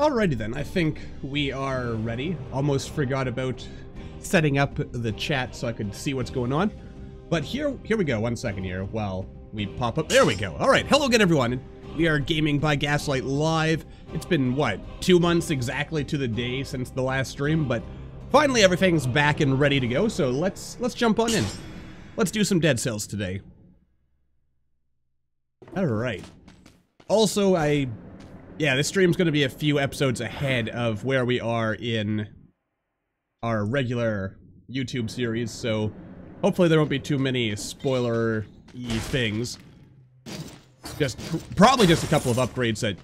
Alrighty then, I think we are ready. Almost forgot about setting up the chat so I could see what's going on. But here we go, 1 second here, while we pop up. There we go. Alright, hello again everyone. We are Gaming by Gaslight live. It's been, what, 2 months exactly to the day since the last stream, but finally everything's back and ready to go, so let's jump on in. Let's do some Dead Cells today. Alright. Also, yeah, this stream's gonna be a few episodes ahead of where we are in our regular YouTube series, so hopefully there won't be too many spoiler-y things. Probably just a couple of upgrades that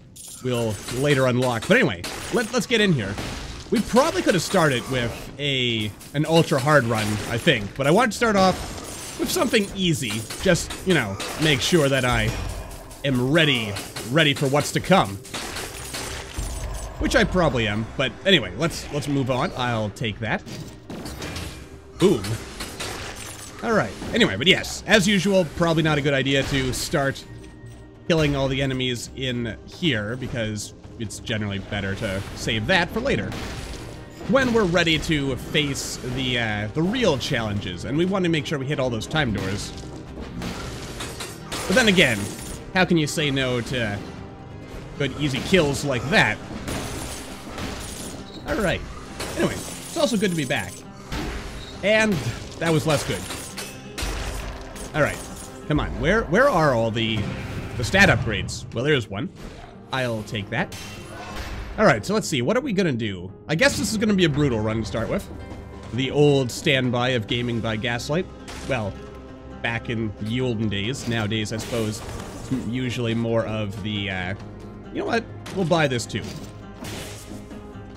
we'll later unlock. But anyway, let's get in here. We probably could have started with an ultra hard run, I think, but I wanted to start off with something easy. Just, you know, make sure that I am ready for what's to come. Which I probably am, but anyway, let's move on. I'll take that. Boom. Alright, anyway, but yes, as usual, probably not a good idea to start killing all the enemies in here, because it's generally better to save that for later, when we're ready to face the real challenges, and we want to make sure we hit all those time doors. But then again, how can you say no to good easy kills like that? Alright. Anyway, it's also good to be back. And that was less good. Alright. Come on. Where are all the stat upgrades? Well, there's one. I'll take that. Alright, so let's see. What are we gonna do? I guess this is gonna be a brutal run to start with. The old standby of Gaming by Gaslight. Well, back in the olden days. Nowadays, I suppose, it's usually more of the, you know what? We'll buy this too.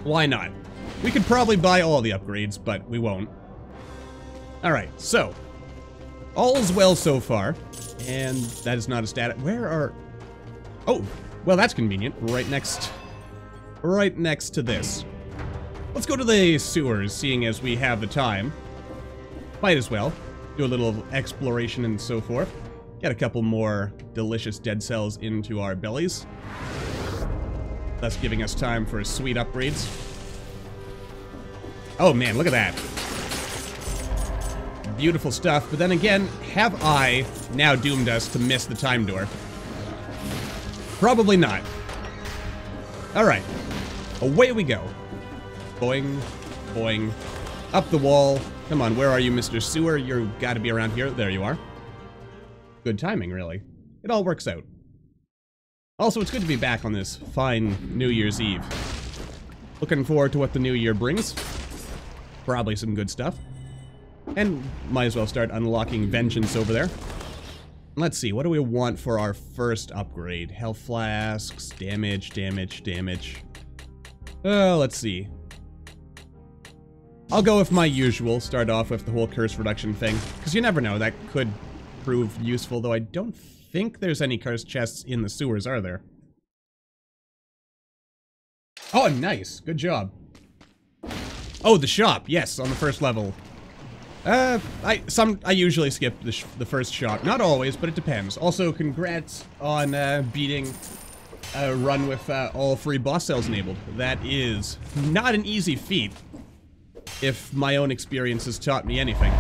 Why not? We could probably buy all the upgrades, but we won't. Alright, so. All's well so far. And that is not a stat. Where are... Oh, well that's convenient. Right next to this. Let's go to the sewers, seeing as we have the time. Might as well. Do a little exploration and so forth. Get a couple more delicious dead cells into our bellies. Thus giving us time for sweet upgrades. Oh man, look at that. Beautiful stuff, but then again, have I now doomed us to miss the time door? Probably not. Alright. Away we go. Boing, boing. Up the wall. Come on, where are you, Mr. Sewer? You've got to be around here. There you are. Good timing, really. It all works out. Also, it's good to be back on this fine New Year's Eve. Looking forward to what the new year brings. Probably some good stuff. And might as well start unlocking Vengeance over there. Let's see, what do we want for our first upgrade? Health flasks, damage. Let's see. I'll go with my usual, start off with the whole curse reduction thing. Because you never know, that could prove useful, though I don't think there's any cursed chests in the sewers, are there? Oh, nice. Good job. Oh, the shop. Yes, on the first level. I usually skip the first shop. Not always, but it depends. Also, congrats on beating a run with all 3 boss cells enabled. That is not an easy feat, if my own experience has taught me anything.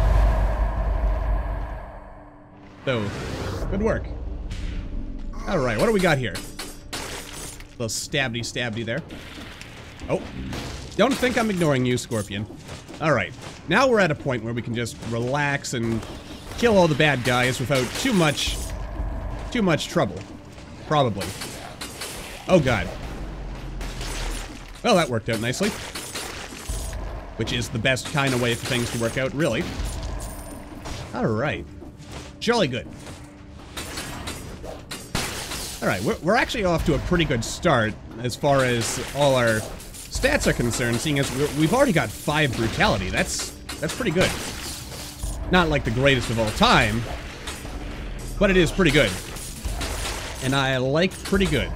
So, good work. Alright, what do we got here? A little stabby there. Oh, don't think I'm ignoring you, Scorpion. Alright, now we're at a point where we can just relax and kill all the bad guys without too much trouble. Probably. Oh god. Well, that worked out nicely. Which is the best kind of way for things to work out, really. Alright. Jolly good. Alright, we're actually off to a pretty good start as far as all our stats are concerned, seeing as we've already got 5 brutality. That's pretty good. Not like the greatest of all time, but it is pretty good. And I like pretty good.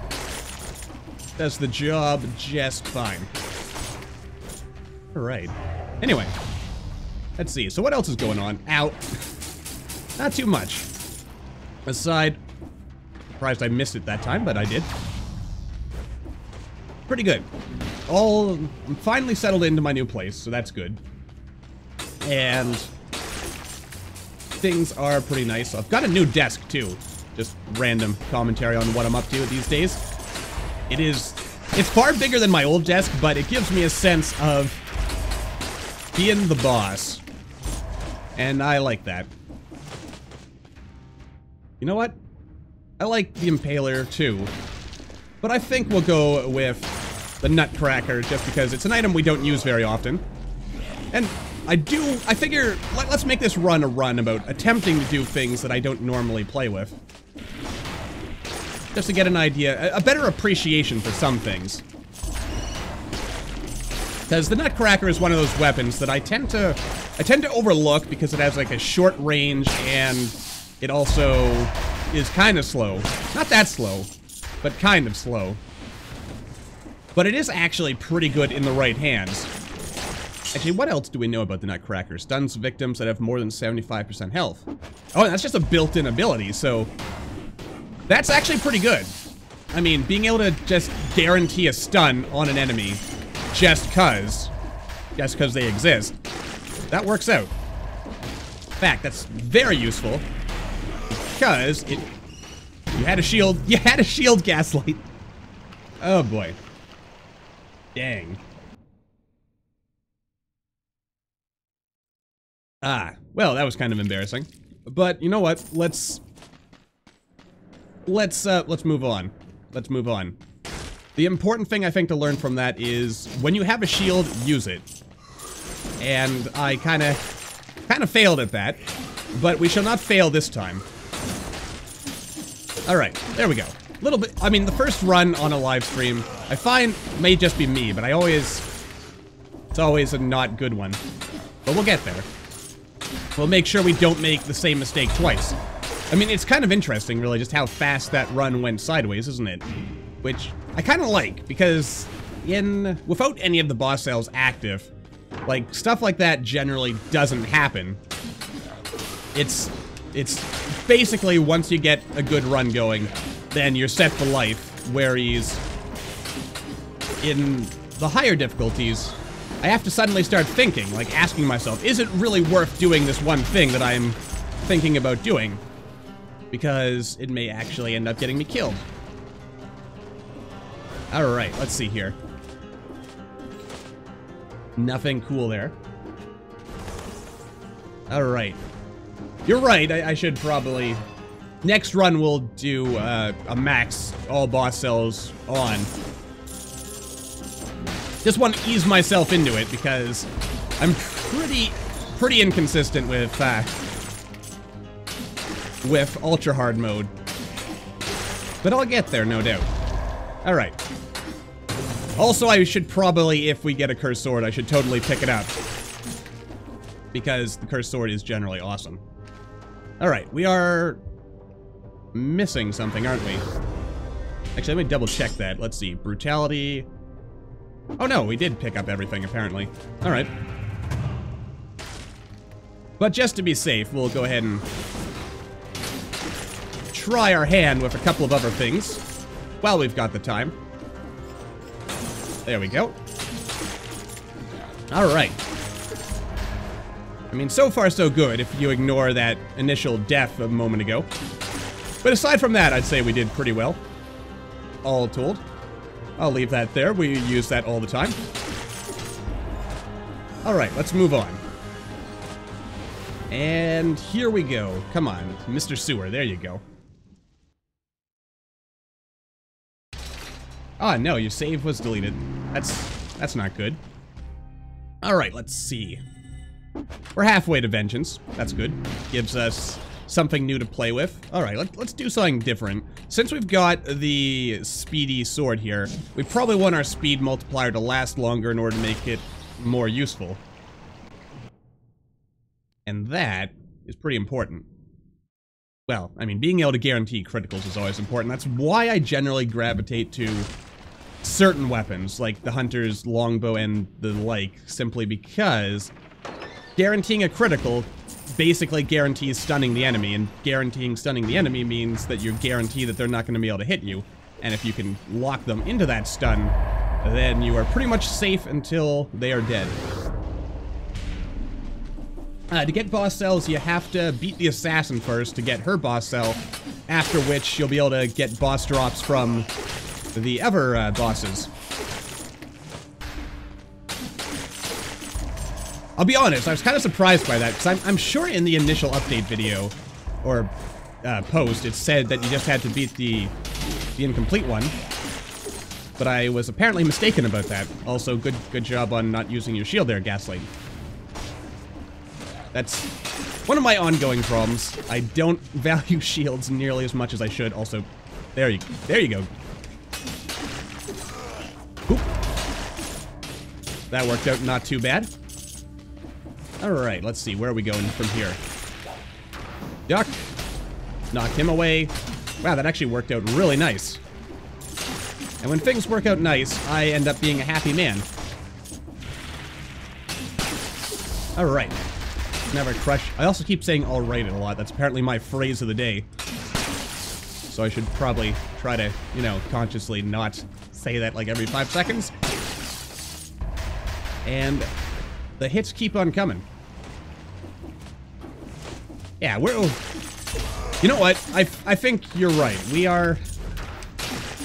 Does the job just fine. Alright. Anyway, let's see. So what else is going on? Ow. Not too much. Aside... Surprised I missed it that time, but I did. pretty good. I'm finally settled into my new place, so that's good. And things are pretty nice. I've got a new desk, too. Just random commentary on what I'm up to these days. It's far bigger than my old desk, but it gives me a sense of being the boss. And I like that. You know what? I like the Impaler, too. But I think we'll go with the Nutcracker, just because it's an item we don't use very often. And I figure, let's make this run a run about attempting to do things that I don't normally play with. Just to get an idea, a better appreciation for some things. Because the Nutcracker is one of those weapons that I tend to overlook because it has like a short range and it also is kind of slow. Not that slow, but kind of slow. But it is actually pretty good in the right hands. Actually, what else do we know about the Nutcracker? Stuns victims that have more than 75% health. Oh, that's just a built-in ability, so that's actually pretty good. I mean, being able to just guarantee a stun on an enemy just cause they exist, that works out. In fact, that's very useful because you had a shield, Gaslight. Oh boy. Dang. Well, that was kind of embarrassing. But you know what? Let's move on. Let's move on. The important thing I think to learn from that is when you have a shield, use it. And I kind of failed at that, but we shall not fail this time. All right, there we go. A little bit. I mean, the first run on a live stream, I find may just be me, but it's always a not good one. But we'll get there. We'll make sure we don't make the same mistake twice. I mean, it's kind of interesting, really, just how fast that run went sideways, isn't it? Which I kind of like, because without any of the boss cells active, like, stuff like that generally doesn't happen. It's basically, once you get a good run going, then you're set for life, whereas in the higher difficulties, I have to suddenly start thinking, like asking myself, is it really worth doing this one thing that I'm thinking about doing? Because it may actually end up getting me killed. Alright, let's see here. Nothing cool there. Alright. You're right, I should probably... Next run we'll do a max all boss cells on. Just want to ease myself into it because I'm pretty inconsistent with ultra hard mode. But I'll get there, no doubt. Alright. Also, I should probably, if we get a cursed sword, I should totally pick it up. Because the cursed sword is generally awesome. Alright, we are missing something, aren't we? Actually, let me double check that. Let's see. Brutality. Oh no, we did pick up everything, apparently. Alright. But just to be safe, we'll go ahead and try our hand with a couple of other things while we've got the time. There we go. Alright. I mean, so far so good if you ignore that initial death a moment ago. But aside from that, I'd say we did pretty well. All told. I'll leave that there. We use that all the time. Alright, let's move on. And here we go. Come on, Mr. Sewer. There you go. Ah, no, your save was deleted. That's not good. Alright, let's see. We're halfway to Vengeance. That's good. Gives us something new to play with. Alright, let's do something different. Since we've got the speedy sword here, we probably want our speed multiplier to last longer in order to make it more useful. And that is pretty important. Well, I mean, being able to guarantee criticals is always important. That's why I generally gravitate to certain weapons, like the Hunter's longbow and the like, simply because guaranteeing a critical basically guarantees stunning the enemy, and guaranteeing stunning the enemy means that you guarantee that they're not going to be able to hit you. And if you can lock them into that stun, then you are pretty much safe until they are dead. To get boss cells, you have to beat the assassin first to get her boss cell, after which you'll be able to get boss drops from the other bosses. I'll be honest, I was kind of surprised by that, because I'm sure in the initial update video, or post, it said that you just had to beat the incomplete one. But I was apparently mistaken about that. Also, good job on not using your shield there, Gaslight. That's one of my ongoing problems. I don't value shields nearly as much as I should. Also, there you go. Oop. That worked out not too bad. Alright, let's see. Where are we going from here? Duck. Knock him away. Wow, that actually worked out really nice. And when things work out nice, I end up being a happy man. Alright. Never crush. I also keep saying alright a lot. That's apparently my phrase of the day. So I should probably try to, you know, consciously not say that like every 5 seconds. And the hits keep on coming. Yeah, you know what? I think you're right.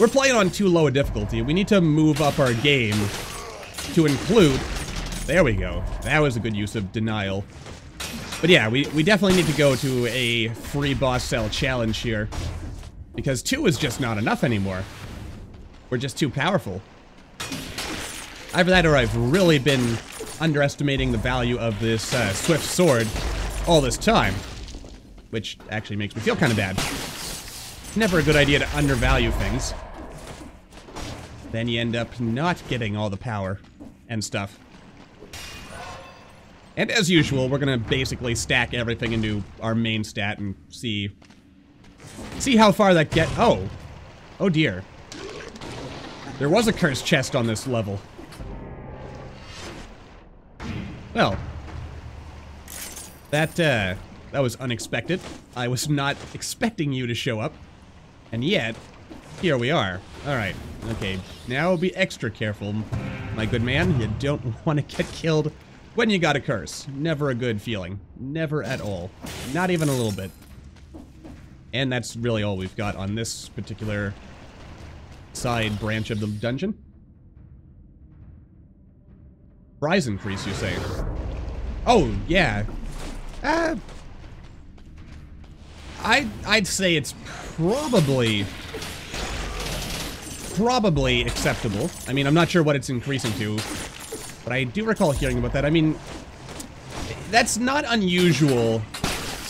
We're playing on too low a difficulty. We need to move up our game to include... There we go. That was a good use of denial. But yeah, we definitely need to go to a free boss cell challenge here. Because 2 is just not enough anymore. We're just too powerful. Either that or I've really been underestimating the value of this swift sword all this time. Which actually makes me feel kind of bad. Never a good idea to undervalue things. Then you end up not getting all the power and stuff. And as usual, we're gonna basically stack everything into our main stat and see how far that get. Oh dear. There was a cursed chest on this level. Well, that was unexpected. I was not expecting you to show up. And yet, here we are. Alright, okay. Now be extra careful, my good man. You don't want to get killed when you got a curse. Never a good feeling. Never at all. Not even a little bit. And that's really all we've got on this particular side branch of the dungeon. Prize increase, you say? Oh, yeah. I'd say it's probably acceptable. I mean, I'm not sure what it's increasing to, but I do recall hearing about that. I mean, that's not unusual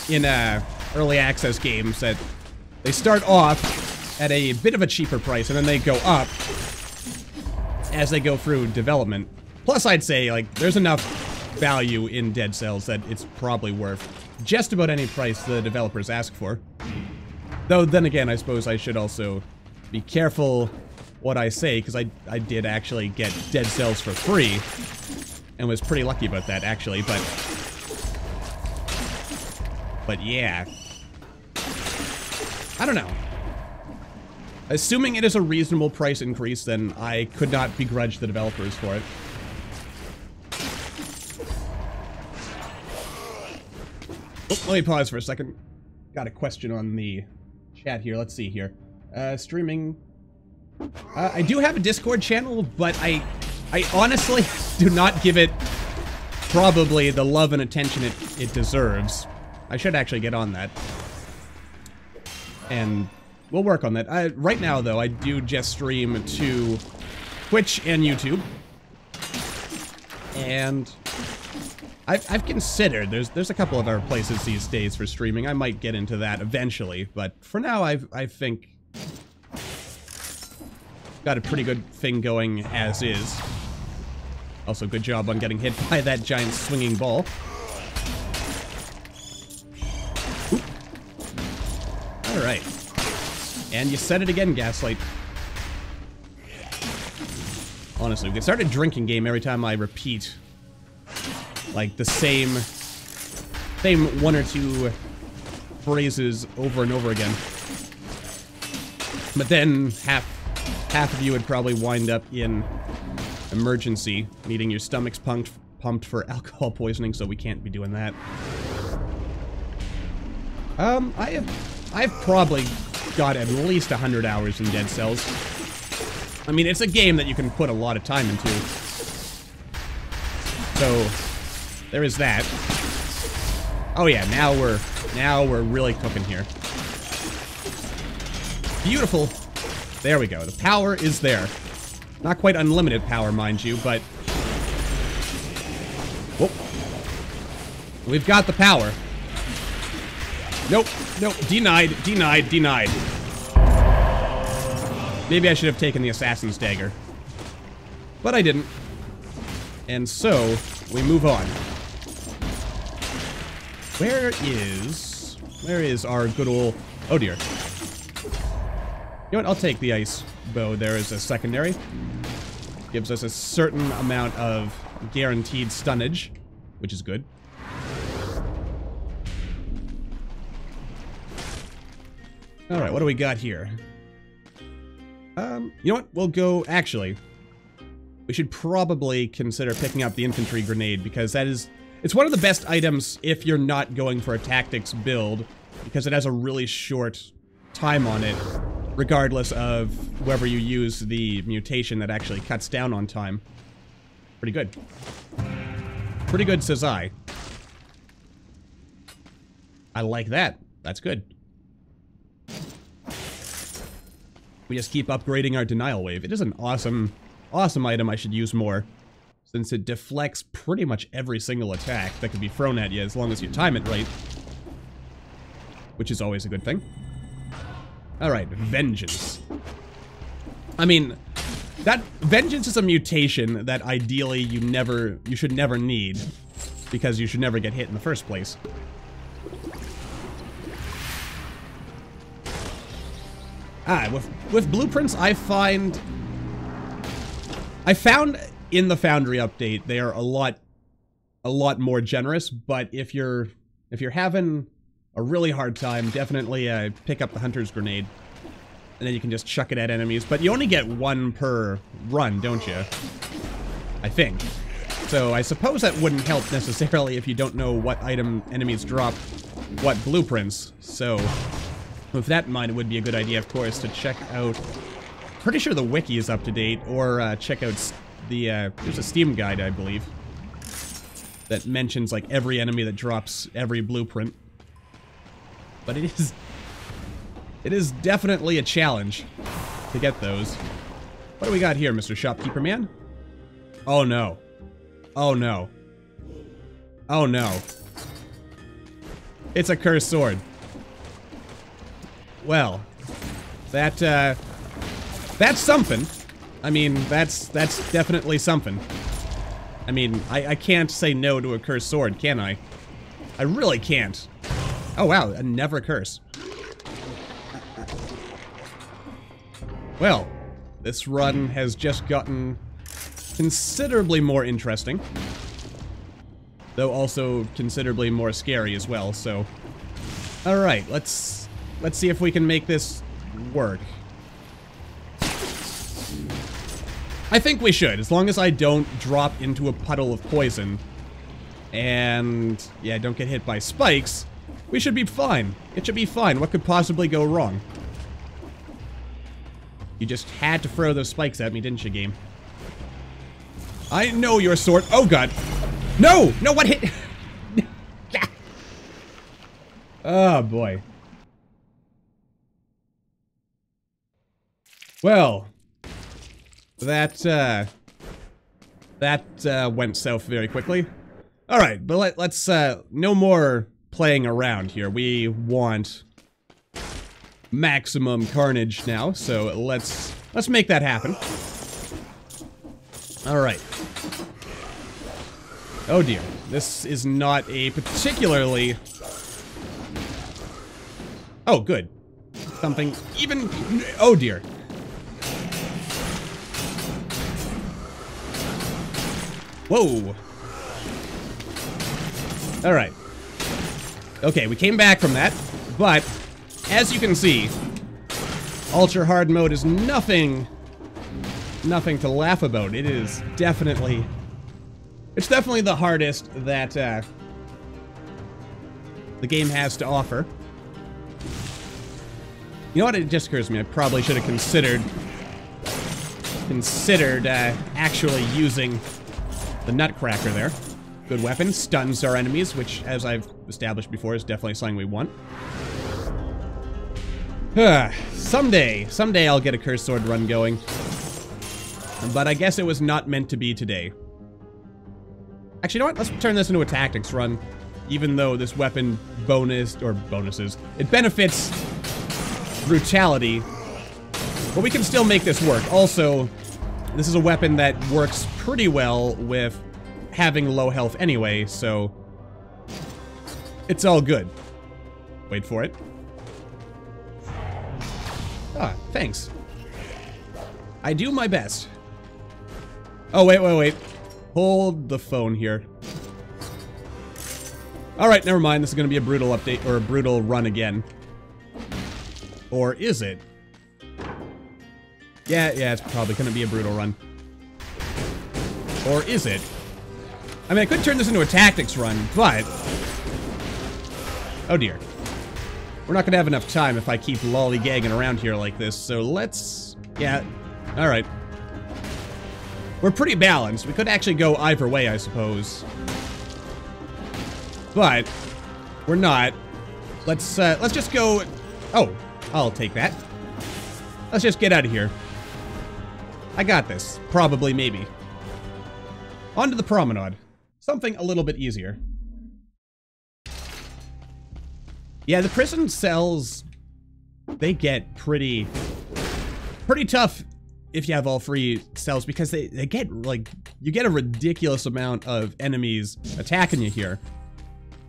in early access games, that they start off at a bit of a cheaper price and then they go up as they go through development. Plus, I'd say, like, there's enough value in Dead Cells that it's probably worth just about any price the developers ask for. Though, then again, I suppose I should also be careful what I say, because I did actually get Dead Cells for free, and was pretty lucky about that, actually, but yeah. I don't know. Assuming it is a reasonable price increase, then I could not begrudge the developers for it. Oh, let me pause for a second. Got a question on the chat here. Let's see here. Streaming. I do have a Discord channel, but I honestly do not give it probably the love and attention it deserves. I should actually get on that. And we'll work on that. Right now, though, I do just stream to Twitch and YouTube. And I've considered, there's a couple of other places these days for streaming. I might get into that eventually, but for now I think got a pretty good thing going as is. Also, good job on getting hit by that giant swinging ball. Alright. And you said it again, Gaslight. Honestly, we could start a drinking game every time I repeat like the same 1 or 2 phrases over and over again. But then half of you would probably wind up in emergency, meaning your stomach's pumped for alcohol poisoning, so we can't be doing that. I've probably got at least 100 hours in Dead Cells. I mean, it's a game that you can put a lot of time into. So, there is that. Oh yeah, now we're really cooking here. Beautiful. There we go. The power is there. Not quite unlimited power, mind you, but... Whoop. We've got the power. Nope, nope, denied, denied, denied. Maybe I should have taken the Assassin's Dagger. But I didn't. And so, we move on. Where is our good old... Oh dear. You know what, I'll take the ice bow there as a secondary. Gives us a certain amount of guaranteed stunnage, which is good. Alright, what do we got here? You know what, we'll go... Actually, we should probably consider picking up the infantry grenade, because that is... It's one of the best items if you're not going for a tactics build, because it has a really short time on it, regardless of whether you use the mutation that actually cuts down on time. Pretty good. Pretty good, says I. I like that. That's good. We just keep upgrading our denial wave. It is an awesome, awesome item I should use more, since it deflects pretty much every single attack that can be thrown at you as long as you time it right. Which is always a good thing. Alright, Vengeance. I mean, that Vengeance is a mutation that ideally you should never need, because you should never get hit in the first place. With blueprints, I found in the Foundry update they are a lot more generous, but if you're having a really hard time, definitely pick up the Hunter's Grenade, and then you can just chuck it at enemies. But you only get one per run, don't you? I think. So I suppose that wouldn't help necessarily if you don't know what item enemies drop, what blueprints. So with that in mind, it would be a good idea, of course, to check out... Pretty sure the wiki is up to date, or check out the... there's a Steam guide, I believe, that mentions, like, every enemy that drops every blueprint. But it is definitely a challenge to get those. What do we got here, Mr. Shopkeeper Man? Oh no. Oh no. Oh no. It's a cursed sword. Well, that's something. I mean, that's definitely something. I mean, I can't say no to a cursed sword, can I? I really can't. Oh wow, a never curse. Well, this run has just gotten considerably more interesting, though also considerably more scary as well, so... Alright, let's see if we can make this work. I think we should, as long as I don't drop into a puddle of poison, and, yeah, don't get hit by spikes, we should be fine. It should be fine. What could possibly go wrong? You just had to throw those spikes at me, didn't you, game? I know your sword. Oh, God. No! No, what hit? Oh, boy. Well, that went south very quickly. All right, but let's no more playing around here. We want maximum carnage now, so let's make that happen. All right. Oh dear, this is not a particularly... Oh, good. Something even... Oh dear. Whoa. All right. Okay, we came back from that, but as you can see, ultra hard mode is nothing nothing to laugh about. It is definitely... It's definitely the hardest that the game has to offer. You know what? It just occurs to me. I probably should have considered actually using the Nutcracker there. Good weapon. Stuns our enemies, which, as I've established before, is definitely something we want. Someday I'll get a Cursed Sword run going. But I guess it was not meant to be today. Actually, you know what? Let's turn this into a tactics run. Even though this weapon bonuses, it benefits brutality. But we can still make this work. Also, this is a weapon that works pretty well with having low health anyway, so it's all good. Wait for it. Ah, thanks. I do my best. Oh, wait. Hold the phone here. Alright, never mind. This is going to be a brutal update, or a brutal run again. Or is it? Yeah, it's probably going to be a brutal run. Or is it? I mean, I could turn this into a tactics run, but... Oh dear. We're not going to have enough time if I keep lollygagging around here like this, so let's... Yeah, alright. We're pretty balanced. We could actually go either way, I suppose. But we're not. Let's just go... Oh, I'll take that. Let's just get out of here. I got this. Probably, maybe. On to the promenade. Something a little bit easier. Yeah, the prison cells, they get pretty tough if you have all three cells, because they get, like, you get a ridiculous amount of enemies attacking you here.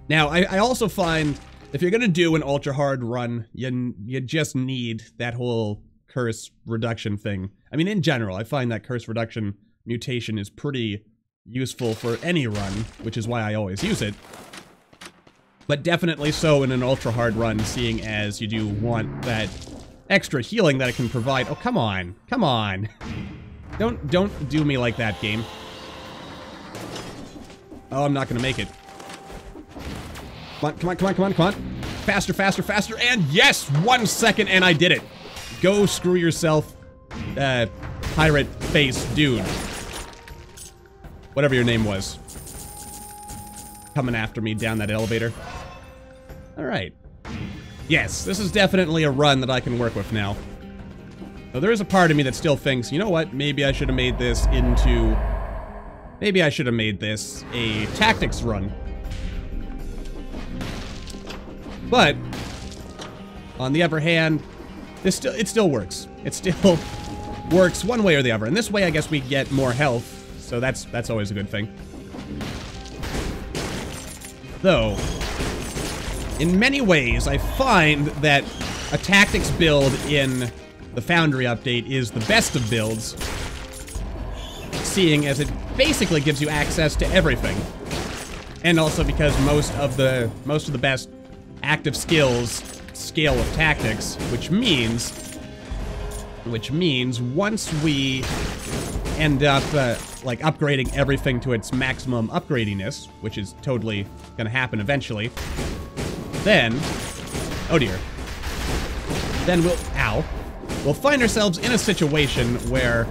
Now, I also find if you're gonna do an ultra hard run, you just need that whole curse reduction thing. I mean, in general, I find that curse reduction mutation is pretty useful for any run, which is why I always use it. But definitely so in an ultra hard run, seeing as you do want that extra healing that it can provide. Oh, come on. Come on. Don't do me like that, game. Oh, I'm not gonna make it. Come on. Faster, and yes! 1 second, and I did it. Go screw yourself, pirate face dude. Whatever your name was. Coming after me down that elevator. Alright. Yes, this is definitely a run that I can work with now. Though there is a part of me that still thinks, you know what, maybe I should have made this into... Maybe I should have made this a tactics run. But, on the other hand, it still works. It still works one way or the other. And this way, I guess we get more health. So that's always a good thing. Though, in many ways, I find that a tactics build in the Foundry update is the best of builds, seeing as it basically gives you access to everything. And also because most of the best active skills scale with tactics, which means once we end up like upgrading everything to its maximum upgradiness, which is totally gonna happen eventually, then, oh dear, then we'll find ourselves in a situation where,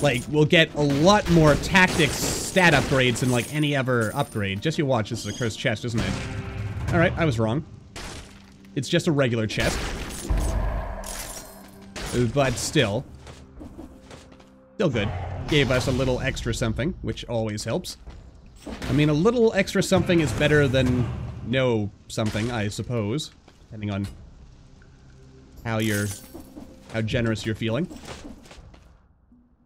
like, we'll get a lot more tactics stat upgrades than, like, any other upgrade. Just you watch, this is a cursed chest, isn't it? Alright, I was wrong. It's just a regular chest. But still good. Gave us a little extra something, which always helps. I mean, a little extra something is better than no something, I suppose. Depending on how generous you're feeling.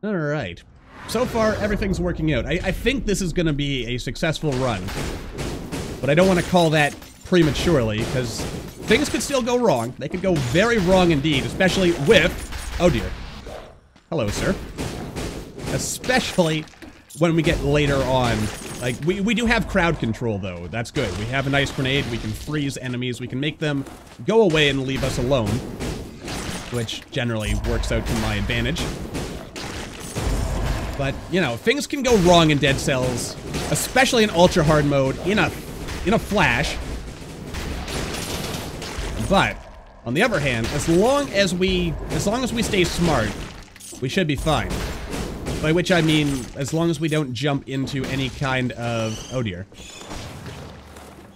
Alright. So far, everything's working out. I think this is gonna be a successful run. But I don't want to call that prematurely, because things could still go wrong. They could go very wrong indeed, especially with... Oh dear. Hello, sir. Especially when we get later on. Like, we do have crowd control, though. That's good. We have an ice grenade. We can freeze enemies. We can make them go away and leave us alone, which generally works out to my advantage. But, you know, things can go wrong in Dead Cells, especially in ultra hard mode, in a flash. But, on the other hand, as long as we stay smart, we should be fine. By which I mean, as long as we don't jump into any kind of... oh dear.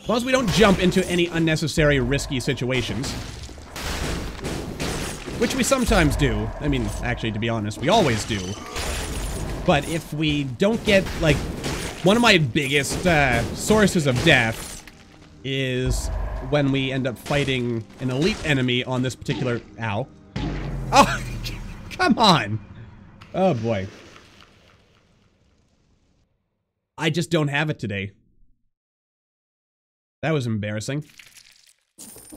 As long as we don't jump into any unnecessary risky situations. Which we sometimes do. I mean, actually, to be honest, we always do. But if we don't get, like... one of my biggest sources of death is when we end up fighting an elite enemy on this particular... ow. Oh, come on! Oh boy. I just don't have it today. That was embarrassing.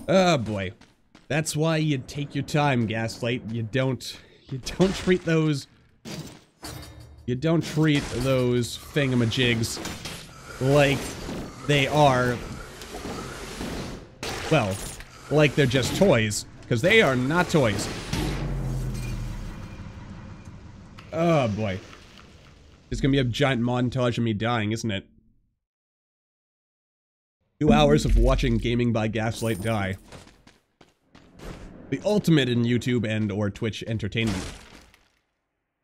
Oh boy. That's why you take your time, Gaslight. You don't treat those... you don't treat those thingamajigs like they are... well, like they're just toys. Because they are not toys. Oh boy. It's gonna be a giant montage of me dying, isn't it? 2 hours of watching GamingByGaslight die. The ultimate in YouTube and or Twitch entertainment.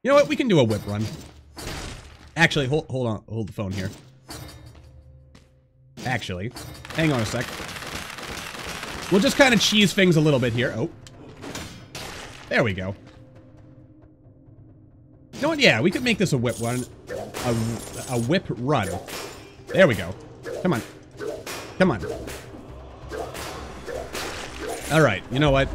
You know what? We can do a whip run. Actually, hold on. Hold the phone here. Actually, hang on a sec. We'll just kind of cheese things a little bit here. Oh. There we go. You know what? Yeah, we could make this a whip run. A whip run. There we go. Come on. Come on. Alright, you know what?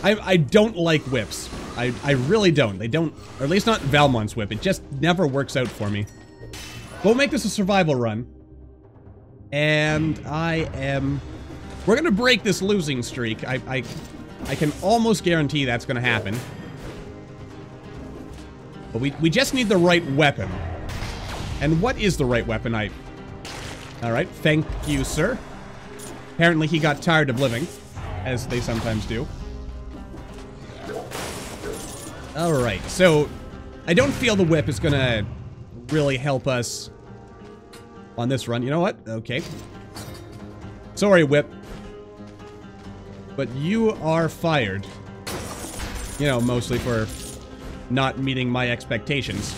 I don't like whips. I really don't. They don't, or at least not Valmont's whip. It just never works out for me. We'll make this a survival run. And we're gonna break this losing streak. I can almost guarantee that's gonna happen. But we just need the right weapon. And what is the right weapon? Alright, thank you, sir. Apparently he got tired of living, as they sometimes do. Alright, so I don't feel the whip is gonna really help us on this run. You know what? Okay. Sorry, whip. But you are fired. You know, mostly for not meeting my expectations.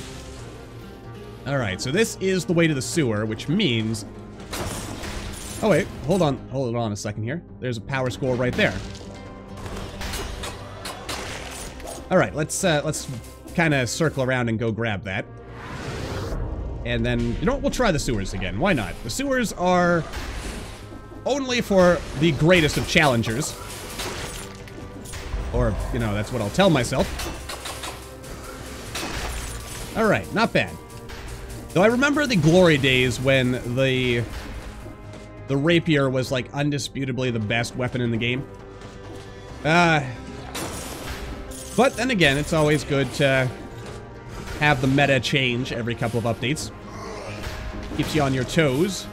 Alright, so this is the way to the sewer, which means... oh wait, hold on a second here. There's a power score right there. Alright, let's kind of circle around and go grab that. And then, you know what, we'll try the sewers again. Why not? The sewers are only for the greatest of challengers. Or, you know, that's what I'll tell myself. Alright, not bad. Though I remember the glory days when the rapier was, like, undisputably the best weapon in the game. But then again, it's always good to have the meta change every couple of updates. Keeps you on your toes.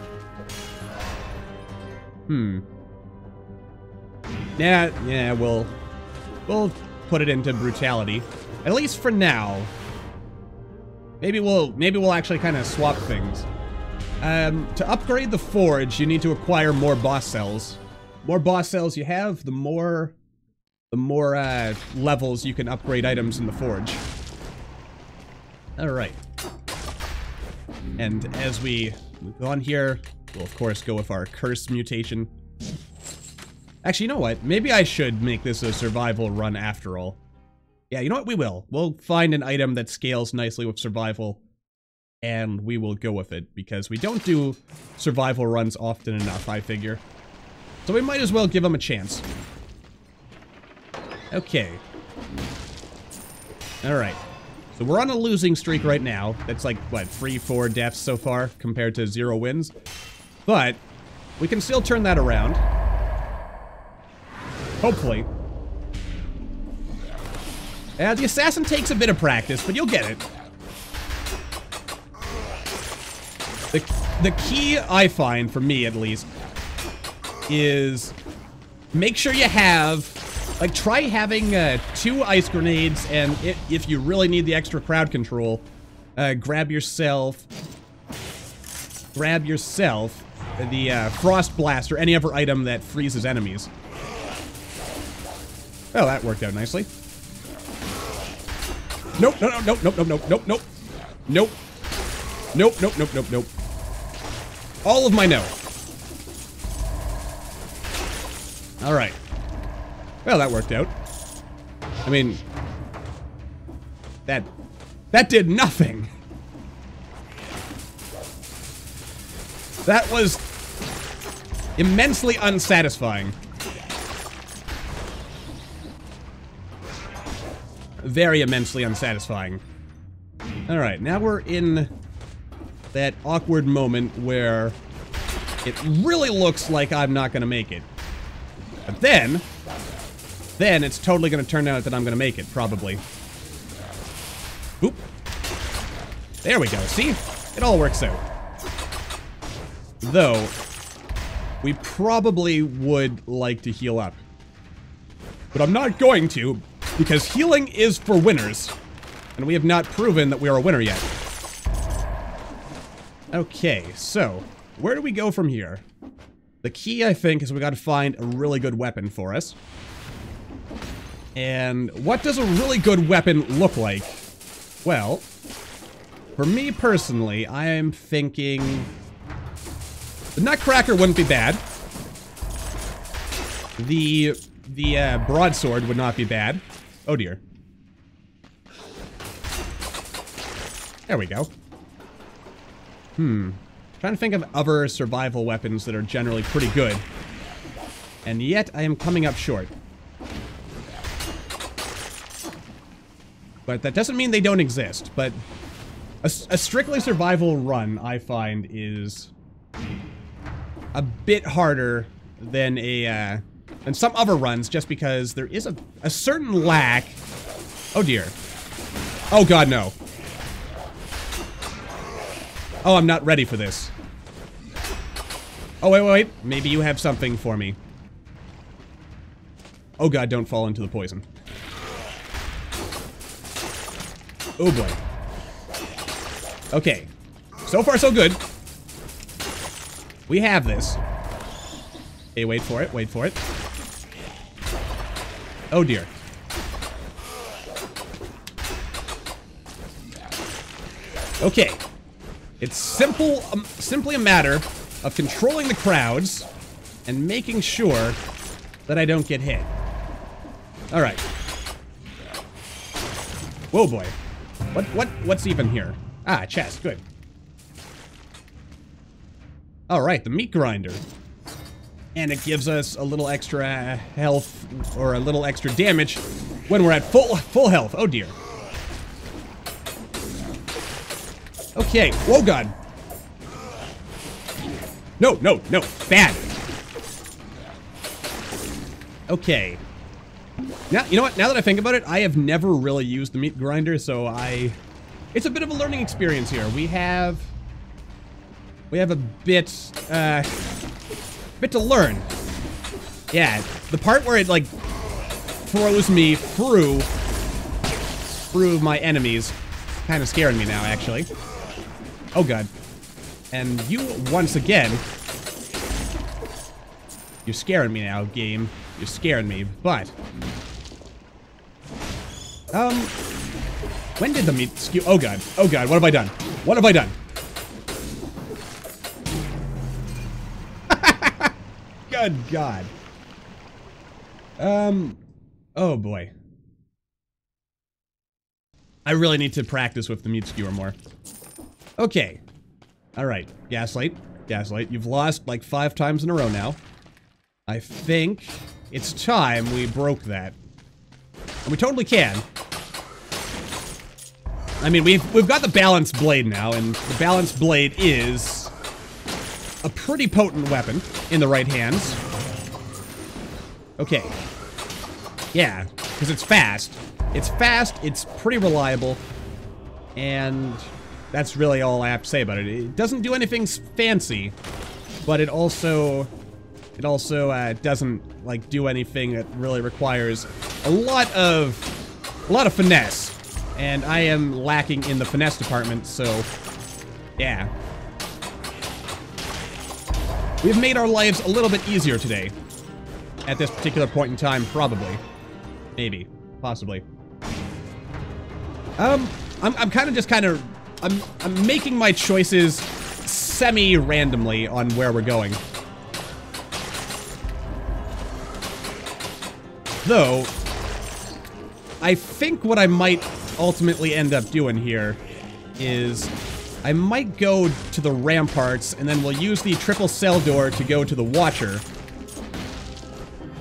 Yeah, we'll put it into brutality. At least for now. Maybe we'll actually kind of swap things. To upgrade the forge, you need to acquire more boss cells. More boss cells you have, the more levels you can upgrade items in the forge. Alright. And as we move on here, we'll of course go with our curse mutation. Actually, you know what? Maybe I should make this a survival run after all. Yeah, you know what? We will. We'll find an item that scales nicely with survival, and we will go with it, because we don't do survival runs often enough, I figure. So we might as well give them a chance. Okay. Alright. So we're on a losing streak right now. That's like, what, 3-4 deaths so far, compared to 0 wins? But, we can still turn that around. Hopefully. The assassin takes a bit of practice, but you'll get it. The key, I find, for me at least, is make sure you have Like, try having 2 ice grenades, and if you really need the extra crowd control, grab yourself the Frost Blast or any other item that freezes enemies. Well, that worked out nicely. Nope, no, no, nope, nope, nope, nope, nope, nope. Nope. Nope, nope, nope, nope, nope. All of my no. Alright. Well, that worked out. I mean, that did nothing. That was immensely unsatisfying. Very immensely unsatisfying. Alright, now we're in that awkward moment where it really looks like I'm not gonna make it. But then it's totally gonna turn out that I'm gonna make it, probably. Oop. There we go, see? It all works out. Though, we probably would like to heal up. But I'm not going to, because healing is for winners. And we have not proven that we are a winner yet. Okay, so, where do we go from here? The key, I think, is we gotta find a really good weapon for us. And what does a really good weapon look like? Well, for me personally, I am thinking the Nutcracker wouldn't be bad. The broadsword would not be bad. Oh dear. There we go. Trying to think of other survival weapons that are generally pretty good. And yet, I am coming up short. But that doesn't mean they don't exist. But a strictly survival run, I find, is a bit harder than than some other runs, just because there is a certain lack. Oh dear. Oh god, no. Oh, I'm not ready for this. Oh, wait, wait, wait. Maybe you have something for me. Oh god, don't fall into the poison. Oh boy. Okay. So far, so good. We have this. Okay, wait for it, wait for it. Oh dear. Okay. It's simply a matter of controlling the crowds and making sure that I don't get hit. Alright. Whoa, boy. What's even here? Ah, chest, good. Alright, the meat grinder. And it gives us a little extra health, or a little extra damage when we're at full health. Oh dear. Okay, whoa god. No, no, no, bad. Okay. Now, you know what, now that I think about it, I have never really used the meat grinder, so it's a bit of a learning experience here. We have a bit to learn. Yeah, the part where it, like, throws me through my enemies kind of scaring me now, actually. Oh god. And you, once again, you're scaring me now, game. You're scaring me, but when did the meat skew? Oh god, what have I done? What have I done? Good god. Oh boy. I really need to practice with the meat skewer more. Okay. Alright, Gaslight. Gaslight, you've lost like 5 times in a row now. I think it's time we broke that. And we totally can. I mean, we've got the balanced blade now, and the balanced blade is a pretty potent weapon in the right hands. Okay. Yeah, because it's fast. It's fast, it's pretty reliable, and that's really all I have to say about it. It doesn't do anything fancy, but it also It also doesn't like do anything that really requires a lot of finesse, and I am lacking in the finesse department. So, yeah, we've made our lives a little bit easier today. At this particular point in time, probably, maybe, possibly. I'm making my choices semi-randomly on where we're going. Though, I think what I might ultimately end up doing here is I might go to the ramparts, and then we'll use the triple cell door to go to the Watcher.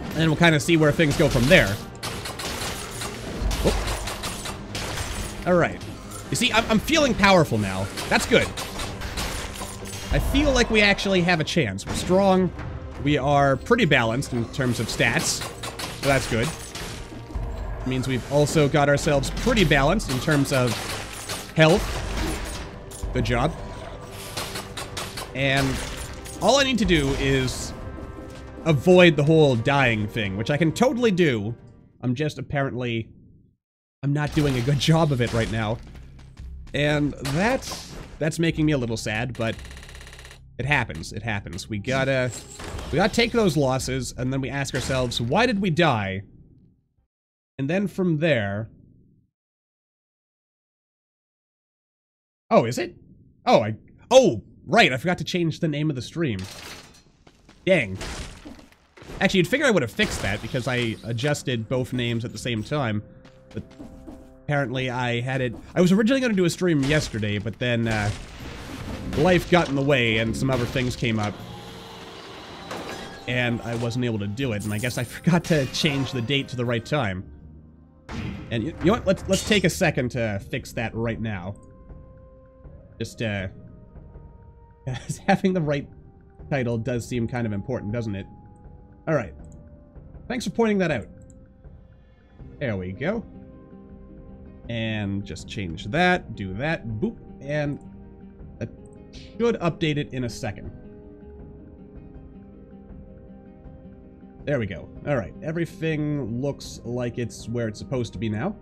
And then we'll kind of see where things go from there. Alright. You see, I'm feeling powerful now. That's good. I feel like we actually have a chance. We're strong. We are pretty balanced in terms of stats. So that's good. It means we've also got ourselves pretty balanced in terms of health. Good job. And all I need to do is avoid the whole dying thing, which I can totally do. I'm just apparently... I'm not doing a good job of it right now. And that's making me a little sad, but it happens. It happens. We gotta take those losses, and then we ask ourselves, why did we die? And then from there... Oh, is it? Oh, oh, right, I forgot to change the name of the stream. Dang. Actually, you'd figure I would have fixed that, because I adjusted both names at the same time. But apparently I had it... I was originally going to do a stream yesterday, but then life got in the way and some other things came up. And I wasn't able to do it, and I guess I forgot to change the date to the right time. And you know what? Let's take a second to fix that right now. Just, having the right title does seem kind of important, doesn't it? Alright. Thanks for pointing that out. There we go. And just change that, do that, boop, and that should update it in a second. There we go. Alright, everything looks like it's where it's supposed to be now.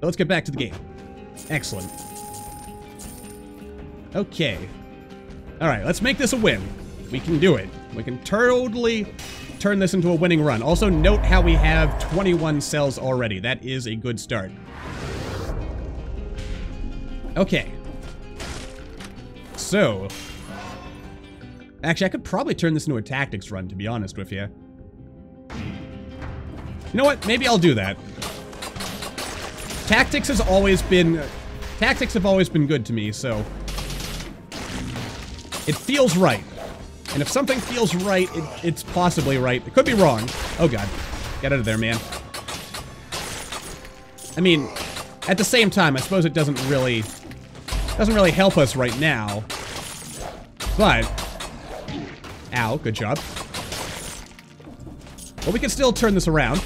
So let's get back to the game. Excellent. Okay. Alright, let's make this a win. We can do it. We can totally turn this into a winning run. Also, note how we have 21 cells already. That is a good start. Okay. So... Actually, I could probably turn this into a tactics run, to be honest with you. You know what? Maybe I'll do that. Tactics have always been good to me, so... It feels right. And if something feels right, it's possibly right. It could be wrong. Oh god. Get out of there, man. I mean, at the same time, I suppose it doesn't really help us right now. But... Ow, good job. But we can still turn this around.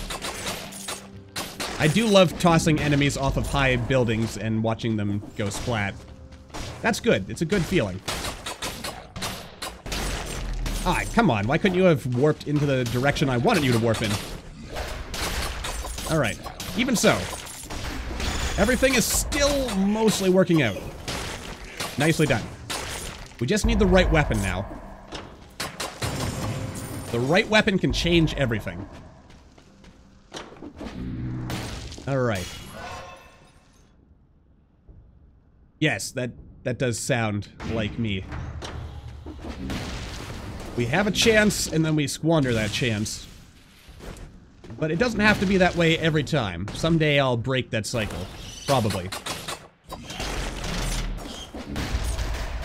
I do love tossing enemies off of high buildings and watching them go splat. That's good. It's a good feeling. Ah, come on. Why couldn't you have warped into the direction I wanted you to warp in? Alright. Even so. Everything is still mostly working out. Nicely done. We just need the right weapon now. The right weapon can change everything. Alright. Yes, that does sound like me. We have a chance, and then we squander that chance. But it doesn't have to be that way every time. Someday I'll break that cycle. Probably.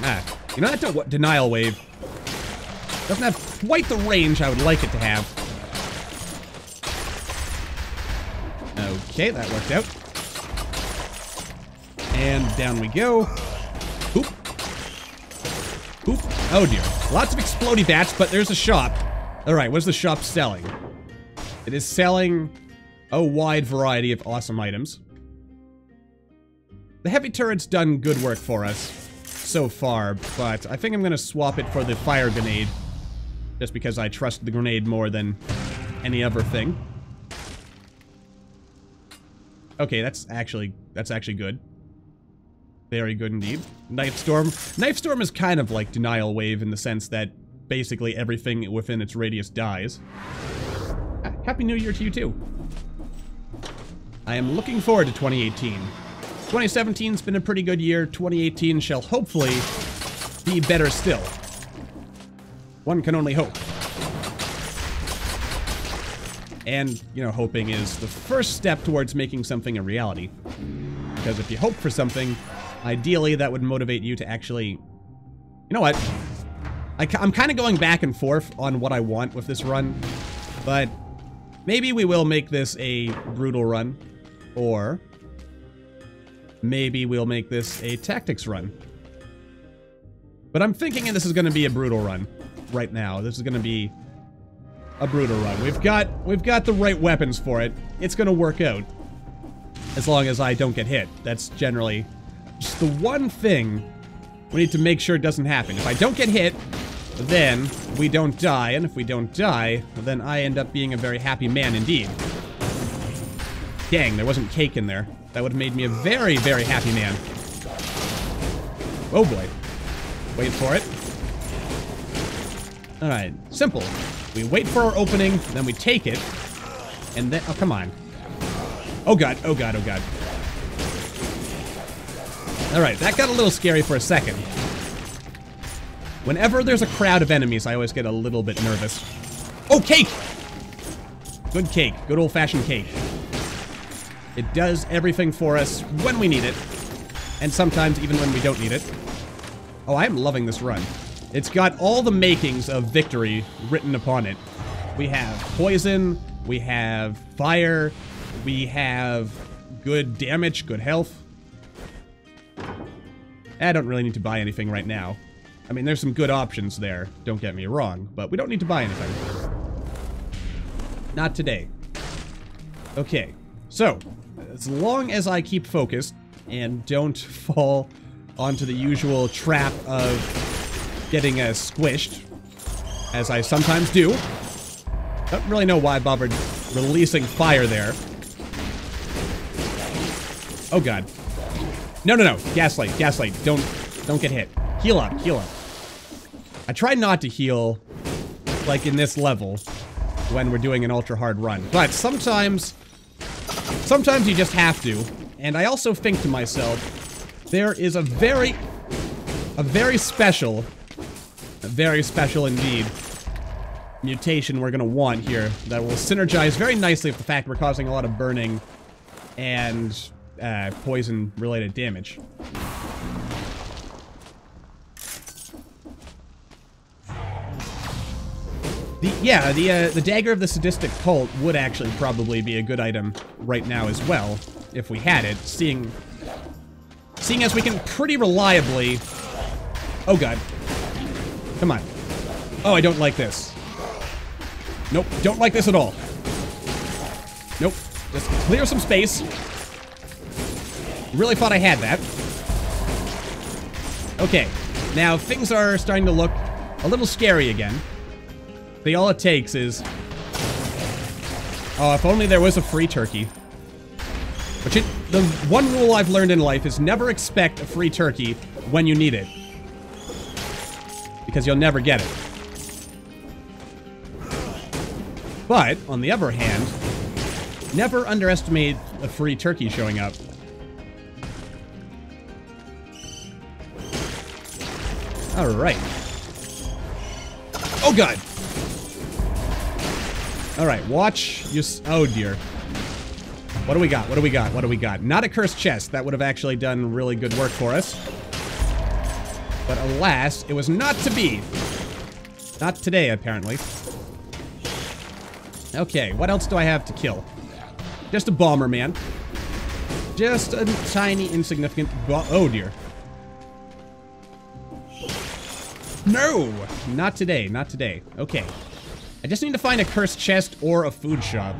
Ah, you know that denial wave doesn't have quite the range I would like it to have. Okay, that worked out. And down we go. Boop. Boop. Oh dear. Lots of explodey bats, but there's a shop. Alright, what's the shop selling? It is selling a wide variety of awesome items. The heavy turret's done good work for us so far, but I think I'm gonna swap it for the fire grenade. just because I trust the grenade more than any other thing. Okay, that's actually good. Very good indeed. Knife Storm. Knife Storm is kind of like Denial Wave in the sense that basically everything within its radius dies. Happy New Year to you too. I am looking forward to 2018. 2017's been a pretty good year. 2018 shall hopefully be better still. One can only hope. And, you know, hoping is the first step towards making something a reality. Because if you hope for something, ideally that would motivate you to actually... You know what? I'm kind of going back and forth on what I want with this run. But maybe we will make this a brutal run. Or maybe we'll make this a tactics run. But I'm thinking this is going to be a brutal run right now. This is going to be a brutal run. We've got the right weapons for it. It's going to work out. As long as I don't get hit. That's generally just the one thing we need to make sure doesn't happen. If I don't get hit, then we don't die. And if we don't die, then I end up being a very happy man indeed. Dang, there wasn't cake in there. That would have made me a very, very happy man. Oh boy. Wait for it. Alright, simple. We wait for our opening, then we take it, and then... Oh, come on. Oh god, oh god, oh god. Alright, that got a little scary for a second. Whenever there's a crowd of enemies, I always get a little bit nervous. Oh, cake! Good cake. Good old-fashioned cake. It does everything for us when we need it, and sometimes even when we don't need it. Oh, I'm loving this run. It's got all the makings of victory written upon it. We have poison, we have fire, we have good damage, good health. I don't really need to buy anything right now. I mean, there's some good options there, don't get me wrong, but we don't need to buy anything. Not today. Okay, so, as long as I keep focused and don't fall onto the usual trap of getting squished, as I sometimes do. Don't really know why I bothered releasing fire there. Oh god. No, no, no. Gaslight, gaslight. Don't get hit. Heal up, heal up. I try not to heal, like in this level, when we're doing an ultra hard run. But sometimes you just have to. And I also think to myself, there is a very special indeed mutation we're gonna want here that will synergize very nicely with the fact we're causing a lot of burning and poison related damage. The dagger of the sadistic cult would actually probably be a good item right now as well if we had it, seeing as we can pretty reliably... Oh god. Come on. Oh, I don't like this. Nope, don't like this at all. Nope. Just clear some space. Really thought I had that. Okay. Now, things are starting to look a little scary again. All it takes is... Oh, if only there was a free turkey. The one rule I've learned in life is never expect a free turkey when you need it. Because you'll never get it. But, on the other hand, never underestimate a free turkey showing up. Alright. Oh god! Alright, watch you... Oh dear. What do we got? What do we got? What do we got? Not a cursed chest. That would have actually done really good work for us. But alas, it was not to be. Not today, apparently. Okay, what else do I have to kill? Just a bomber, man. Just a tiny, insignificant oh dear. No! Not today, not today. Okay. I just need to find a cursed chest or a food shop.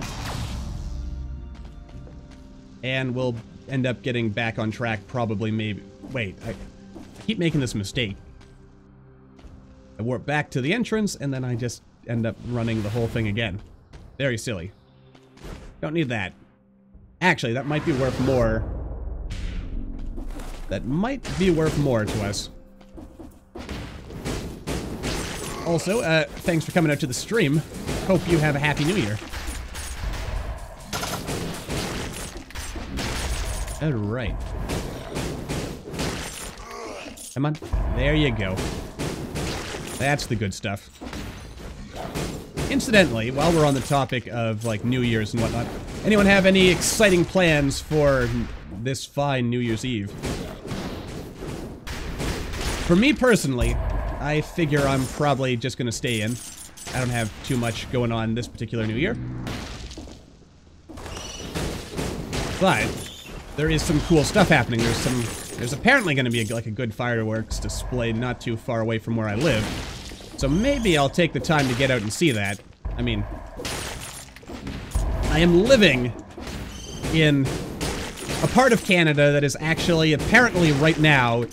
And we'll end up getting back on track, probably, maybe. Wait, I keep making this mistake. I warp back to the entrance, and then I just end up running the whole thing again. Very silly. Don't need that. Actually, that might be worth more. That might be worth more to us. Also, thanks for coming out to the stream. Hope you have a Happy New Year. Alright. Come on. There you go. That's the good stuff. Incidentally, while we're on the topic of, like, New Year's and whatnot, anyone have any exciting plans for this fine New Year's Eve? For me personally, I figure I'm probably just gonna stay in. I don't have too much going on this particular New Year. But there is some cool stuff happening. There's apparently gonna be like a good fireworks display not too far away from where I live. So maybe I'll take the time to get out and see that. I mean, I am living in a part of Canada that is actually apparently right now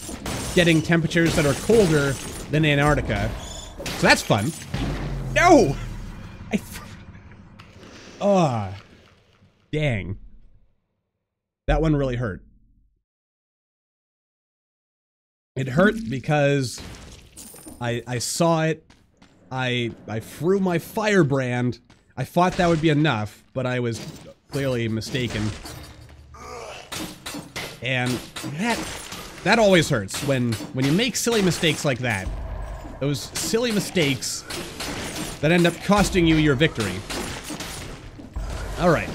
getting temperatures that are colder than Antarctica. So that's fun. No! Oh, dang. That one really hurt. It hurt because I saw it. I threw my firebrand. I thought that would be enough, but I was clearly mistaken. And that always hurts when you make silly mistakes like that. Those silly mistakes that end up costing you your victory. Alright.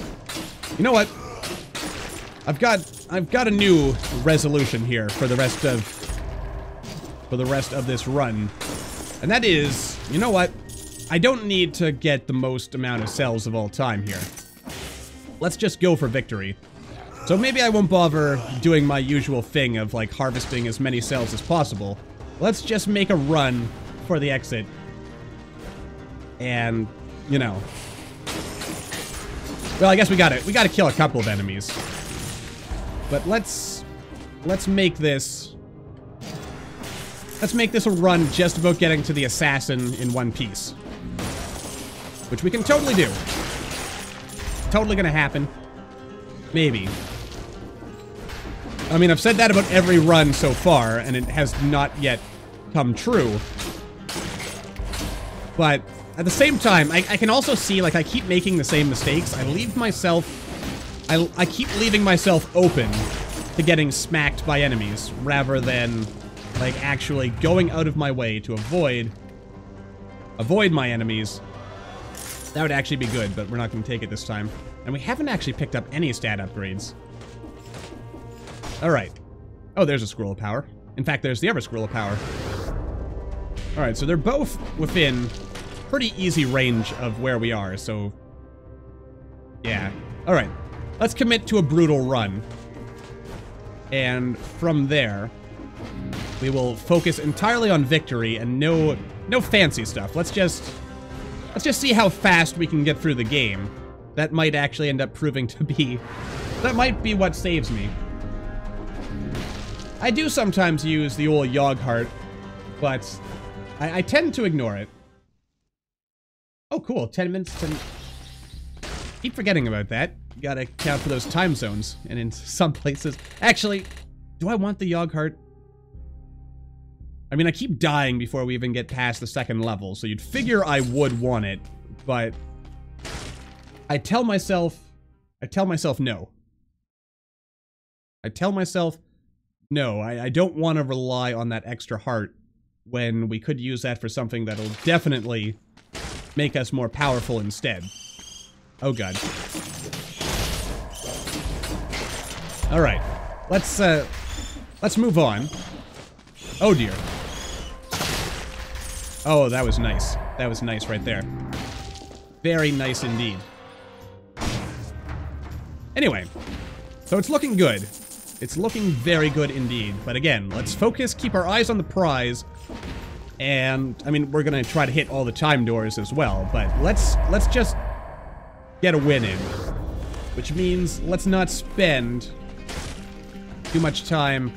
You know what? I've got a new resolution here for the rest of this run. And that is, you know what? I don't need to get the most amount of cells of all time here. Let's just go for victory. So maybe I won't bother doing my usual thing of, like, harvesting as many cells as possible. Let's just make a run for the exit. And, you know. Well, I guess we gotta kill a couple of enemies. But let's make this... Let's make this a run just about getting to the assassin in one piece. Which we can totally do. Totally gonna happen. Maybe. I mean, I've said that about every run so far, and it has not yet come true. But at the same time, I can also see, like, I keep making the same mistakes. I keep leaving myself open to getting smacked by enemies, rather than, like, actually going out of my way to avoid my enemies. That would actually be good, but we're not going to take it this time. And we haven't actually picked up any stat upgrades. Alright. Oh, there's a scroll of power. In fact, there's the other scroll of power. Alright, so they're both within pretty easy range of where we are, so... yeah. Alright. Let's commit to a brutal run. And from there, we will focus entirely on victory and no fancy stuff. Let's just see how fast we can get through the game. That might actually end up proving to be... that might be what saves me. I do sometimes use the old Yogg heart, but I tend to ignore it. Oh, cool. 10 minutes to... keep forgetting about that. You gotta count for those time zones. And in some places... actually, do I want the Yogg heart? I mean, I keep dying before we even get past the second level, so you'd figure I would want it, but... I tell myself no. I tell myself, no, I don't want to rely on that extra heart when we could use that for something that'll definitely make us more powerful instead. Oh god. Alright. Let's move on. Oh dear. Oh, that was nice. That was nice right there. Very nice indeed. Anyway, so it's looking good. It's looking very good indeed. But again, let's focus, keep our eyes on the prize. And, I mean, we're gonna try to hit all the time doors as well. But let's just get a win in. Which means let's not spend too much time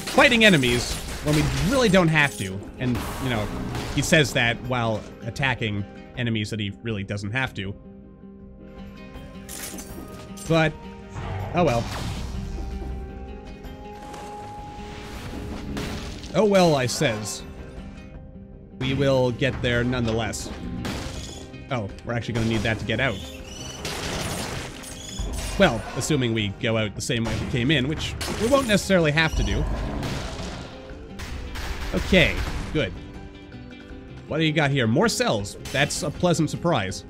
fighting enemies when we really don't have to. And, you know, he says that while attacking enemies that he really doesn't have to. But, oh well. Oh well, I says. We will get there nonetheless. Oh, we're actually going to need that to get out. Well, assuming we go out the same way we came in, which we won't necessarily have to do. Okay, good. What do you got here? More cells. That's a pleasant surprise.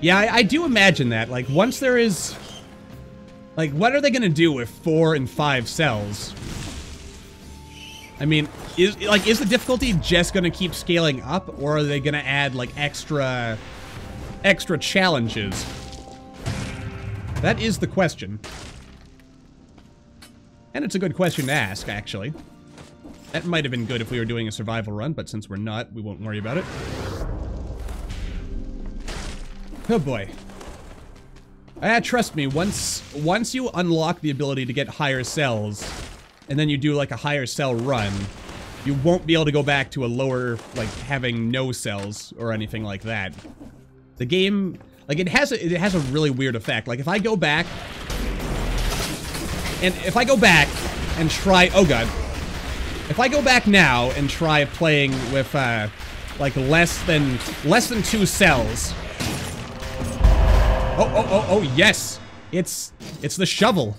Yeah, I do imagine that. Like, once there is... Like, what are they gonna do with 4 and 5 cells? I mean, is the difficulty just gonna keep scaling up, or are they gonna add, like, extra challenges? That is the question. And it's a good question to ask, actually. That might have been good if we were doing a survival run, but since we're not, we won't worry about it. Oh boy. Trust me, once you unlock the ability to get higher cells, and then you do like a higher cell run, you won't be able to go back to a lower, like having no cells or anything like that. The game, like it has a really weird effect. Like if I go back and try, oh god. If I go back now and try playing with like less than 2 cells. Oh, yes! It's the shovel.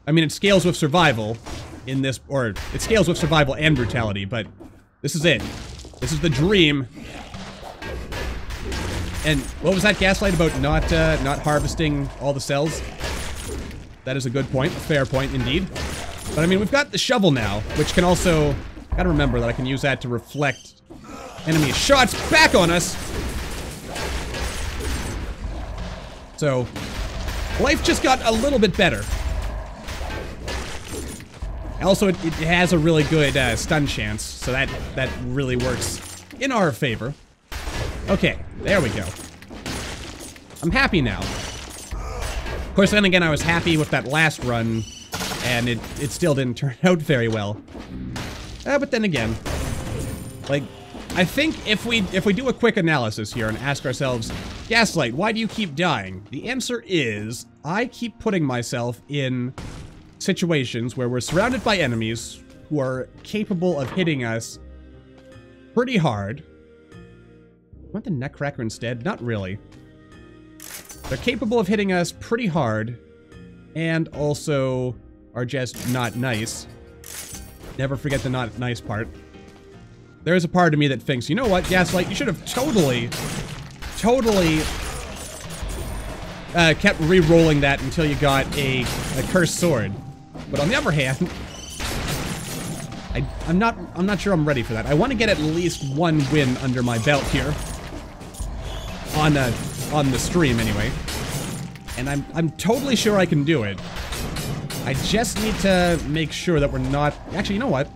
I mean, it scales with survival in this, or it scales with survival and brutality, but this is it. This is the dream. And what was that Gaslight about not harvesting all the cells? That is a good point, a fair point indeed. But I mean, we've got the shovel now, which can also, gotta remember that I can use that to reflect enemy shots back on us. So, life just got a little bit better. Also, it has a really good stun chance, so that really works in our favor. Okay, there we go. I'm happy now. Of course, then again, I was happy with that last run, and it still didn't turn out very well. But then again, like, I think if we do a quick analysis here and ask ourselves, Gaslight, why do you keep dying? The answer is, I keep putting myself in situations where we're surrounded by enemies who are capable of hitting us pretty hard. Want the Nutcracker instead? Not really. They're capable of hitting us pretty hard, and also are just not nice. Never forget the not nice part. There's a part of me that thinks, you know what, Gaslight, you should have totally kept re-rolling that until you got a cursed sword. But on the other hand, I'm not sure I'm ready for that. I want to get at least 1 win under my belt here. On the stream anyway. And I'm totally sure I can do it. I just need to make sure that we're not... Actually, you know what?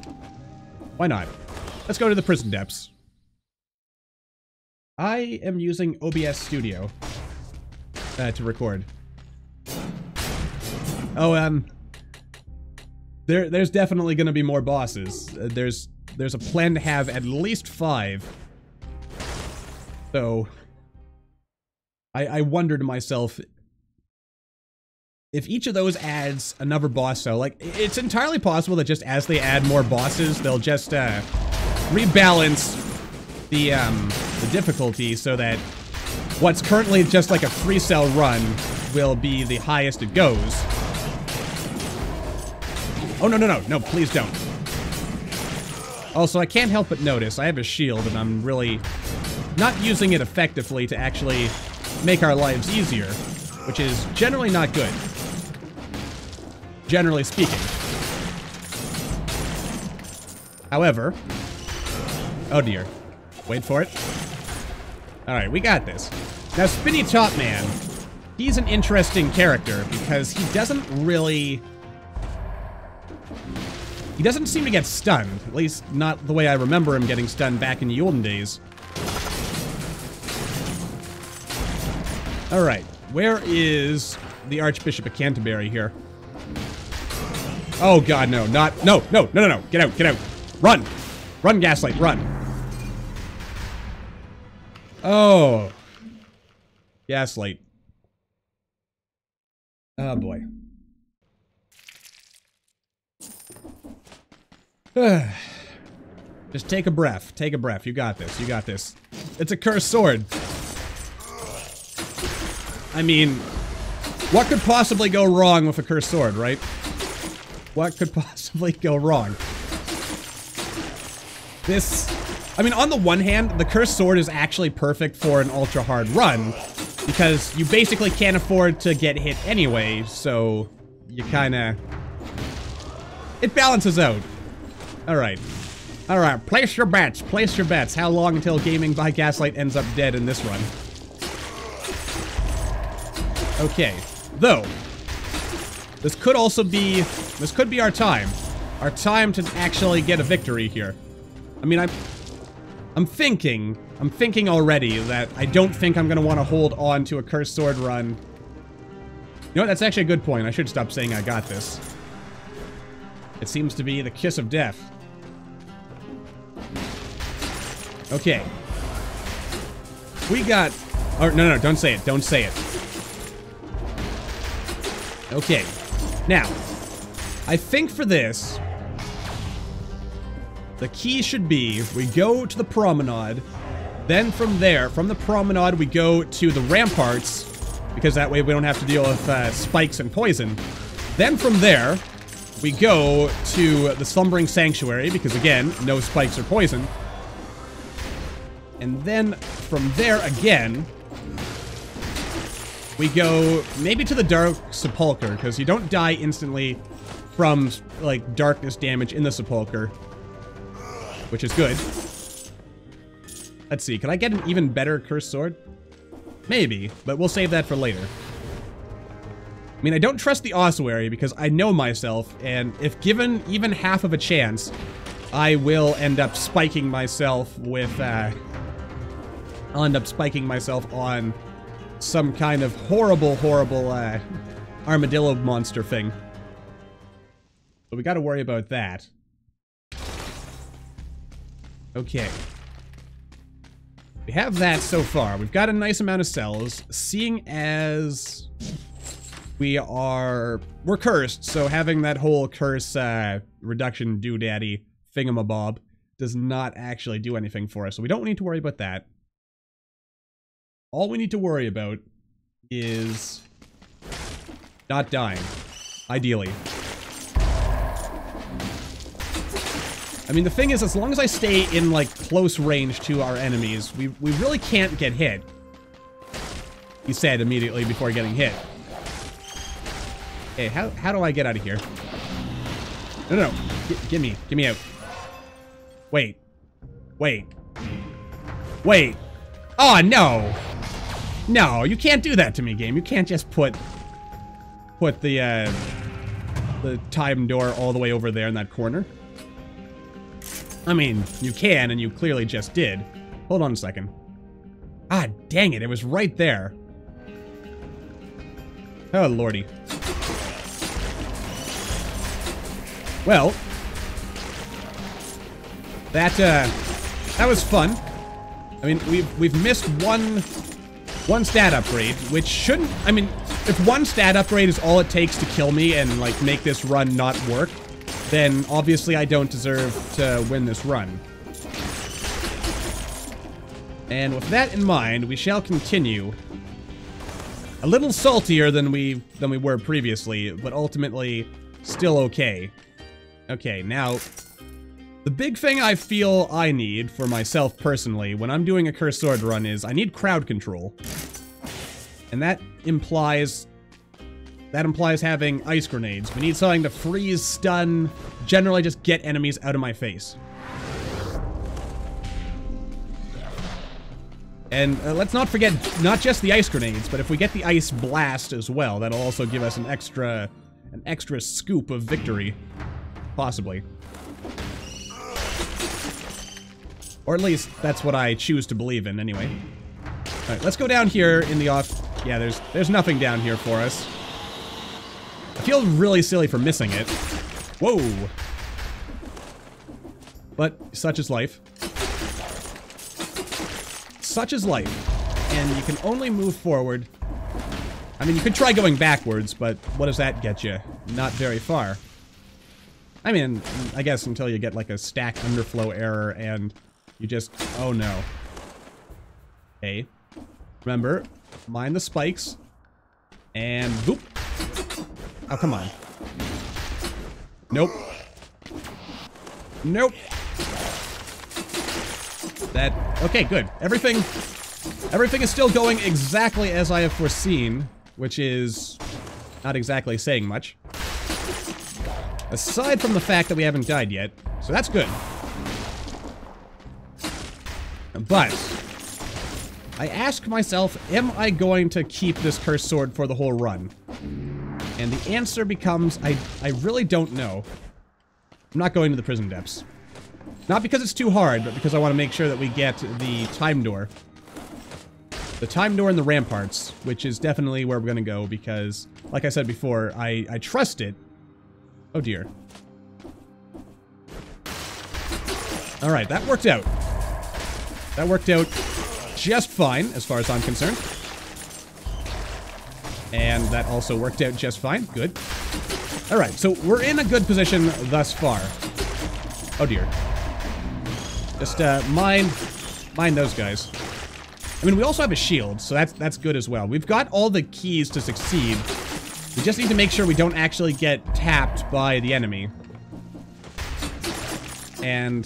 Why not? Let's go to the prison depths. I am using OBS Studio to record. Oh, there's definitely going to be more bosses. There's a plan to have at least 5. So, I wonder to myself if each of those adds another boss. So, like, it's entirely possible that just as they add more bosses, they'll just rebalance the difficulty so that what's currently just like a 3-cell run will be the highest it goes. Oh, no, please don't. Also, I can't help but notice I have a shield and I'm really not using it effectively to actually make our lives easier, which is generally not good. Generally speaking. However, oh dear. Wait for it. Alright, we got this. Now, Spinny Top Man, he's an interesting character because he doesn't really... He doesn't seem to get stunned, at least not the way I remember him getting stunned back in the olden days. Alright, where is the Archbishop of Canterbury here? Oh god, no, not, no, no, no, no, no, get out, get out. Run. Run, Gaslight, run. Oh. Gaslight. Oh boy. Just take a breath. Take a breath. You got this. You got this. It's a cursed sword. I mean, what could possibly go wrong with a cursed sword, right? What could possibly go wrong? This... I mean, on the one hand, the cursed sword is actually perfect for an ultra hard run, because you basically can't afford to get hit anyway, so you kinda... It balances out. Alright. Alright, place your bets. Place your bets. How long until GamingByGaslight ends up dead in this run? Okay. Though, this could also be... This could be our time. Our time to actually get a victory here. I mean, I'm thinking already that I don't think I'm gonna want to hold on to a cursed sword run. You know what? That's actually a good point. I should stop saying I got this. It seems to be the kiss of death. Okay. We got... Oh, no, no, don't say it. Don't say it. Okay. Now, I think for this... The key should be, we go to the promenade, then from there, from the promenade, we go to the ramparts, because that way we don't have to deal with spikes and poison. Then from there, we go to the slumbering sanctuary, because again, no spikes or poison. And then from there again, we go maybe to the dark sepulcher, because you don't die instantly from, like, darkness damage in the sepulcher. Which is good. Let's see, can I get an even better cursed sword? Maybe, but we'll save that for later. I mean, I don't trust the ossuary because I know myself, and if given even half of a chance, I will end up spiking myself with, I'll end up spiking myself on some kind of horrible, horrible, armadillo monster thing. But we gotta worry about that. Okay. We have that so far. We've got a nice amount of cells, seeing as we're cursed, so having that whole curse reduction doodaddy thingamabob does not actually do anything for us, so we don't need to worry about that. All we need to worry about is not dying, ideally. I mean, the thing is, as long as I stay in, like, close range to our enemies, we really can't get hit. He said immediately before getting hit. Hey, how do I get out of here? No, no, no. Get me out. Wait. Wait. Wait. Oh, no. No, you can't do that to me, game. You can't just put the time door all the way over there in that corner. I mean, you can, and you clearly just did. Hold on a second. Ah, dang it, it was right there. Oh, lordy. Well, that was fun. I mean, we've missed one stat upgrade, which shouldn't... I mean, if one stat upgrade is all it takes to kill me and, like, make this run not work, then obviously I don't deserve to win this run. And with that in mind, we shall continue. A little saltier than we were previously, but ultimately still okay. Okay, now, the big thing I feel I need for myself personally when I'm doing a cursed sword run is I need crowd control. And that implies having ice grenades. We need something to freeze, stun, generally just get enemies out of my face. And let's not forget, not just the ice grenades, but if we get the ice blast as well, that'll also give us an extra scoop of victory. Possibly. Or at least, that's what I choose to believe in, anyway. Alright, let's go down here in the off... Yeah, there's nothing down here for us. I feel really silly for missing it. Whoa. But such is life. Such is life. And you can only move forward. I mean, you could try going backwards, but what does that get you? Not very far. I mean, I guess until you get like a stack underflow error and you just... Oh no. Okay. Remember, mind the spikes. And boop. Oh, come on. Nope. Nope. That... Okay, good. Everything is still going exactly as I have foreseen, which is not exactly saying much. Aside from the fact that we haven't died yet, so that's good. But I ask myself, am I going to keep this cursed sword for the whole run? And the answer becomes, I really don't know. I'm not going to the prison depths. Not because it's too hard, but because I want to make sure that we get the time door. The time door and the ramparts, which is definitely where we're going to go because, like I said before, I trust it. Oh dear. Alright, that worked out. That worked out just fine, as far as I'm concerned. And that also worked out just fine. Good. Alright, so we're in a good position thus far. Oh dear. Just, mind those guys. I mean, we also have a shield, so that's good as well. We've got all the keys to succeed. We just need to make sure we don't actually get tapped by the enemy. And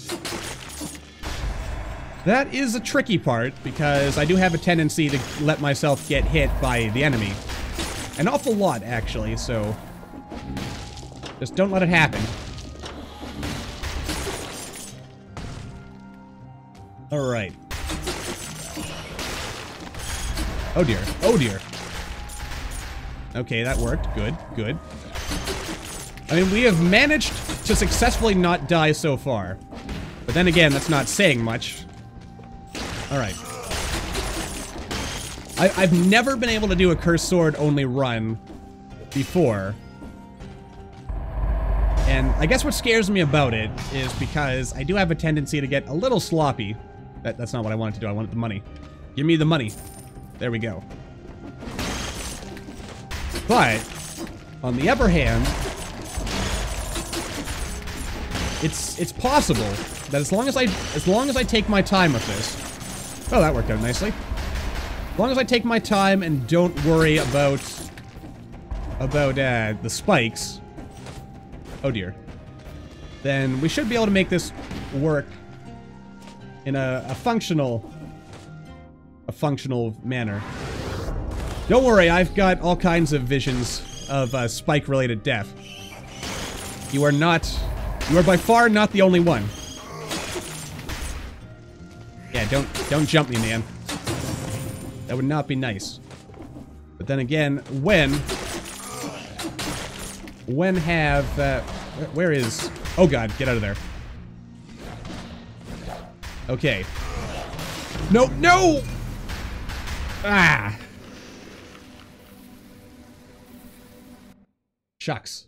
that is a tricky part, because I do have a tendency to let myself get hit by the enemy. An awful lot, actually, so just don't let it happen. Alright. Oh dear. Oh dear. Okay, that worked. Good, good. I mean, we have managed to successfully not die so far. But then again, that's not saying much. Alright. I've never been able to do a cursed sword only run before. And I guess what scares me about it is because I do have a tendency to get a little sloppy. That's not what I wanted to do. I wanted the money. Give me the money. There we go. But, on the other hand, it's possible that as long as I take my time with this... Oh, that worked out nicely. As long as I take my time and don't worry about the spikes... Oh dear. Then we should be able to make this work in a functional manner. Don't worry, I've got all kinds of visions of spike-related death. You are by far not the only one. Yeah, don't jump me, man. That would not be nice. But then again, when have, where is, oh god, get out of there. Okay. No, no! Ah! Shucks.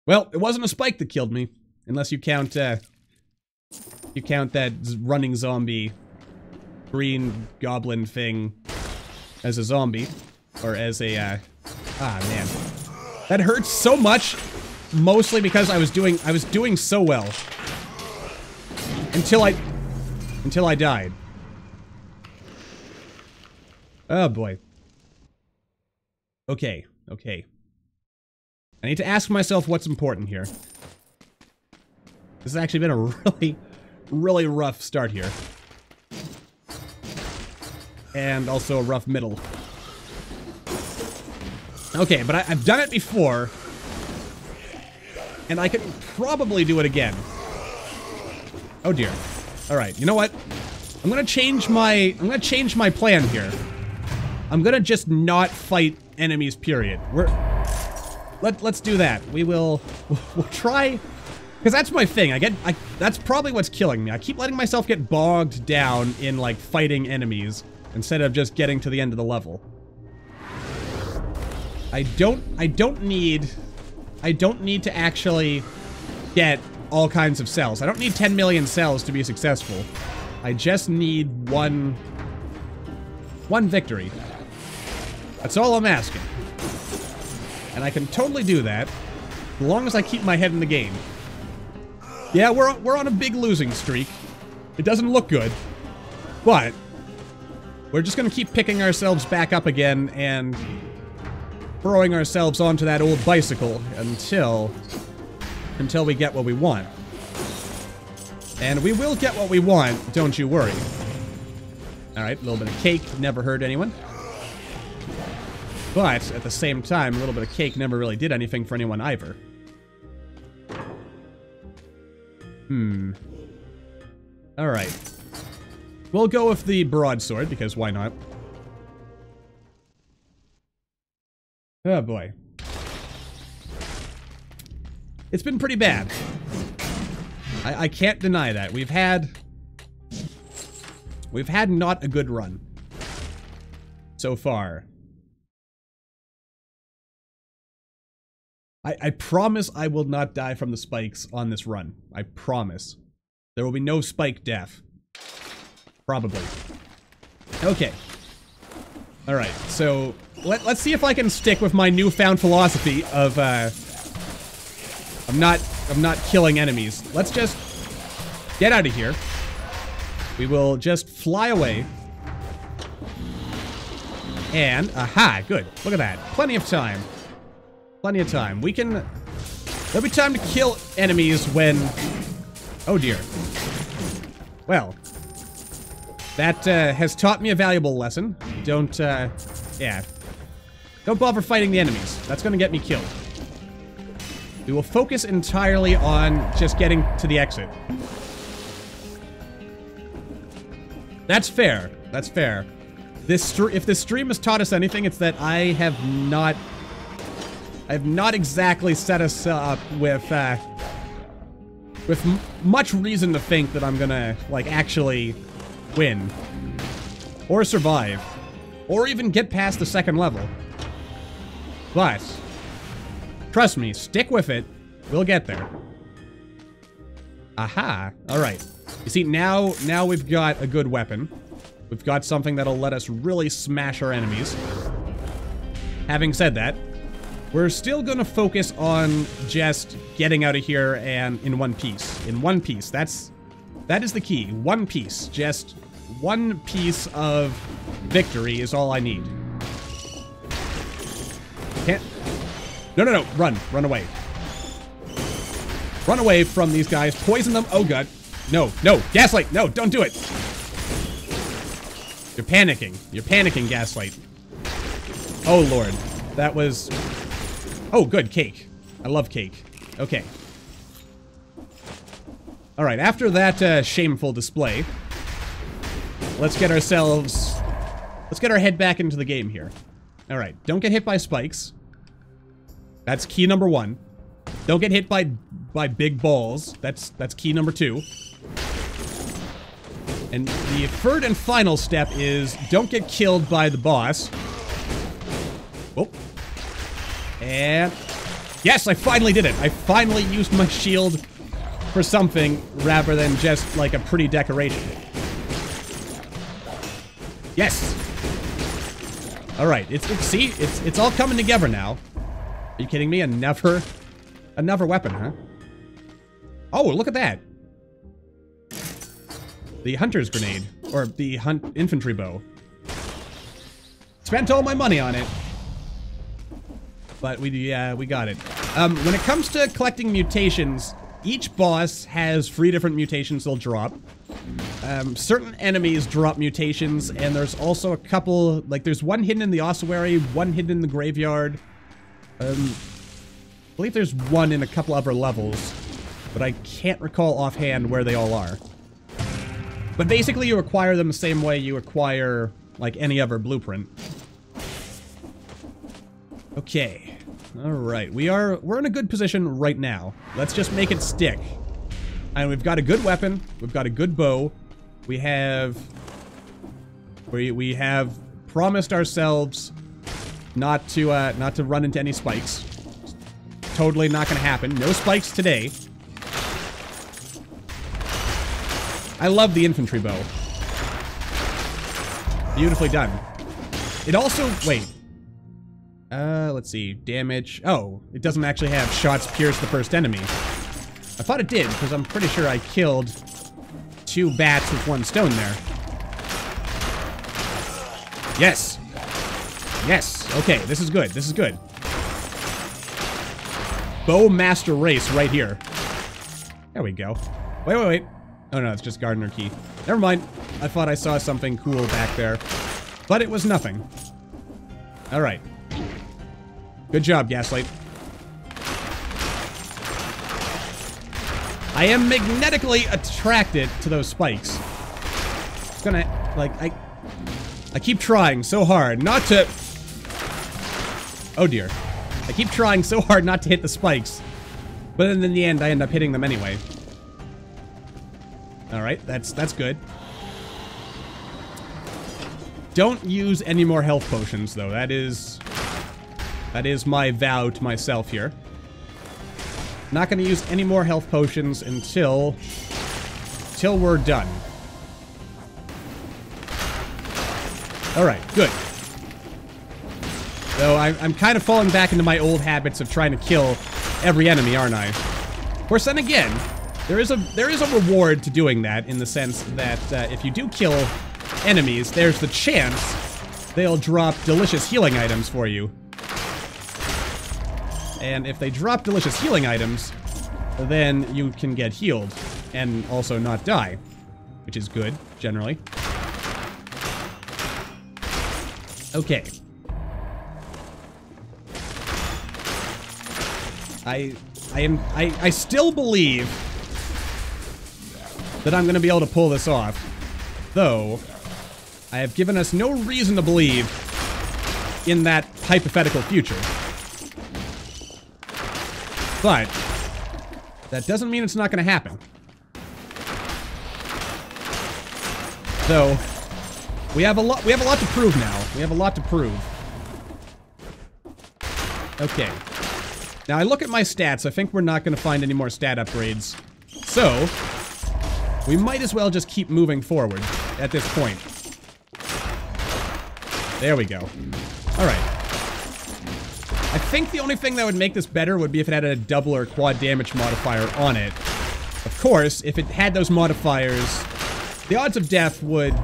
Well, it wasn't a spike that killed me. Unless you count that running zombie green goblin thing as a zombie. Or as a, ah, man. That hurts so much, mostly because I was doing so well. Until I died. Oh boy. Okay, okay. I need to ask myself what's important here. This has actually been a really, really rough start here. And also a rough middle. Okay, but I've done it before. And I can probably do it again. Oh dear. Alright, you know what? I'm gonna change my plan here. I'm gonna just not fight enemies, period. Let's do that. We'll try, because that's my thing. That's probably what's killing me. I keep letting myself get bogged down in like fighting enemies instead of just getting to the end of the level. I don't need I don't need to actually get all kinds of cells. I don't need 10 million cells to be successful. I just need one victory. That's all I'm asking. And I can totally do that as long as I keep my head in the game. Yeah, we're on a big losing streak. It doesn't look good, but we're just gonna keep picking ourselves back up again and throwing ourselves onto that old bicycle until we get what we want. And we will get what we want, don't you worry. Alright, a little bit of cake never hurt anyone. But, at the same time, a little bit of cake never really did anything for anyone either. Alright. We'll go with the broadsword, because why not? Oh boy. It's been pretty bad. I can't deny that. We've had not a good run so far. I promise I will not die from the spikes on this run. I promise. There will be no spike death. Probably. Okay. Alright, so let's see if I can stick with my newfound philosophy of I'm not killing enemies. Let's just get out of here. We will just fly away. And, aha, good. Look at that. Plenty of time. Plenty of time. We can... There'll be time to kill enemies when... Oh dear. Well. That has taught me a valuable lesson. Don't, yeah. Don't bother fighting the enemies. That's gonna get me killed. We will focus entirely on just getting to the exit. That's fair. That's fair. If this stream has taught us anything, it's that I have not exactly set us up with much reason to think that I'm gonna, like, actually win. Or survive. Or even get past the second level. But, trust me, stick with it. We'll get there. Aha. Alright. You see, now we've got a good weapon. We've got something that'll let us really smash our enemies. Having said that, we're still gonna focus on just getting out of here and in one piece. In one piece. That is the key. One piece. Just one piece of victory is all I need. Can't... No. Run. Run away. Run away from these guys. Poison them. Oh, God. No. Gaslight. No, don't do it. You're panicking. You're panicking, Gaslight. Oh, Lord. That was... Oh, good. Cake. I love cake. Okay. Alright, after that shameful display, let's get ourselves... Let's get our head back into the game here. Alright, don't get hit by spikes. That's key number 1. Don't get hit by big balls. That's key number 2. And the third and final step is don't get killed by the boss. Oh. And... Yes, I finally did it. I finally used my shield for something rather than just like a pretty decoration. Yes. All right. It's all coming together now. Are you kidding me? Another weapon, huh? Oh, look at that. The hunter's grenade, or the infantry bow. Spent all my money on it. But we got it. When it comes to collecting mutations, each boss has 3 different mutations they'll drop. Certain enemies drop mutations, and there's also a couple, like there's one hidden in the ossuary, one hidden in the graveyard. I believe there's one in a couple other levels, but I can't recall offhand where they all are. But basically you acquire them the same way you acquire, like, any other blueprint. Okay. Alright, we're in a good position right now. Let's just make it stick. And we've got a good weapon, we've got a good bow, we have promised ourselves not to run into any spikes. totally not gonna happen. No spikes today. I love the infantry bow. Beautifully done. It also, wait. Let's see, damage. Oh, it doesn't actually have shots pierce the first enemy. I thought it did, because I'm pretty sure I killed 2 bats with 1 stone there. Yes! Yes! Okay, this is good, this is good. Bow Master Race right here. There we go. Wait, wait, wait. Oh no, it's just Gardener Key. Never mind. I thought I saw something cool back there. But it was nothing. Alright. Good job, Gaslight. I am magnetically attracted to those spikes. It's gonna, like, I keep trying so hard not to... Oh dear. I keep trying so hard not to hit the spikes. But then in the end, I end up hitting them anyway. Alright, that's good. Don't use any more health potions, though. That is my vow to myself here. Not gonna use any more health potions until we're done. Alright, good. Though I'm kind of falling back into my old habits of trying to kill every enemy, aren't I? Of course, then again, there is a reward to doing that, in the sense that if you do kill enemies, there's the chance they'll drop delicious healing items for you. And if they drop delicious healing items, then you can get healed and also not die, which is good, generally. Okay. I still believe that I'm going to be able to pull this off, though I have given us no reason to believe in that hypothetical future. But that doesn't mean it's not going to happen. Though we have a lot to prove now. We have a lot to prove. Okay. Now I look at my stats. I think we're not going to find any more stat upgrades. So we might as well just keep moving forward at this point. There we go. All right. I think the only thing that would make this better would be if it had a double or quad damage modifier on it. Of course, if it had those modifiers, the odds of death would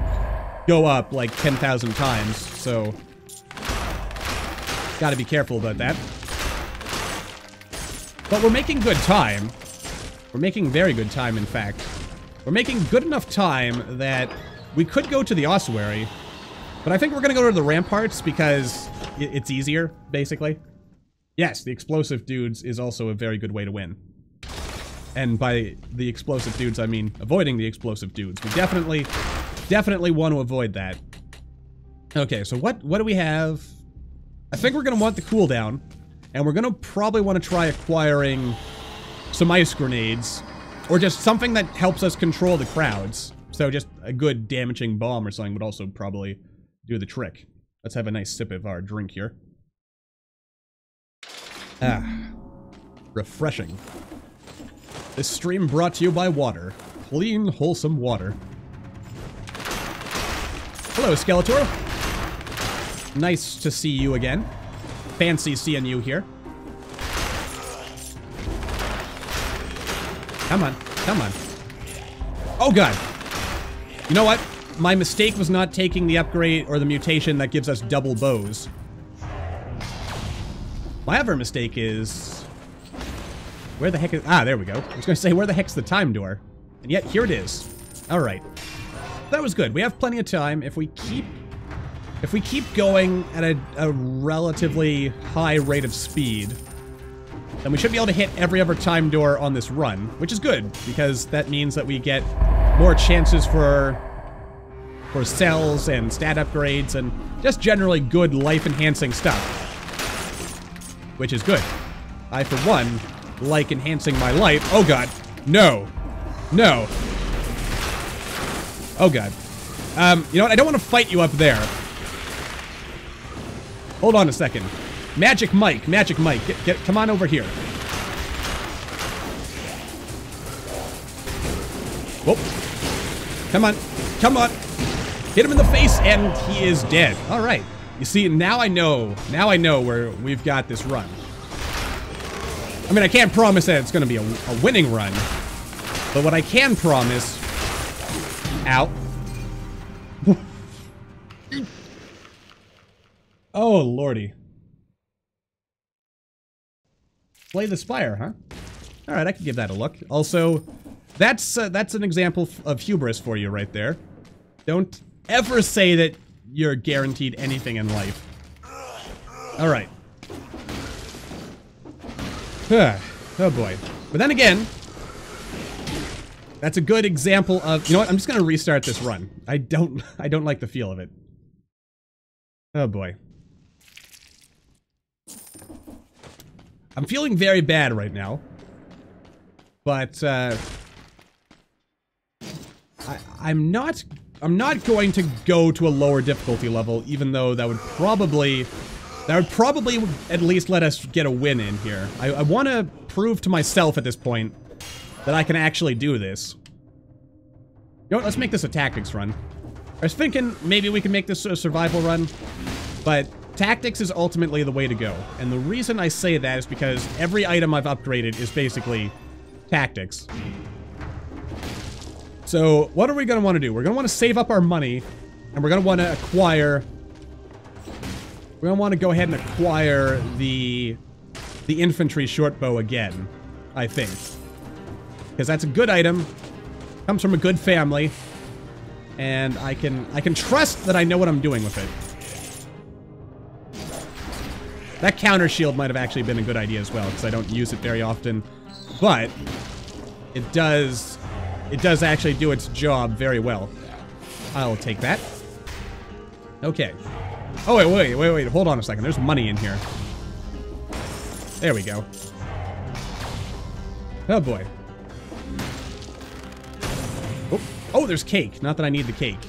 go up like 10,000 times, so gotta be careful about that. But we're making good time. We're making very good time, in fact. We're making good enough time that we could go to the ossuary, but I think we're gonna go to the ramparts because it's easier, basically. Yes, the explosive dudes is also a very good way to win. And by the explosive dudes, I mean avoiding the explosive dudes. We definitely want to avoid that. Okay, so what do we have? I think we're going to want the cooldown, and we're going to probably want to try acquiring some ice grenades, or just something that helps us control the crowds. So just a good damaging bomb or something would also probably do the trick. Let's have a nice sip of our drink here. Ah, refreshing. This stream brought to you by water. Clean, wholesome water. Hello, Skeletor. Nice to see you again. Fancy seeing you here. Come on, come on. Oh god. You know what? My mistake was not taking the upgrade or the mutation that gives us double bows. My other mistake is... Where the heck is... Ah, there we go. I was going to say, where the heck's the time door? And yet, here it is. Alright. That was good. We have plenty of time. If we keep going at a relatively high rate of speed, then we should be able to hit every other time door on this run, which is good, because that means that we get more chances for cells and stat upgrades and just generally good life-enhancing stuff. Which is good. I, for one, like enhancing my life. Oh god. No. No. Oh god. You know what? I don't want to fight you up there. Hold on a second. Magic Mike, come on over here. Whoop. Come on. Come on. Hit him in the face, and he is dead. All right. You see, now I know where we've got this run. I mean, I can't promise that it's going to be a winning run. But what I can promise... Ow. Oh, lordy. Slay the Spire, huh? All right, I can give that a look. Also, that's an example of hubris for you right there. Don't ever say that you're guaranteed anything in life. All right. Oh boy. But then again, that's a good example of, you know what? I'm just gonna restart this run. I don't like the feel of it. Oh boy. I'm feeling very bad right now. But I'm not going to go to a lower difficulty level, even though that would probably at least let us get a win in here. I want to prove to myself at this point that I can actually do this. You know what, let's make this a tactics run. I was thinking maybe we can make this a survival run, but tactics is ultimately the way to go. And the reason I say that is because every item I've upgraded is basically tactics. So what are we going to want to do? We're going to want to save up our money, and we're going to want to acquire... We're going to want to go ahead and acquire the infantry short bow again, I think. Because that's a good item, comes from a good family, and I can trust that I know what I'm doing with it. That counter shield might have actually been a good idea as well, because I don't use it very often, but it does actually do its job very well. I'll take that. Okay. Oh, wait, hold on a second. There's money in here. There we go. Oh, boy. Oh, there's cake. Not that I need the cake.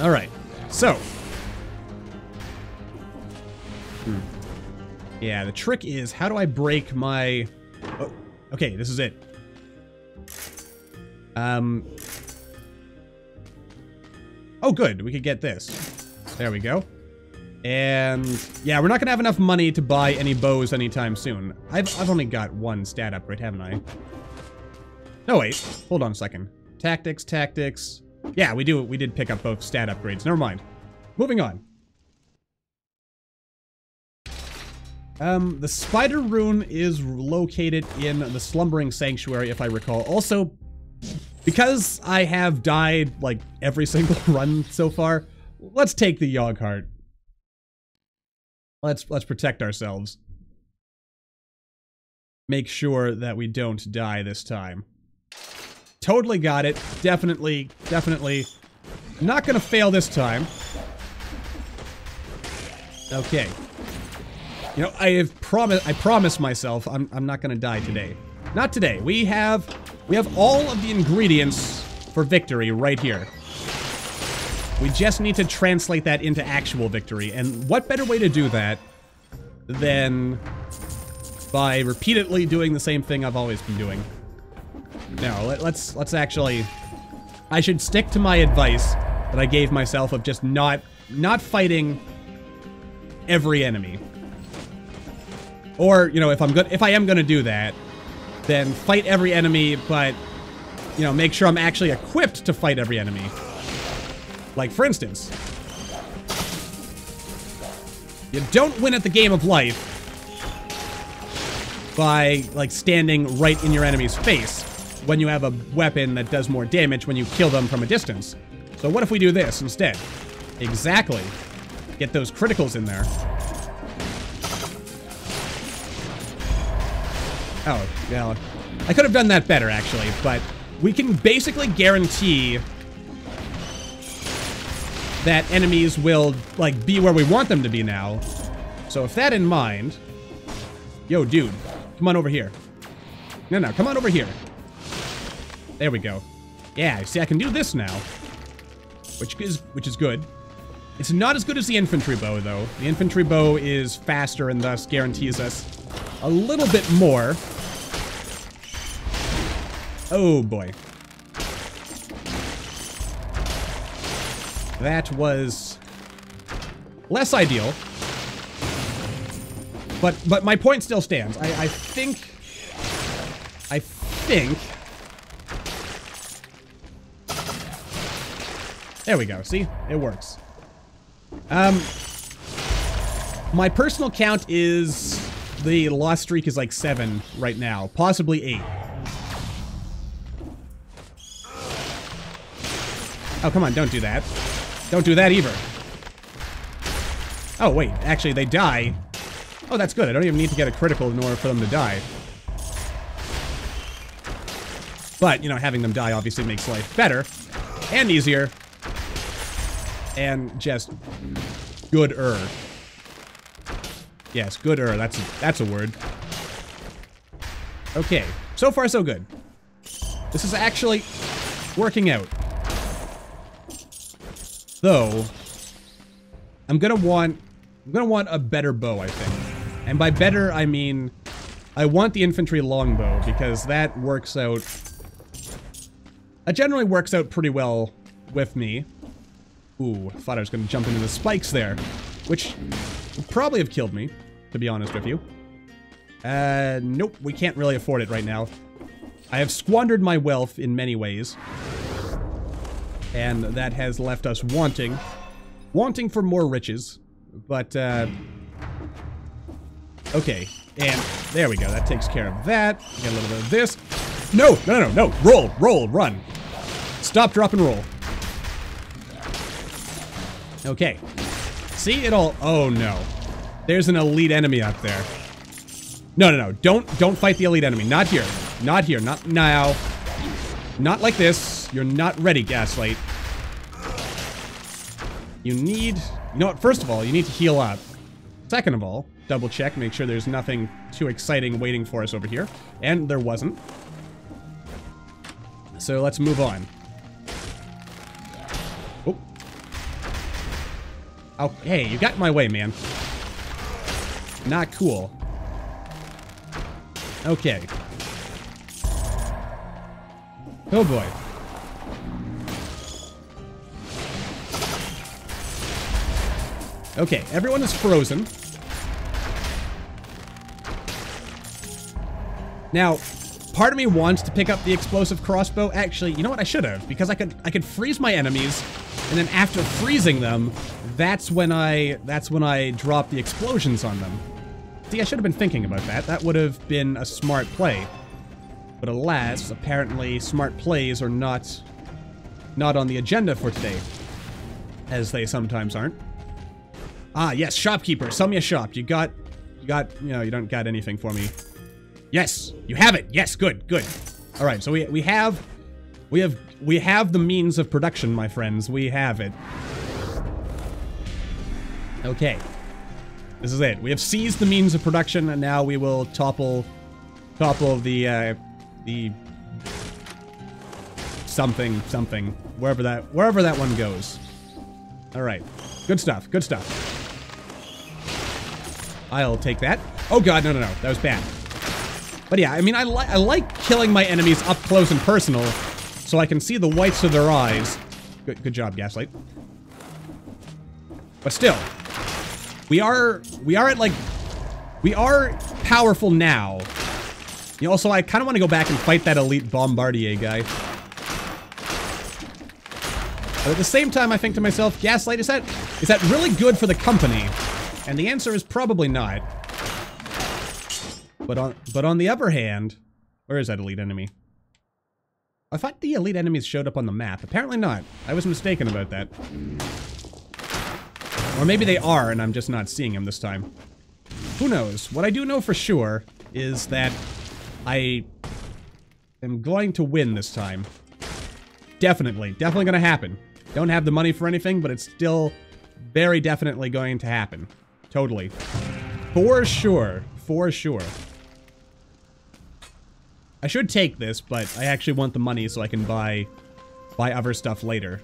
All right. So. Yeah, the trick is, how do I break my... Oh, okay, this is it. Oh, good. We could get this. There we go. And yeah, we're not gonna have enough money to buy any bows anytime soon. I've only got one stat upgrade, haven't I? No, wait. Hold on a second. Tactics. Yeah, we did pick up both stat upgrades. Never mind. Moving on. The spider rune is located in the slumbering sanctuary, if I recall. Also, because I have died like every single run so far, let's take the Yogg heart. Let's protect ourselves. Make sure that we don't die this time. Totally got it. Definitely not gonna fail this time. Okay. You know, I promised myself I'm not gonna die today. Not today. We have all of the ingredients for victory right here. We just need to translate that into actual victory, and what better way to do that than by repeatedly doing the same thing I've always been doing. No, let's actually... I should stick to my advice that I gave myself of just not fighting every enemy. Or, you know, if I am gonna do that, then fight every enemy, but, you know, make sure I'm actually equipped to fight every enemy. Like, for instance, you don't win at the game of life by, like, standing right in your enemy's face when you have a weapon that does more damage when you kill them from a distance. So what if we do this instead? Exactly. Get those criticals in there. Oh, yeah. I could have done that better, actually, but we can basically guarantee that enemies will, like, be where we want them to be now. So with that in mind... Yo, dude. Come on over here. No, come on over here. There we go. Yeah, see, I can do this now. Which is good. It's not as good as the infantry bow, though. The infantry bow is faster and thus guarantees us a little bit more. Oh boy. That was less ideal. But my point still stands. I think... There we go. See? It works. My personal count is... The lost streak is like 7 right now. Possibly 8. Oh, come on. Don't do that. Don't do that either. Oh, wait. Actually, they die. Oh, that's good. I don't even need to get a critical in order for them to die. But, you know, having them die obviously makes life better. And easier. And just... gooder. Yes, gooder. That's a word. Okay. So far, so good. This is actually working out. Though, I'm gonna want a better bow, I think. And by better, I mean, I want the infantry longbow, because that works out... That generally works out pretty well with me. Ooh, I thought I was gonna jump into the spikes there. Which would probably have killed me, to be honest with you. Nope, we can't really afford it right now. I have squandered my wealth in many ways. And that has left us wanting. Wanting for more riches. But, okay. And there we go. That takes care of that. Get a little bit of this. No! No, no, no, no! Roll! Roll! Run! Stop, drop, and roll. Okay. See? It all... Oh, no. There's an elite enemy up there. No, no, no. Don't fight the elite enemy. Not here. Not here. Not now. Not like this. You're not ready, Gaslight. You need... You know what? First of all, you need to heal up. Second of all, double check, make sure there's nothing too exciting waiting for us over here. And there wasn't. So let's move on. Oh. Oh, hey, you got in my way, man. Not cool. Okay. Oh boy. Okay, everyone is frozen. Now, part of me wants to pick up the explosive crossbow. Actually, you know what? I should have, because I could freeze my enemies, and then after freezing them, that's when I drop the explosions on them. See, I should have been thinking about that. That would have been a smart play. But alas, apparently smart plays are not on the agenda for today, as they sometimes aren't. Ah, yes, shopkeeper, sell me a shop. You know, you don't got anything for me. Yes, you have it. Yes, good, good. All right, so we have the means of production, my friends. We have it. Okay. This is it. We have seized the means of production, and now we will topple the something, wherever that one goes. All right. Good stuff. Good stuff. I'll take that. Oh god, no, no, no. That was bad. But yeah, I mean, I like killing my enemies up close and personal, so I can see the whites of their eyes. Good job, Gaslight. But still, we are powerful now. You know, also, I kind of want to go back and fight that elite bombardier guy. But at the same time, I think to myself, Gaslight, is that really good for the company? And the answer is probably not. But on the other hand, where is that elite enemy? I thought the elite enemies showed up on the map. Apparently not. I was mistaken about that. Or maybe they are, and I'm just not seeing them this time. Who knows? What I do know for sure is that I am going to win this time. Definitely. Definitely gonna happen. Don't have the money for anything, but it's still very definitely going to happen. Totally. For sure. For sure. I should take this, but I actually want the money so I can buy other stuff later.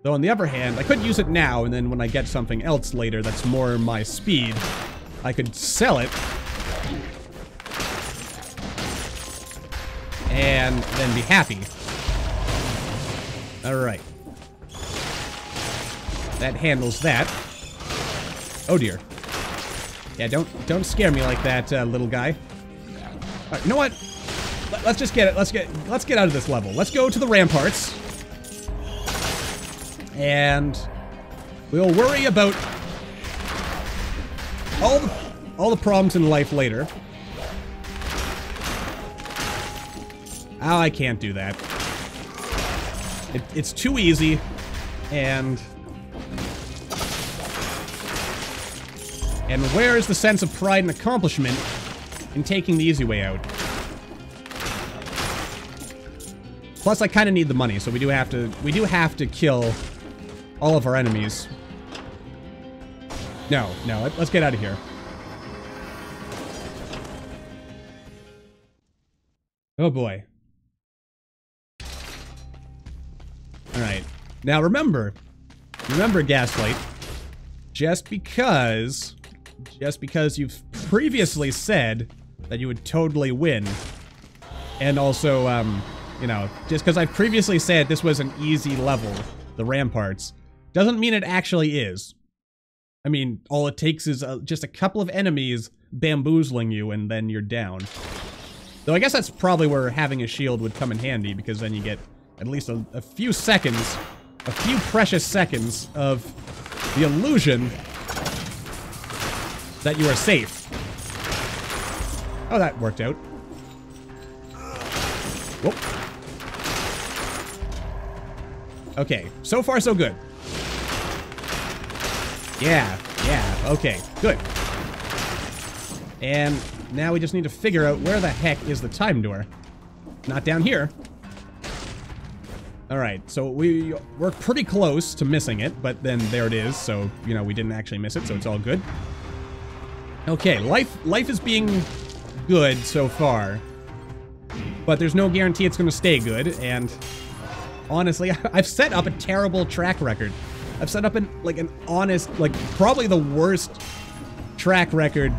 Though on the other hand, I could use it now, and then when I get something else later that's more my speed, I could sell it. And and then be happy. Alright. That handles that. Oh dear. Yeah, don't scare me like that, little guy. Alright, you know what? Let's just get it. Let's get out of this level. Let's go to the ramparts. And we'll worry about all the problems in life later. Oh, I can't do that. It's too easy, and where is the sense of pride and accomplishment in taking the easy way out? Plus, I kind of need the money, so we do have to kill all of our enemies. No, let's get out of here. Oh boy. Alright. Now remember Gaslight, just because you've previously said that you would totally win, and also, you know, just because I've previously said this was an easy level, the ramparts, doesn't mean it actually is. I mean, all it takes is just a couple of enemies bamboozling you, and then you're down. Though I guess that's probably where having a shield would come in handy, because then you get at least a few seconds, a few precious seconds of the illusion that you are safe. Oh, that worked out. Whoop. Okay, so far so good. Yeah, okay, good. And now we just need to figure out where the heck is the time door. Not down here. Alright, so we're pretty close to missing it, but then there it is, so, you know, we didn't actually miss it, so it's all good. Okay, life is being good so far, but there's no guarantee it's gonna stay good, and honestly, I've set up a terrible track record. I've set up an honest, probably the worst track record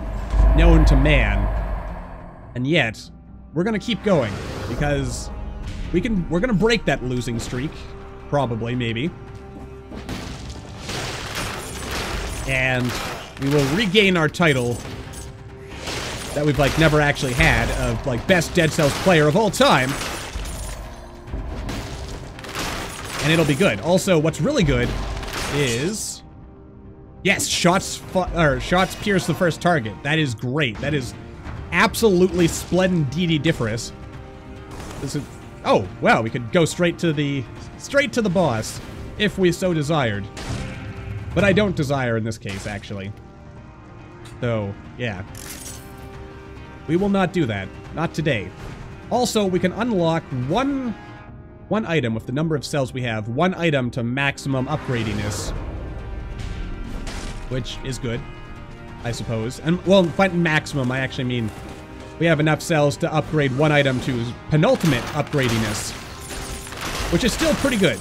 known to man, and yet we're gonna keep going because we're gonna break that losing streak, probably, maybe, and we will regain our title that we've never actually had of best Dead Cells player of all time, and it'll be good. Also, what's really good is, yes, shots pierce the first target. That is great. That is absolutely splendidiferous. This is, oh wow, we could go straight to the boss if we so desired, but I don't desire in this case, actually. So yeah, we will not do that. Not today. Also, we can unlock one item with the number of cells we have, one item to maximum upgradiness, which is good, I suppose. And, well, by maximum, I actually mean we have enough cells to upgrade one item to penultimate upgradiness, which is still pretty good.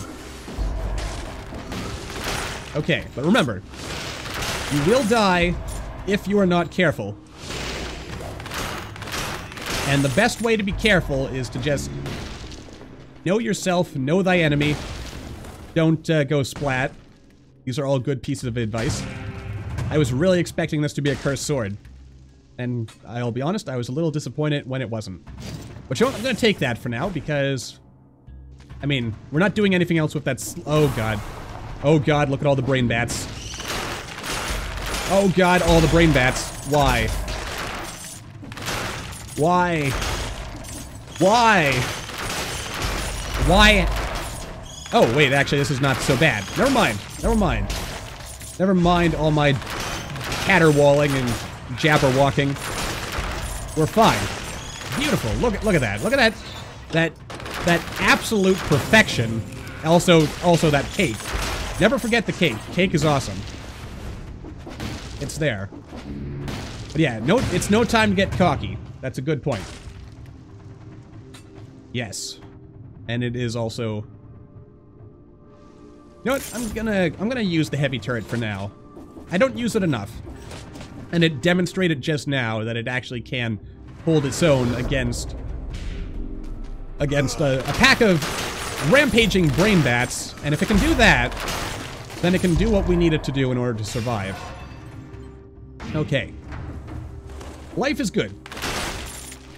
Okay, but remember, you will die if you are not careful. And the best way to be careful is to just know yourself, know thy enemy. Don't go splat. These are all good pieces of advice. I was really expecting this to be a cursed sword, and I'll be honest, I was a little disappointed when it wasn't. But you know what? I'm gonna take that for now because, I mean, we're not doing anything else with that. Oh god. Oh god, look at all the brain bats. Oh god, all the brain bats. Why? Why? Why? Why? Oh, wait, actually, this is not so bad. Never mind. Never mind. Never mind all my caterwauling and jabberwalking. We're fine. Beautiful. Look at that. Look at that. That absolute perfection. Also that cake. Never forget the cake. Cake is awesome. It's there. But yeah, it's no time to get cocky. That's a good point. Yes. And it is also... You know what? I'm gonna use the heavy turret for now. I don't use it enough. And it demonstrated just now that it actually can hold its own against against a pack of rampaging brain bats, and if it can do that, then it can do what we need it to do in order to survive. Okay. Life is good.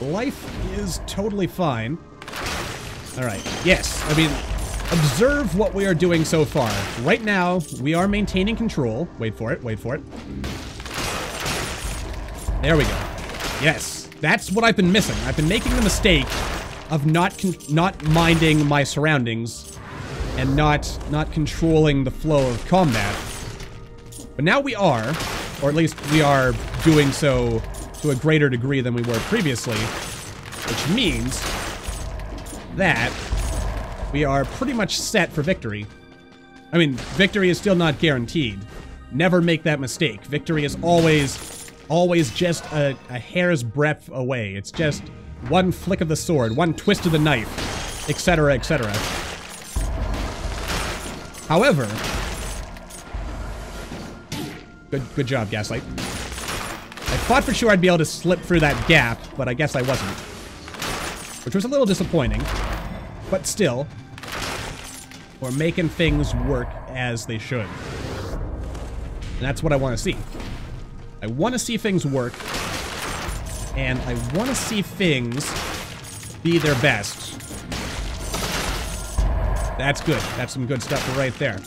Life is totally fine. Alright, yes, I mean, observe what we are doing so far. Right now, we are maintaining control. Wait for it, wait for it. There we go. Yes, that's what I've been missing. I've been making the mistake of not minding my surroundings and not controlling the flow of combat. But now we are, or at least we are doing so to a greater degree than we were previously, which means that we are pretty much set for victory. I mean, victory is still not guaranteed. Never make that mistake. Victory is always just a hair's breadth away. It's just one flick of the sword, one twist of the knife, etc., etc. However, good job, Gaslight. I thought for sure I'd be able to slip through that gap, but I guess I wasn't. Which was a little disappointing, but still, we're making things work as they should. And that's what I want to see. I want to see things work, and I want to see things be their best. That's good. That's some good stuff right there.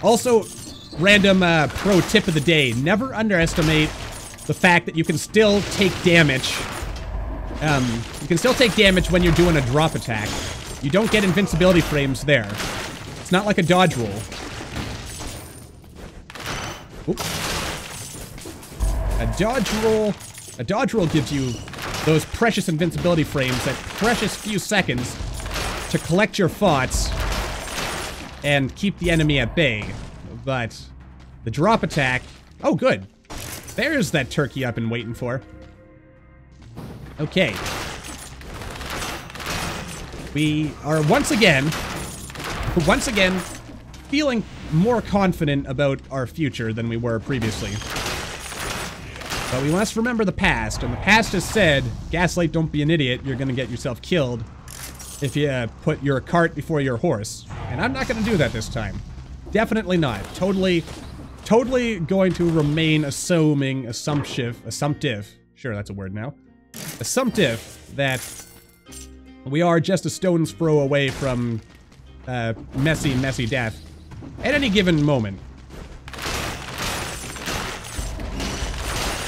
Also, random pro tip of the day. Never underestimate the fact that you can still take damage. You can still take damage when you're doing a drop attack. You don't get invincibility frames there. It's not like a dodge roll. Oops. A dodge roll gives you those precious invincibility frames, that precious few seconds to collect your thoughts and keep the enemy at bay. But the drop attack, oh good. There's that turkey I've been waiting for. Okay. We are once again feeling more confident about our future than we were previously. But we must remember the past, and the past has said, Gaslight, don't be an idiot, you're gonna get yourself killed if you put your cart before your horse. And I'm not gonna do that this time. Definitely not. Totally going to remain assumptive, sure that's a word now, assumptive that we are just a stone's throw away from messy death at any given moment.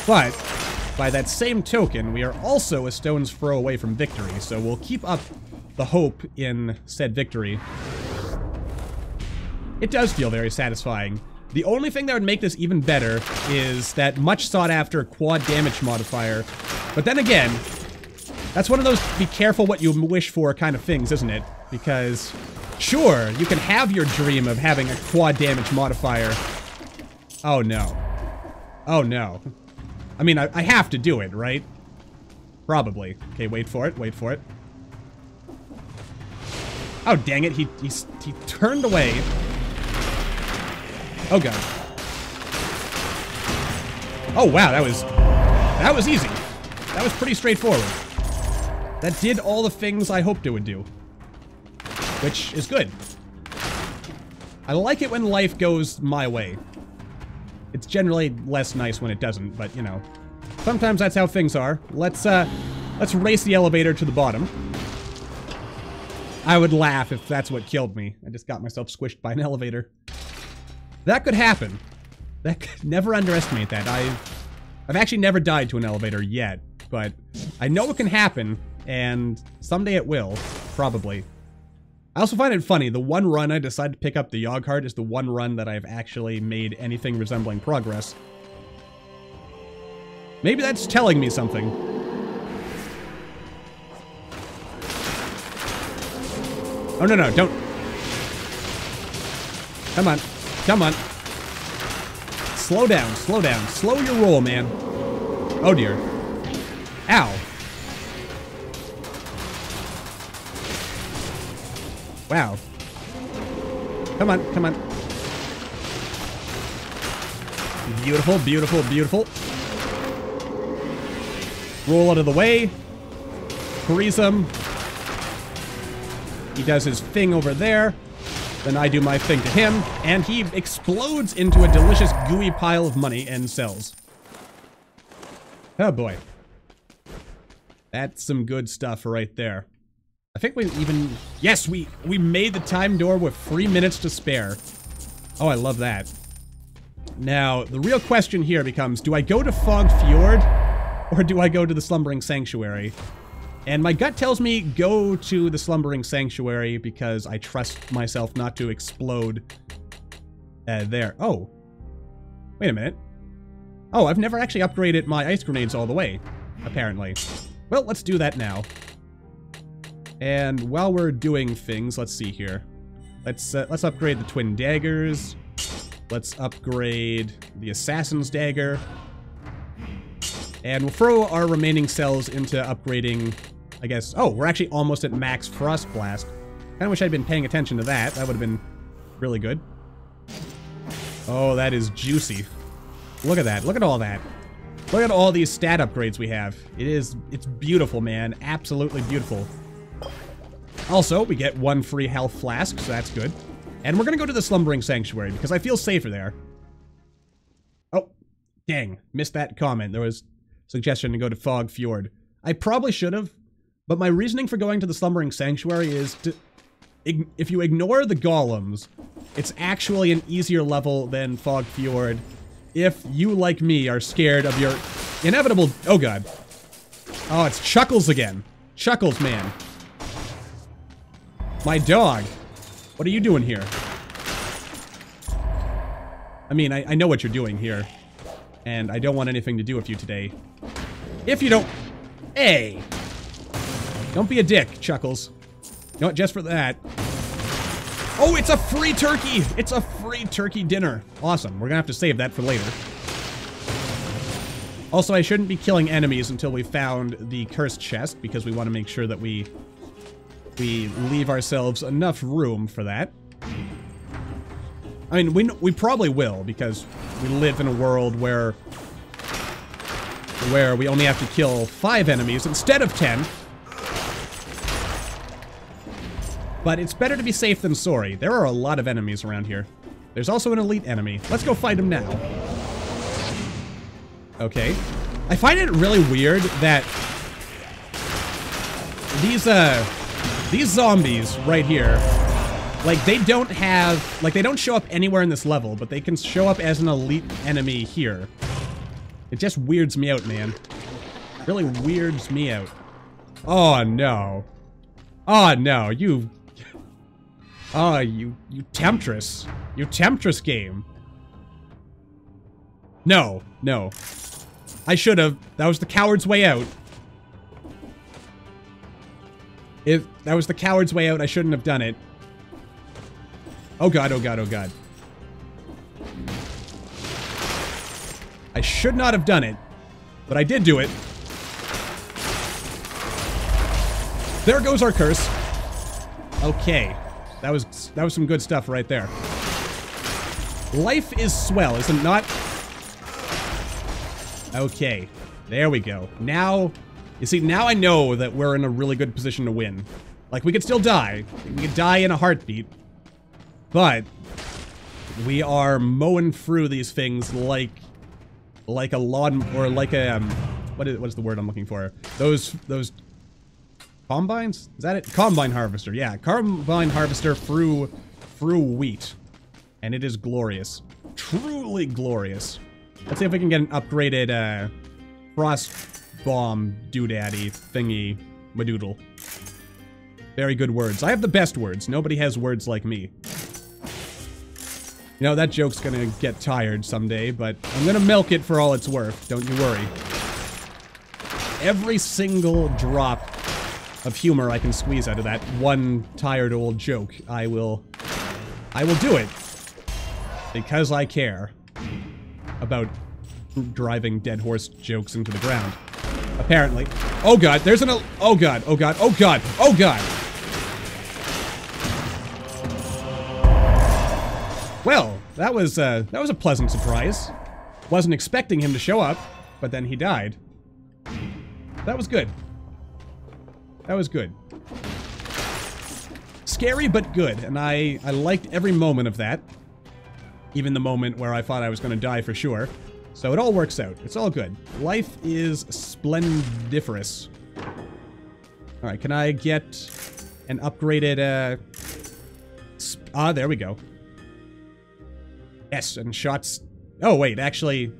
But, by that same token, we are also a stone's throw away from victory, so we'll keep up the hope in said victory. It does feel very satisfying. The only thing that would make this even better is that much sought after quad damage modifier. But then again, that's one of those be careful what you wish for kind of things, isn't it? Because, sure, you can have your dream of having a quad damage modifier. Oh no. Oh no. I mean, I have to do it, right? Probably. Okay, wait for it, wait for it. Oh, dang it, he turned away. Oh god. Oh wow, that was easy. That was pretty straightforward. That did all the things I hoped it would do. Which is good. I like it when life goes my way. It's generally less nice when it doesn't, but you know. Sometimes that's how things are. Let's race the elevator to the bottom. I would laugh if that's what killed me. I just got myself squished by an elevator. That could happen. Never underestimate that. I've actually never died to an elevator yet, but I know it can happen, and someday it will, probably. I also find it funny, the one run I decided to pick up the Yogg Heart is the one run that I've actually made anything resembling progress. Maybe that's telling me something. Oh no, don't. Come on. Come on. Slow down, slow down. Slow your roll, man. Oh dear. Ow. Wow. Come on, come on. Beautiful, beautiful, beautiful. Roll out of the way. freeze him. He does his thing over there. Then I do my thing to him, and he explodes into a delicious gooey pile of money and sells. Oh boy. That's some good stuff right there. I think we even... Yes, we made the time door with 3 minutes to spare. Oh, I love that. Now, the real question here becomes, do I go to Fog Fjord, or do I go to the Slumbering Sanctuary? And my gut tells me go to the Slumbering Sanctuary because I trust myself not to explode there. Oh. Wait a minute. Oh, I've never actually upgraded my ice grenades all the way, apparently. Well, let's do that now. And while we're doing things, let's see here. Let's upgrade the twin daggers. Let's upgrade the assassin's dagger. And we'll throw our remaining cells into upgrading, I guess. Oh, we're actually almost at max frost blast. Kinda wish I'd been paying attention to that. That would have been really good. Oh, that is juicy. Look at that. Look at all that. Look at all these stat upgrades we have. It's beautiful, man. Absolutely beautiful. Also, we get 1 free health flask, so that's good. And we're gonna go to the Slumbering Sanctuary, because I feel safer there. Oh, dang. Missed that comment. There was a suggestion to go to Fog Fjord. I probably should have, but my reasoning for going to the Slumbering Sanctuary is to... If you ignore the golems, it's actually an easier level than Fog Fjord. If you, like me, are scared of your inevitable... Oh, God. Oh, it's Chuckles again. Chuckles, man. My dog. What are you doing here? I mean, I know what you're doing here. And I don't want anything to do with you today. If you don't... Hey! Don't be a dick, Chuckles. You know what, just for that. Oh, it's a free turkey! It's a free turkey dinner. Awesome. We're gonna have to save that for later. Also, I shouldn't be killing enemies until we found the cursed chest, because we want to make sure that we leave ourselves enough room for that. I mean, we probably will, because we live in a world where we only have to kill 5 enemies instead of 10. But it's better to be safe than sorry. There are a lot of enemies around here. There's also an elite enemy. Let's go fight him now. Okay. I find it really weird that these zombies right here, like, they don't show up anywhere in this level, but they can show up as an elite enemy here. It just weirds me out, man. It really weirds me out. Oh, no. Oh, no, you temptress. You temptress game. No, no. I should have. That was the coward's way out. If that was the coward's way out, I shouldn't have done it. Oh god, oh god, oh god. I should not have done it, but I did do it. There goes our curse. Okay. That was some good stuff right there. Life is swell, is it not? Okay. There we go. Now, you see, now I know that we're in a really good position to win. Like, we could still die. We could die in a heartbeat. But we are mowing through these things like a lawn, or like a, what is the word I'm looking for? Those combines? Is that it? Combine harvester. Yeah, combine harvester through wheat. And it is glorious. Truly glorious. Let's see if we can get an upgraded, frost bomb doodaddy thingy madoodle. Very good words. I have the best words. Nobody has words like me. You know, that joke's gonna get tired someday, but I'm gonna milk it for all it's worth. Don't you worry. Every single drop of humor I can squeeze out of that one tired old joke, I will do it. Because I care about driving dead horse jokes into the ground. Apparently. Oh god, there's an... Oh god, oh god, oh god, oh god! Well, that was a pleasant surprise. Wasn't expecting him to show up, but then he died. That was good. That was good. Scary, but good. And I liked every moment of that. Even the moment where I thought I was going to die for sure. So it all works out. It's all good. Life is splendiferous. Alright, can I get an upgraded, there we go. Yes, and shots... Oh, wait, actually...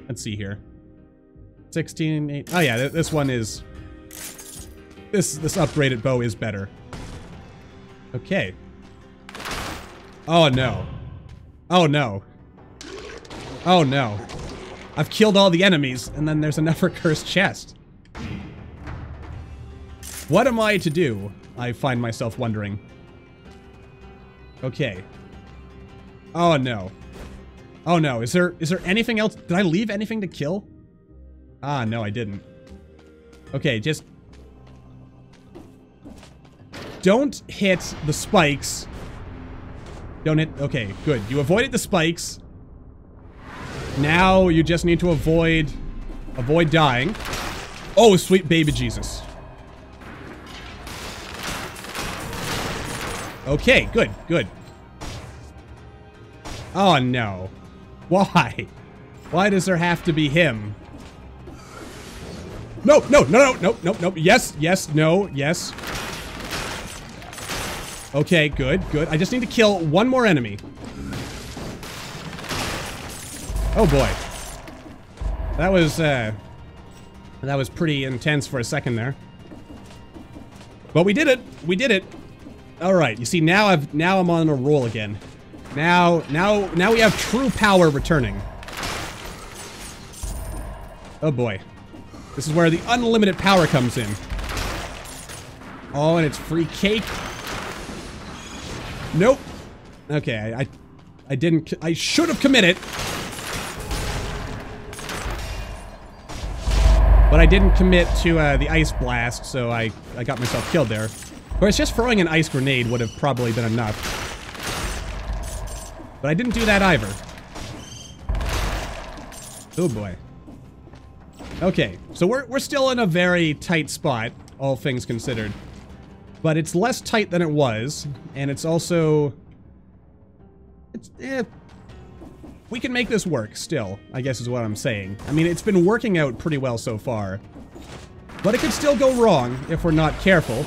Let's see here. 16, 8... Oh, yeah, this one is... This upgraded bow is better. Okay. Oh, no. Oh, no. Oh, no. I've killed all the enemies, and then there's another cursed chest. What am I to do? I find myself wondering. Okay. Oh, no. Oh, no. Is there anything else? Did I leave anything to kill? Ah, no, I didn't. Okay, just... Don't hit the spikes. Don't hit... Okay, good. You avoided the spikes. Now you just need to avoid dying. Oh, sweet baby Jesus. Okay, good, good. Oh, no. Why? Why does there have to be him? No, no, no, no, no, no, no. Yes, yes, no, yes. Okay, good, good. I just need to kill one more enemy. Oh boy. That was pretty intense for a second there. But we did it. We did it. All right. You see, now I'm on a roll again. Now we have true power returning. Oh boy. This is where the unlimited power comes in. Oh, and it's free cake. Nope. Okay, I should have committed. But I didn't commit to the ice blast, so I got myself killed there. Of course, just throwing an ice grenade would have probably been enough. But I didn't do that either. Oh boy. Okay, so we're still in a very tight spot, all things considered. But it's less tight than it was, and it's also... we can make this work still, I guess is what I'm saying. I mean, it's been working out pretty well so far. But it could still go wrong if we're not careful.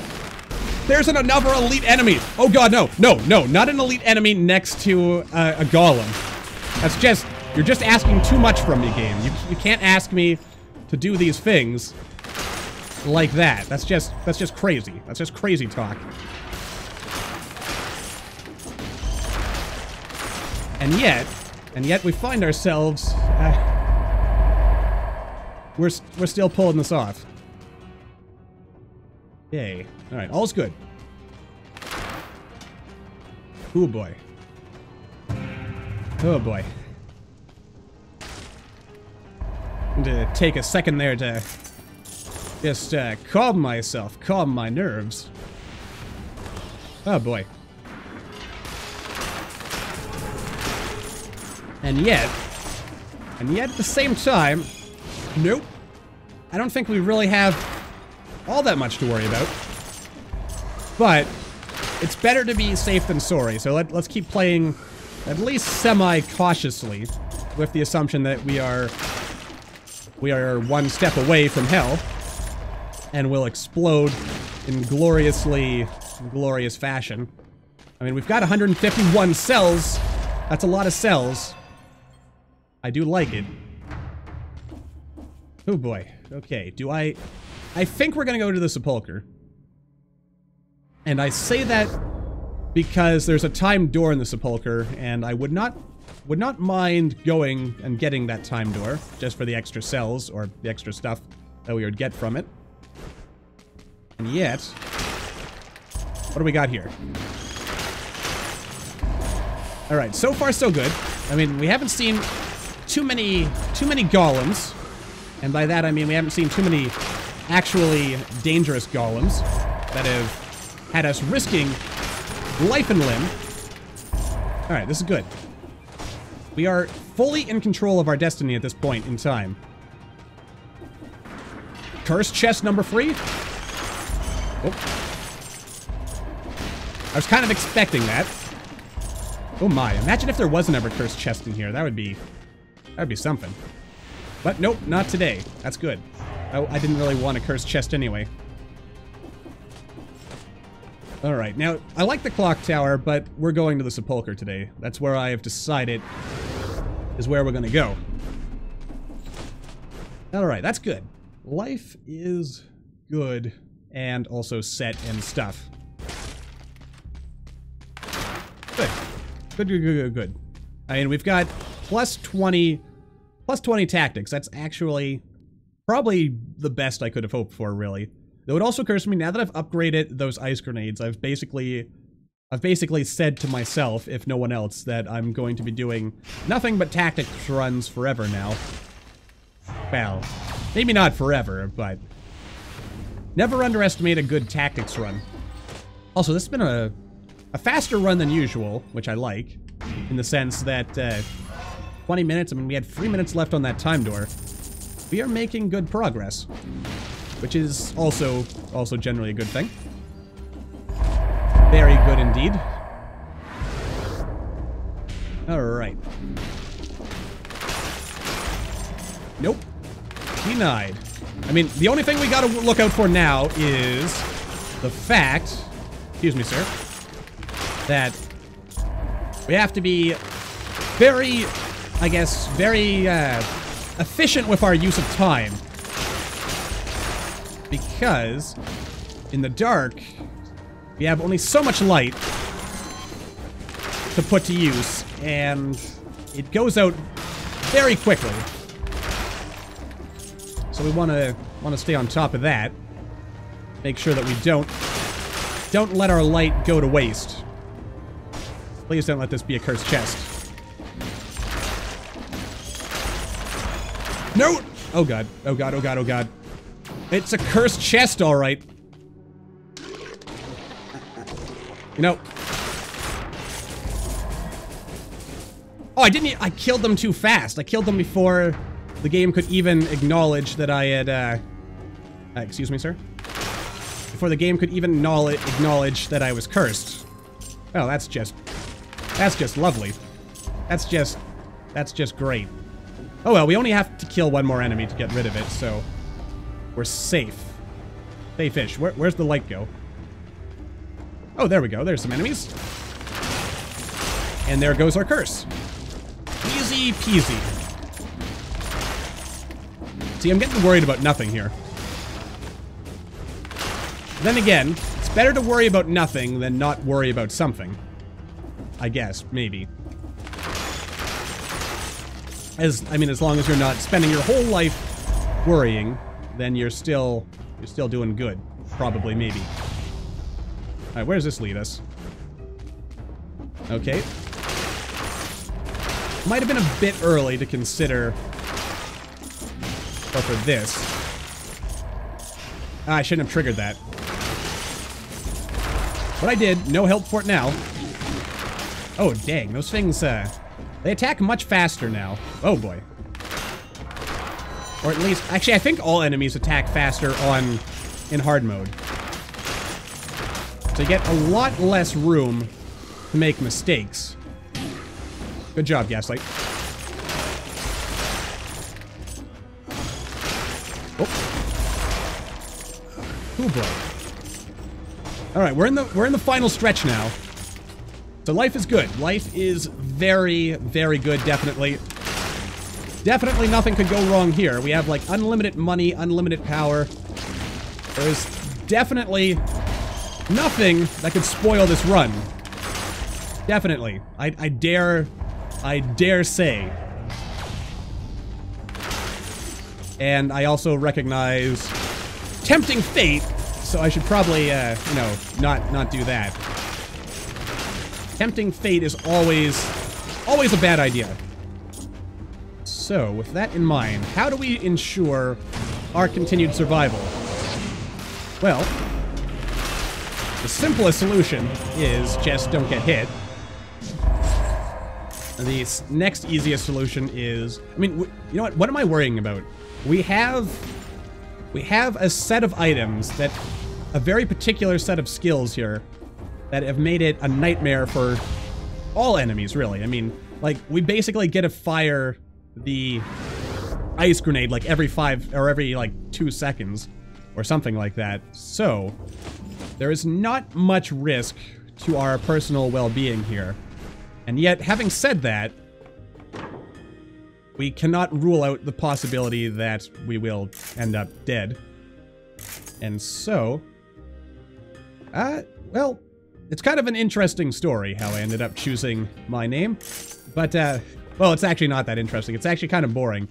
There's another elite enemy! Oh god, no, no, no, not an elite enemy next to a golem. That's just... You're just asking too much from me, game. You can't ask me to do these things like that. That's just crazy. That's just crazy talk. And yet we find ourselves we're still pulling this off. Yay. All right, all's good. Oh boy. Oh boy. I'm gonna take a second there to just calm myself, calm my nerves. Oh boy. And yet at the same time, nope. I don't think we really have all that much to worry about. But it's better to be safe than sorry, so let's keep playing at least semi-cautiously with the assumption that we are one step away from hell and will explode in glorious fashion. I mean, we've got 151 cells. That's a lot of cells. I do like it. Oh boy. Okay, I think we're gonna go to the sepulcher. And I say that because there's a timed door in the sepulcher, and I would not mind going and getting that timed door, just for the extra cells, or the extra stuff that we would get from it. And yet... What do we got here? Alright, so far so good. I mean, we haven't seen too many golems. And by that I mean we haven't seen too many actually dangerous golems that have had us risking life and limb. Alright, this is good. We are fully in control of our destiny at this point in time. Cursed chest number 3. I was kind of expecting that. Oh my, imagine if there wasn't ever cursed chest in here. That would be something. But nope, not today. That's good. I didn't really want a cursed chest anyway. Alright, now, I like the clock tower, but we're going to the sepulcher today. That's where I have decided is where we're gonna go. Alright, that's good. Life is good and also set and stuff. Good. Good. I mean, we've got plus 20 tactics. That's actually probably the best I could have hoped for, really. Though it also occurs to me, now that I've upgraded those ice grenades, I've basically said to myself, if no one else, that I'm going to be doing nothing but tactics runs forever now. Well, maybe not forever, but never underestimate a good tactics run. Also, this has been a faster run than usual, which I like, in the sense that 20 minutes, I mean, we had 3 minutes left on that time door. We are making good progress, which is also generally a good thing. Very good indeed. Alright. Nope. Denied. I mean, the only thing we gotta look out for now is the fact, excuse me, sir, that we have to be very, I guess, very efficient with our use of time. Because in the dark, we have only so much light to put to use, and it goes out very quickly. So we want to stay on top of that. Make sure that we don't let our light go to waste. Please don't let this be a cursed chest. No! Oh god. Oh god, oh god, oh god. It's a cursed chest, alright. You know. Oh, I killed them too fast. I killed them before the game could even acknowledge that I had, excuse me, sir? Before the game could even acknowledge that I was cursed. Oh, that's just lovely. That's just great. Oh well, we only have to kill one more enemy to get rid of it, so we're safe. Safe-ish. Where's the light go? Oh, there we go. There's some enemies. And there goes our curse. Easy peasy. See, I'm getting worried about nothing here. Then again, it's better to worry about nothing than not worry about something. I guess, maybe. I mean, as long as you're not spending your whole life worrying, then you're still doing good. Probably, maybe. Alright, where does this lead us? Okay. Might have been a bit early to consider go for this. I shouldn't have triggered that. But I did. No help for it now. Oh, dang. Those things, they attack much faster now. Oh, boy. Or at least... Actually, I think all enemies attack faster in hard mode. So you get a lot less room to make mistakes. Good job, Gaslight. Oh. Oh, boy. Alright, we're in the final stretch now. So life is good. Life is very, very good, definitely. Definitely nothing could go wrong here. We have, like, unlimited money, unlimited power. There's definitely nothing that could spoil this run. Definitely. I dare say. And I also recognize tempting fate, so I should probably, you know, not do that. Tempting fate is always a bad idea. So, with that in mind, how do we ensure our continued survival? Well, the simplest solution is just don't get hit. And the next easiest solution is... I mean, you know what? What am I worrying about? We have a set of items that a very particular set of skills here that have made it a nightmare for all enemies, really. I mean, like, we basically get to fire the ice grenade like every 5 or every like 2 seconds or something like that. So there is not much risk to our personal well-being here. And yet, having said that, we cannot rule out the possibility that we will end up dead. And so, well, it's kind of an interesting story how I ended up choosing my name. But, well, it's actually not that interesting. It's actually kind of boring.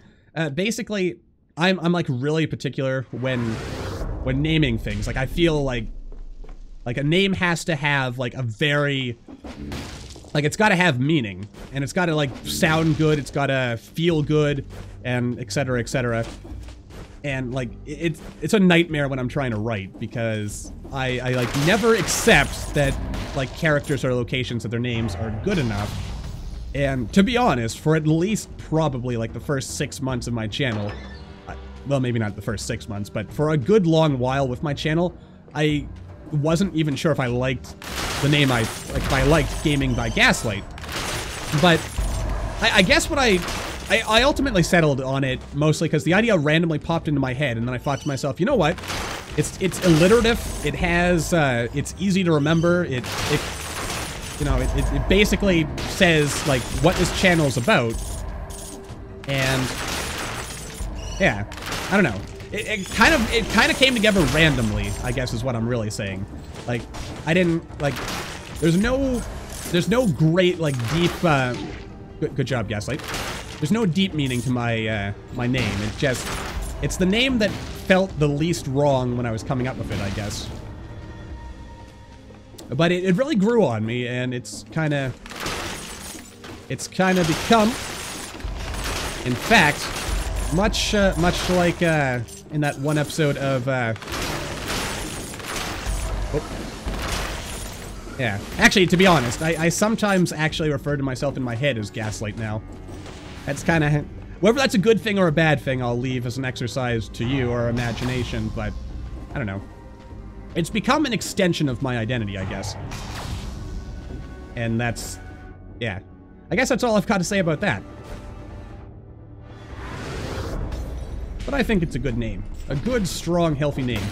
Basically, I'm like really particular when naming things. Like, I feel like a name has to have like a very, like, it's got to have meaning, and it's got to like sound good, it's got to feel good, and etc, etc. And like it's a nightmare when I'm trying to write, because I like never accept that like characters or locations of their names are good enough. And to be honest, for at least probably like the first 6 months of my channel, well, maybe not the first 6 months, but for a good long while with my channel, I wasn't even sure if I liked the name if I liked GamingByGaslight. But I guess what I ultimately settled on it mostly because the idea randomly popped into my head, and then I thought to myself, you know what? It's alliterative. It has it's easy to remember. It basically says like what this channel's about. And yeah, I don't know. It kind of came together randomly, I guess is what I'm really saying. Like, I didn't, like, there's no great, like, deep, good job, Gaslight. There's no deep meaning to my, my name. It's the name that felt the least wrong when I was coming up with it, I guess. But it really grew on me, and it's kind of become, in fact, much like, in that one episode of, yeah. Actually, to be honest, I sometimes actually refer to myself in my head as Gaslight now. That's kind of, whether that's a good thing or a bad thing, I'll leave as an exercise to you or imagination, but I don't know. It's become an extension of my identity, I guess. And that's, yeah. I guess that's all I've got to say about that. But I think it's a good name. A good, strong, healthy name.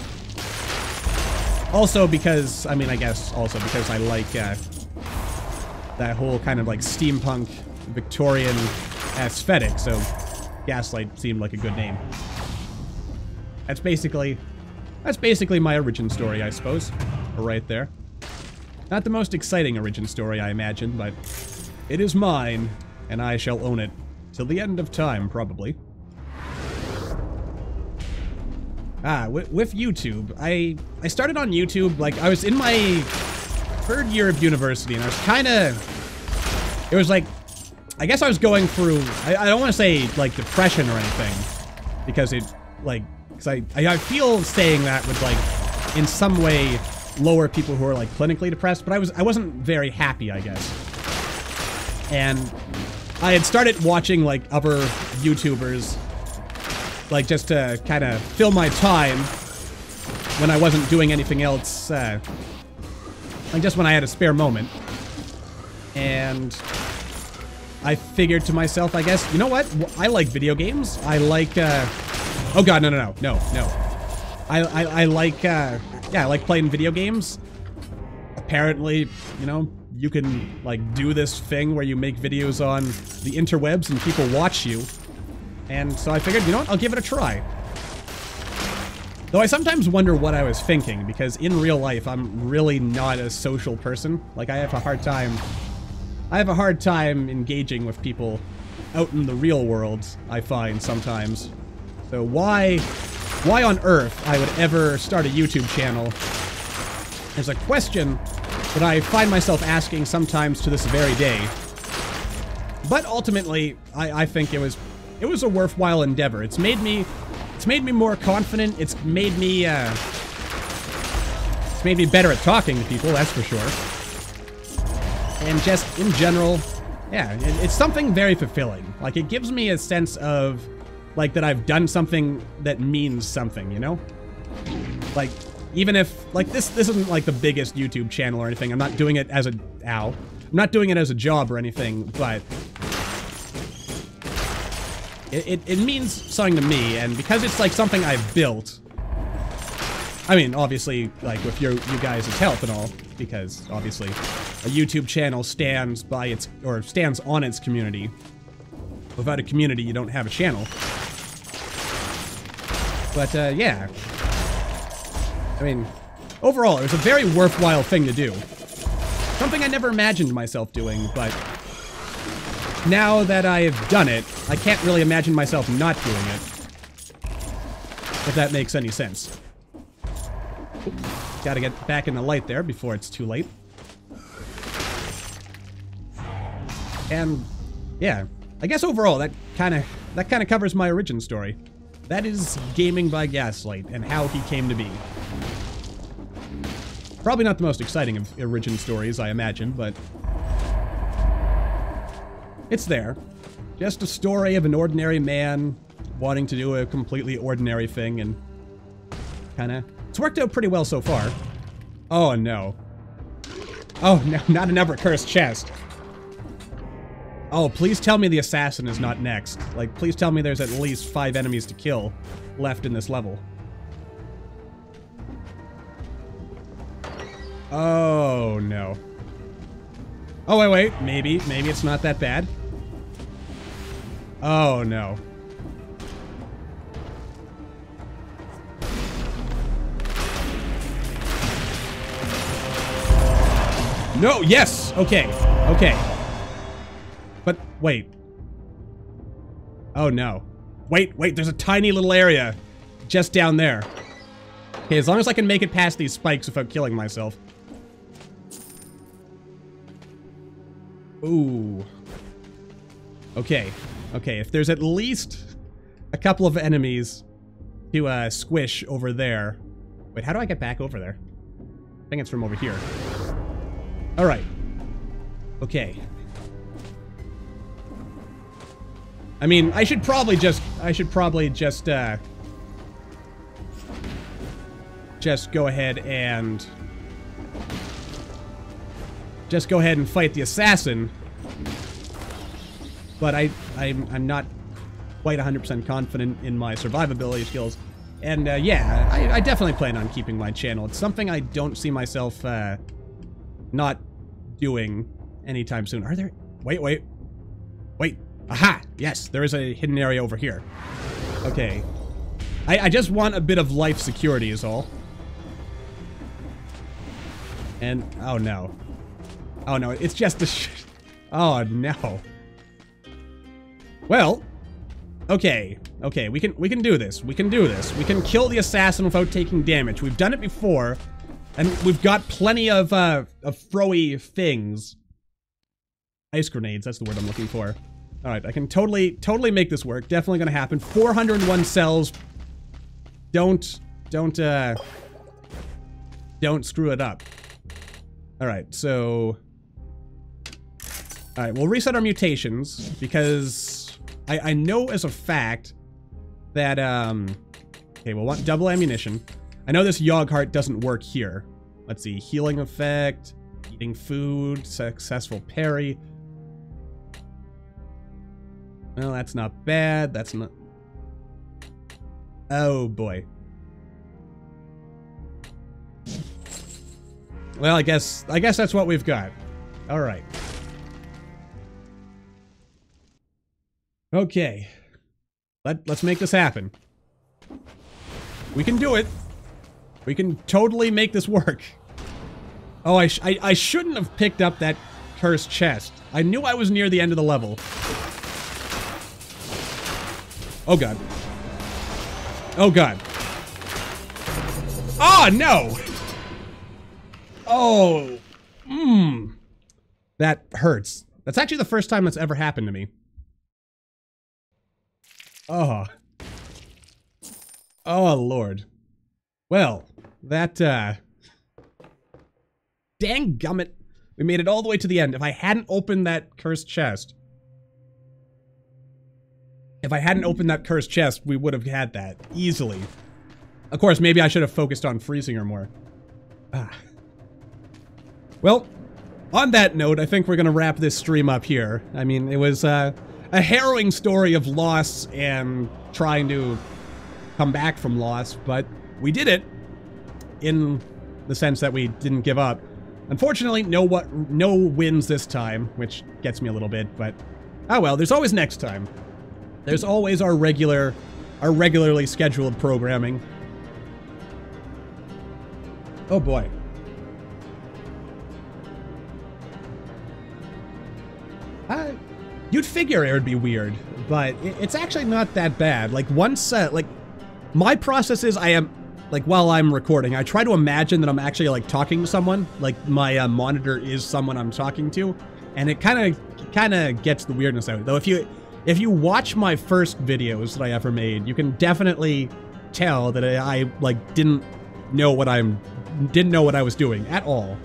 Also because, I mean, I guess also because I like that whole kind of like steampunk Victorian aesthetic, so Gaslight seemed like a good name. That's basically my origin story, I suppose. Right there. Not the most exciting origin story, I imagine, but it is mine, and I shall own it till the end of time, probably. With YouTube, I started on YouTube, like, I was in my 3rd year of university, and I was kind of, it was like, I guess I was going through, I don't want to say, like, depression or anything, because it, like, because I feel saying that would, like, in some way lower people who are, like, clinically depressed, but I wasn't very happy, I guess. And I had started watching, like, other YouTubers, like, just to kind of fill my time when I wasn't doing anything else, like, just when I had a spare moment. And I figured to myself, I guess, you know what? I like video games. I like, oh god, no. I like, yeah, I like playing video games. Apparently, you know, you can, like, do this thing where you make videos on the interwebs and people watch you. And so I figured, you know what, I'll give it a try. Though I sometimes wonder what I was thinking, because in real life, I'm really not a social person. Like, I have a hard time engaging with people out in the real world, I find sometimes. So why on earth I would ever start a YouTube channel is a question that I find myself asking sometimes to this very day. But ultimately, I think it was a worthwhile endeavor. It's made me more confident. It's made me better at talking to people, that's for sure. And just in general, yeah, it's something very fulfilling. Like, it gives me a sense of, like, that I've done something that means something, you know? Like, Even if, like, this isn't like the biggest YouTube channel or anything. I'm not doing it as a, I'm not doing it as a job or anything, but it means something to me, and because it's like something I've built, I mean, obviously, like, with you guys' help and all, because obviously a YouTube channel stands by its, or stands on its community. Without a community, you don't have a channel. But, yeah. I mean, overall, it was a very worthwhile thing to do. Something I never imagined myself doing, but now that I've done it, I can't really imagine myself not doing it. If that makes any sense. Oops. Gotta get back in the light there before it's too late. And, yeah. I guess overall, that kind of covers my origin story. That is Gaming by Gaslight and how he came to be. Probably not the most exciting of origin stories, I imagine, but it's there. Just a story of an ordinary man wanting to do a completely ordinary thing, and it's worked out pretty well so far. Oh no. Oh no, not another cursed chest. Oh, please tell me the assassin is not next. Like, please tell me there's at least 5 enemies to kill left in this level. Oh, no. Oh, wait. Maybe it's not that bad. Oh, no. No, yes! Okay, okay. But, wait. Oh, no. Wait, there's a tiny little area just down there. Okay, as long as I can make it past these spikes without killing myself. Ooh. Okay, if there's at least a couple of enemies to, squish over there. Wait, how do I get back over there? I think it's from over here. Alright. Okay. I mean, I should probably just go ahead and fight the assassin. But I'm not quite 100% confident in my survivability skills. And yeah, I definitely plan on keeping my channel. It's something I don't see myself not doing anytime soon. Are there? Wait. Aha! Yes, there is a hidden area over here. Okay. I just want a bit of life security is all. And, oh no. Oh no, it's just a oh no. Well, okay, we can do this. We can do this. We can kill the assassin without taking damage. We've done it before, and we've got plenty of throwy things. Ice grenades, that's the word I'm looking for. Alright, I can totally make this work. Definitely gonna happen. 401 cells. Don't screw it up. Alright, so... Alright, we'll reset our mutations, because I know as a fact that, okay, we'll want double ammunition. I know this Yogg heart doesn't work here. Let's see, healing effect, eating food, successful parry. Well, that's not bad. That's not... Oh, boy. Well, I guess that's what we've got. All right. Okay. Let's make this happen. We can do it. We can totally make this work. Oh, I shouldn't have picked up that cursed chest. I knew I was near the end of the level. Oh god. Oh god. Oh no! Oh. That hurts. That's actually the first time that's ever happened to me. Oh. Oh lord. Well, that dang gummit. We made it all the way to the end. If I hadn't opened that cursed chest, we would have had that easily. Of course, maybe I should have focused on freezing her more. Well, on that note, I think we're going to wrap this stream up here. I mean, it was a harrowing story of loss and trying to come back from loss, but we did it in the sense that we didn't give up. Unfortunately, no wins this time, which gets me a little bit, but oh well, there's always next time. There's always our regularly scheduled programming. Oh boy. You'd figure it would be weird, but it's actually not that bad. Like once, like my process is while I'm recording, I try to imagine that I'm actually like talking to someone, like my monitor is someone I'm talking to, and it kind of gets the weirdness out. Though if you watch my first videos that I ever made, you can definitely tell that I like didn't know what I was doing at all.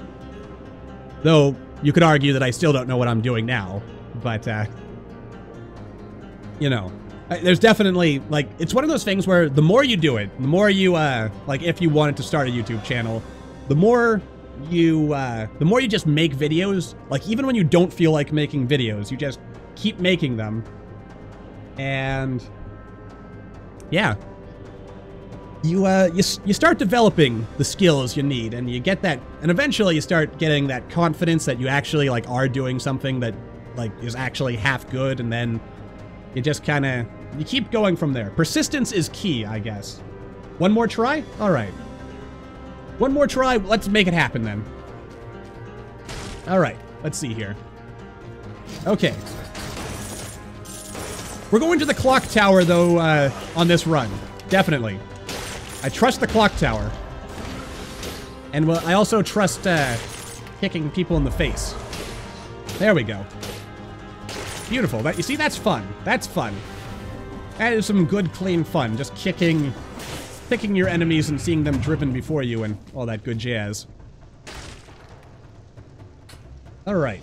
Though you could argue that I still don't know what I'm doing now. But, you know, there's definitely, like, it's one of those things where the more you do it, the more you, like, if you wanted to start a YouTube channel, the more you just make videos, like, even when you don't feel like making videos, you just keep making them, and, yeah, you start developing the skills you need, and you get that, and eventually you start getting that confidence that you actually, like, are doing something that like is actually half good, and then you just kind of, you keep going from there. Persistence is key, I guess. One more try? All right. One more try. Let's make it happen then. All right. Let's see here. Okay. We're going to the clock tower, though, on this run. Definitely. I trust the clock tower. And I also trust kicking people in the face. There we go. Beautiful. You see, that's fun. That's fun. That is some good, clean fun. Just kicking your enemies and seeing them driven before you and all that good jazz. All right.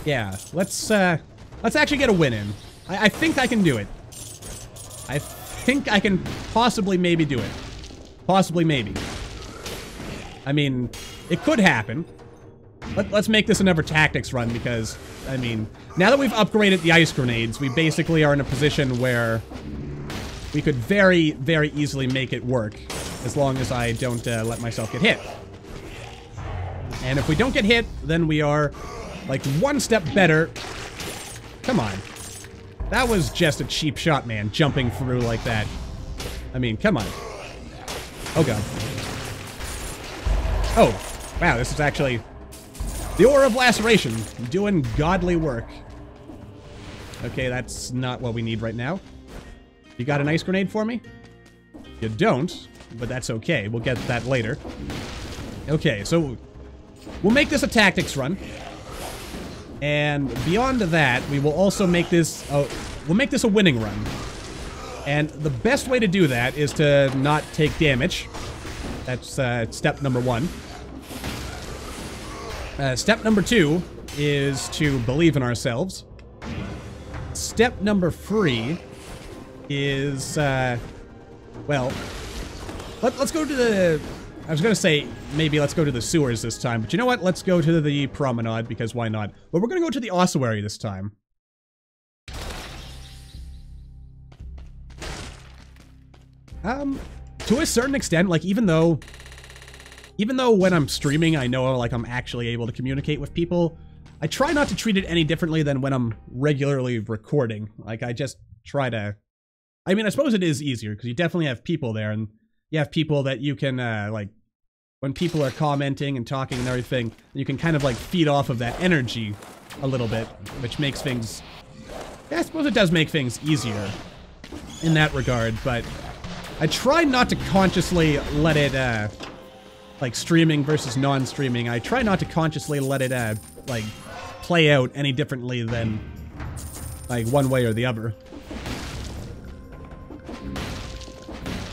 Yeah, let's actually get a win in. I think I can do it. I think I can possibly maybe do it. Possibly maybe. I mean, it could happen. Let's make this another tactics run because, I mean, now that we've upgraded the ice grenades, we basically are in a position where we could very, very easily make it work as long as I don't let myself get hit. And if we don't get hit, then we are like one step better. Come on. That was just a cheap shot, man, jumping through like that. I mean, come on. Oh, God. Oh, wow, this is actually... The Aura of Laceration, doing godly work. Okay, that's not what we need right now. You got an ice grenade for me? You don't, but that's okay. We'll get that later. Okay, so we'll make this a tactics run. And beyond that, we will also make this... we'll make this a winning run. And the best way to do that is to not take damage. That's step number 1. Step number 2 is to believe in ourselves. Step number 3 is, well, let's go to the... I was going to say, maybe let's go to the sewers this time, but you know what? Let's go to the promenade, because why not? But we're going to go to the ossuary this time. To a certain extent, like, even though when I'm streaming, I know, like, I'm actually able to communicate with people, I try not to treat it any differently than when I'm regularly recording. Like, I just try to... I mean, I suppose it is easier, because you definitely have people there, and you have people that you can, like, when people are commenting and talking and everything, you can kind of, like, feed off of that energy a little bit, which makes things... Yeah, I suppose it does make things easier in that regard, but I try not to consciously let it, like, streaming versus non-streaming, I try not to consciously let it, like, play out any differently than, like, one way or the other.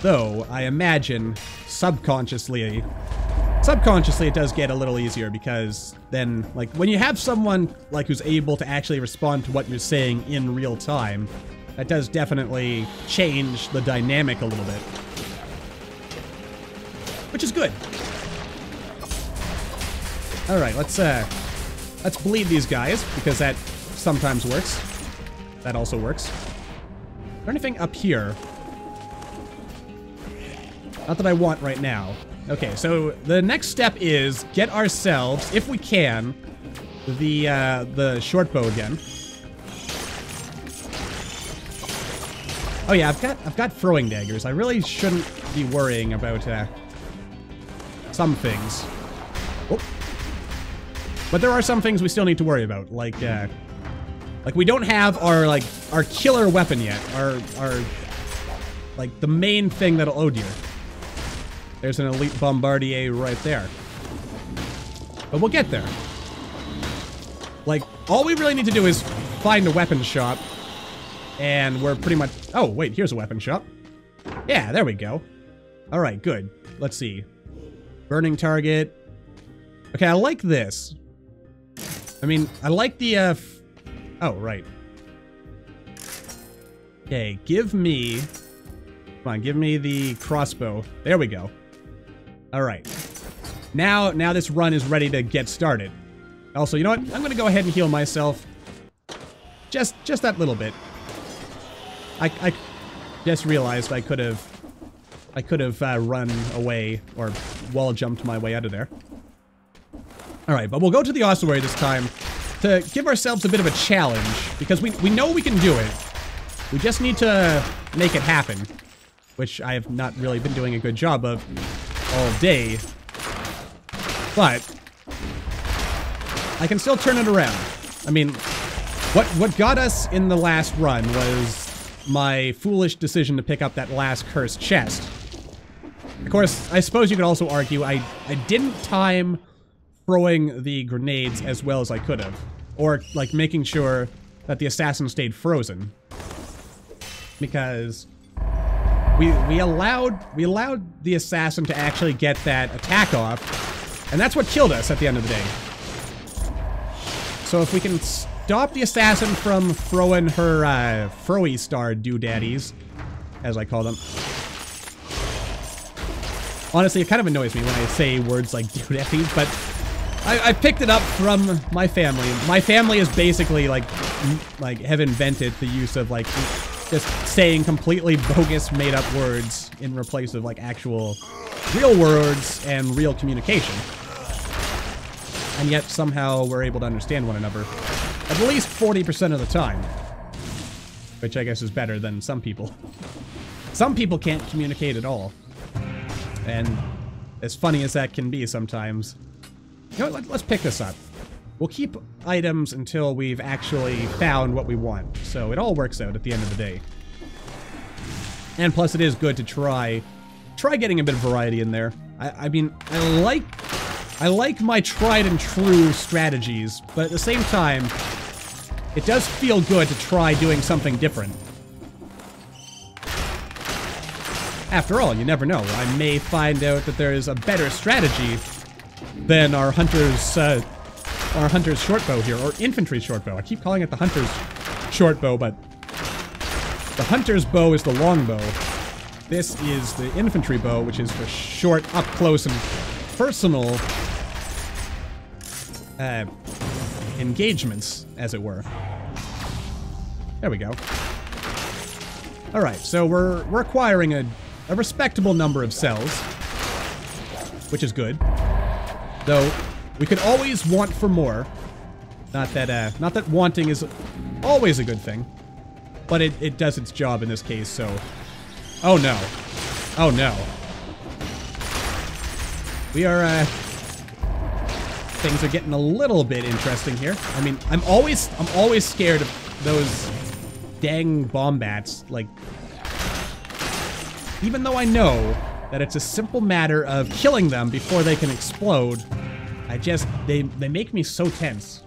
Though, I imagine, subconsciously it does get a little easier, because then, like, when you have someone, like, who's able to actually respond to what you're saying in real time, that does definitely change the dynamic a little bit. which is good. All right, let's bleed these guys, because that sometimes works. That also works. Is there anything up here? Not that I want right now. Okay, so the next step is get ourselves, if we can, the short bow again. Oh yeah, I've got throwing daggers. I really shouldn't be worrying about some things. Oh. But there are some things we still need to worry about, like we don't have our killer weapon yet, our like the main thing that'll oh dear. There's an elite bombardier right there. But we'll get there. Like, all we really need to do is find a weapon shop, and we're pretty much... Oh, wait, here's a weapon shop. Yeah, there we go. All right, good. Let's see. Burning target. Okay, I like this. I mean, I like the, oh, right. Okay, give me... Come on, give me the crossbow. There we go. All right. Now this run is ready to get started. Also, you know what? I'm going to go ahead and heal myself. Just that little bit. I just realized I could have run away or wall jumped my way out of there. All right, but we'll go to the ossuary this time to give ourselves a bit of a challenge, because we know we can do it. We just need to make it happen, which I have not really been doing a good job of all day. But I can still turn it around. I mean, what got us in the last run was my foolish decision to pick up that last cursed chest. Of course, I suppose you could also argue I didn't time throwing the grenades as well as I could have. Or, like, making sure that the assassin stayed frozen. Because we allowed the assassin to actually get that attack off, and that's what killed us at the end of the day. So if we can stop the assassin from throwing her throwy star doodaddies, as I call them. Honestly, it kind of annoys me when I say words like doodaddies, but I picked it up from my family. My family is basically have invented the use of like just saying completely bogus made-up words in replace of like actual real words and real communication. And yet somehow we're able to understand one another at least 40% of the time. Which I guess is better than some people. Some people can't communicate at all. And as funny as that can be sometimes, you know what, let's pick this up. We'll keep items until we've actually found what we want. So it all works out at the end of the day. And plus it is good to try getting a bit of variety in there. I mean, I like my tried and true strategies, but at the same time, it does feel good to try doing something different. After all, you never know. I may find out that there is a better strategy than our hunter's shortbow here, or infantry shortbow. I keep calling it the hunter's shortbow, but the hunter's bow is the longbow. This is the infantry bow, which is for short, up close, and personal engagements, as it were. There we go. All right, so we're acquiring a respectable number of cells, which is good. Though we could always want for more. Not that wanting is always a good thing, but it does its job in this case. So, oh no, oh no. We are things are getting a little bit interesting here. I mean, I'm always scared of those dang bombats. Like, even though I know that it's a simple matter of killing them before they can explode, they make me so tense.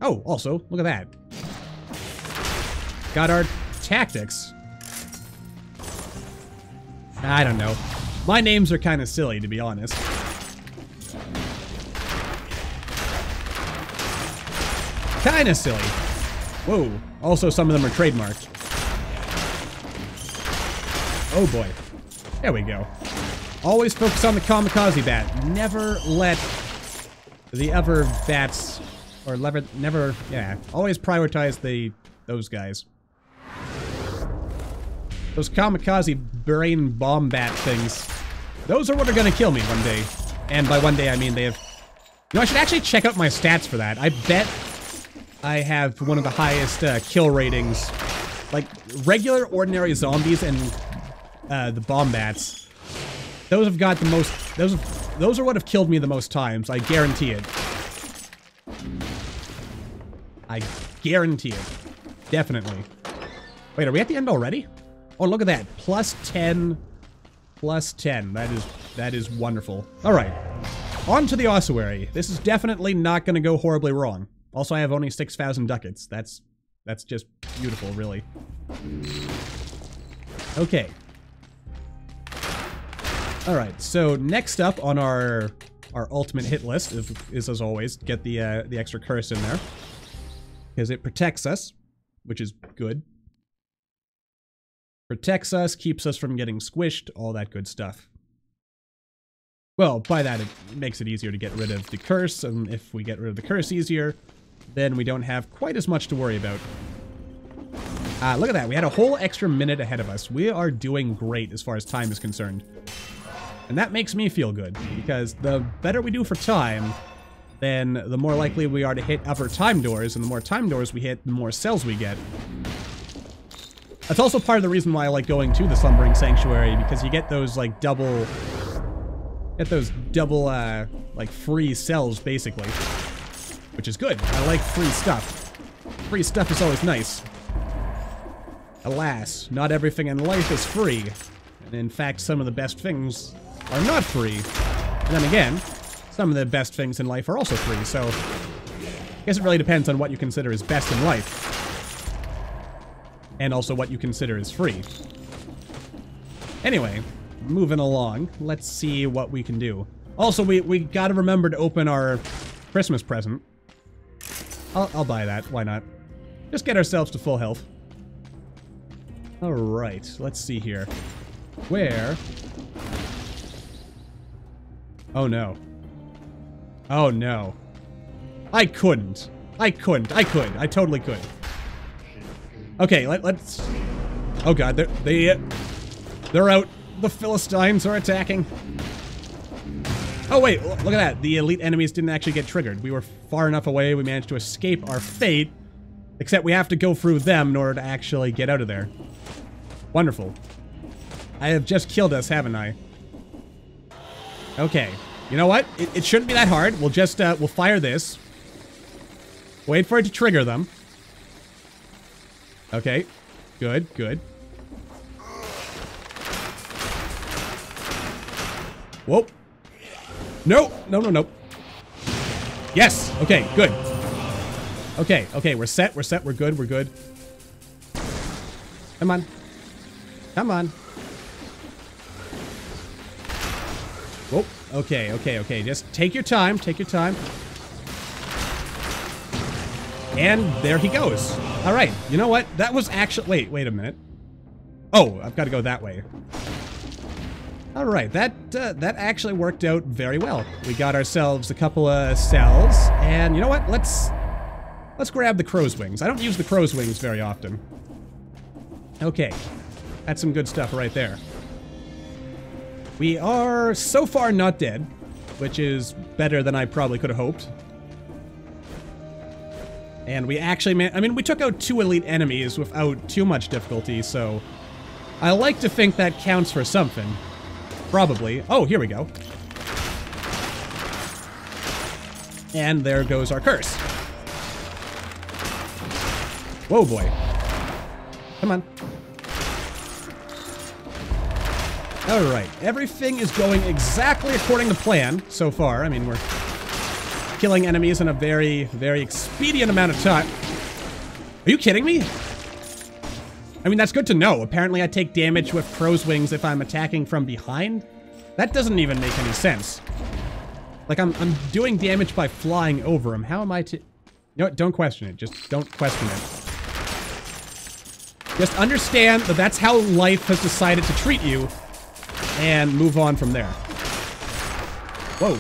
Oh, also, look at that. Got our tactics. I don't know. My names are kind of silly, to be honest. Kind of silly. Whoa. Also, some of them are trademarked. Oh boy. There we go. Always focus on the kamikaze bat. Never let the other bats, or never, yeah. Always prioritize those guys. Those kamikaze brain bomb bat things. Those are what are gonna kill me one day. And by one day, I mean they have... You know, I should actually check out my stats for that. I bet I have one of the highest kill ratings. Like, regular, ordinary zombies and the bomb bats. Those have got the most... Those are what have killed me the most times. I guarantee it. I guarantee it. Definitely. Wait, are we at the end already? Oh, look at that. Plus 10. Plus 10. That is wonderful. Alright. On to the ossuary. This is definitely not going to go horribly wrong. Also, I have only 6,000 ducats. That's just beautiful, really. Okay. Alright, so next up on our ultimate hit list is as always, get the extra curse in there. Because it protects us, which is good. Protects us, keeps us from getting squished, all that good stuff. Well, by that, it makes it easier to get rid of the curse, and if we get rid of the curse easier, then we don't have quite as much to worry about. Look at that, we had a whole extra minute ahead of us. We are doing great as far as time is concerned. And that makes me feel good, because the better we do for time, then the more likely we are to hit other time doors, and the more time doors we hit, the more cells we get. That's also part of the reason why I like going to the Slumbering Sanctuary, because you get those, like, double, like, free cells, basically. Which is good. I like free stuff. Free stuff is always nice. Alas, not everything in life is free. And in fact, some of the best things are not free. And then again, some of the best things in life are also free, so I guess it really depends on what you consider as best in life. And also what you consider as free. Anyway, moving along, let's see what we can do. Also, we gotta remember to open our Christmas present. I'll buy that, why not? Just get ourselves to full health. Alright, let's see here. Where? Oh no. Oh no. I couldn't. I could. I totally could. Okay, let's... Oh god, they're out. The Philistines are attacking. Oh wait, look at that. The elite enemies didn't actually get triggered. We were far enough away, we managed to escape our fate. Except we have to go through them in order to actually get out of there. Wonderful. I have just killed us, haven't I? Okay. You know what? It shouldn't be that hard. We'll just, we'll fire this. Wait for it to trigger them. Okay. Good, good. Whoa. No, no, no, no. Yes. Okay, good. Okay, okay, we're set, we're good, we're good. Come on. Come on. Whoa. Okay, okay, okay. Just take your time, take your time. And there he goes. All right, you know what? That was actually... Wait a minute. Oh, I've got to go that way. All right, that actually worked out very well. We got ourselves a couple of cells, and you know what? Let's grab the crow's wings. I don't use the crow's wings very often. Okay, that's some good stuff right there. We are so far not dead, which is better than I probably could have hoped. And we actually I mean, we took out 2 elite enemies without too much difficulty, so I like to think that counts for something. Probably. Oh, here we go. And there goes our curse. Whoa, boy. Come on. Alright, everything is going exactly according to plan so far. I mean, we're killing enemies in a very, very expedient amount of time. Are you kidding me? I mean, that's good to know. Apparently I take damage with crow's wings if I'm attacking from behind. That doesn't even make any sense. Like, I'm doing damage by flying over him. How am I to... You know what? Don't question it. Just don't question it. Just understand that that's how life has decided to treat you. and move on from there. Whoa.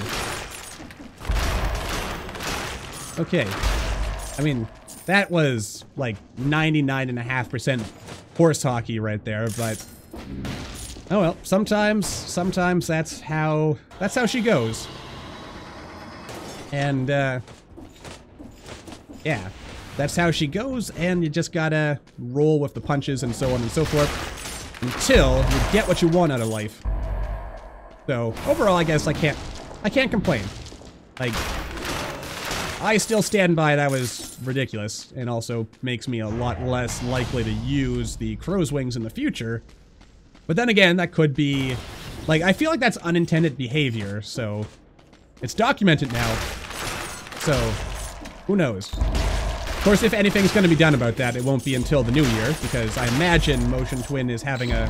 Okay. I mean, that was like 99.5% horse hockey right there, but oh well, sometimes that's how she goes. And yeah, that's how she goes, and you just gotta roll with the punches and so on and so forth until you get what you want out of life. So overall, I guess I can't complain. Like, I still stand by that was ridiculous, and also makes me a lot less likely to use the crow's wings in the future. But then again, that could be, like, I feel like that's unintended behavior, so it's documented now. So, who knows? Of course, if anything's going to be done about that, it won't be until the new year, because I imagine Motion Twin is having a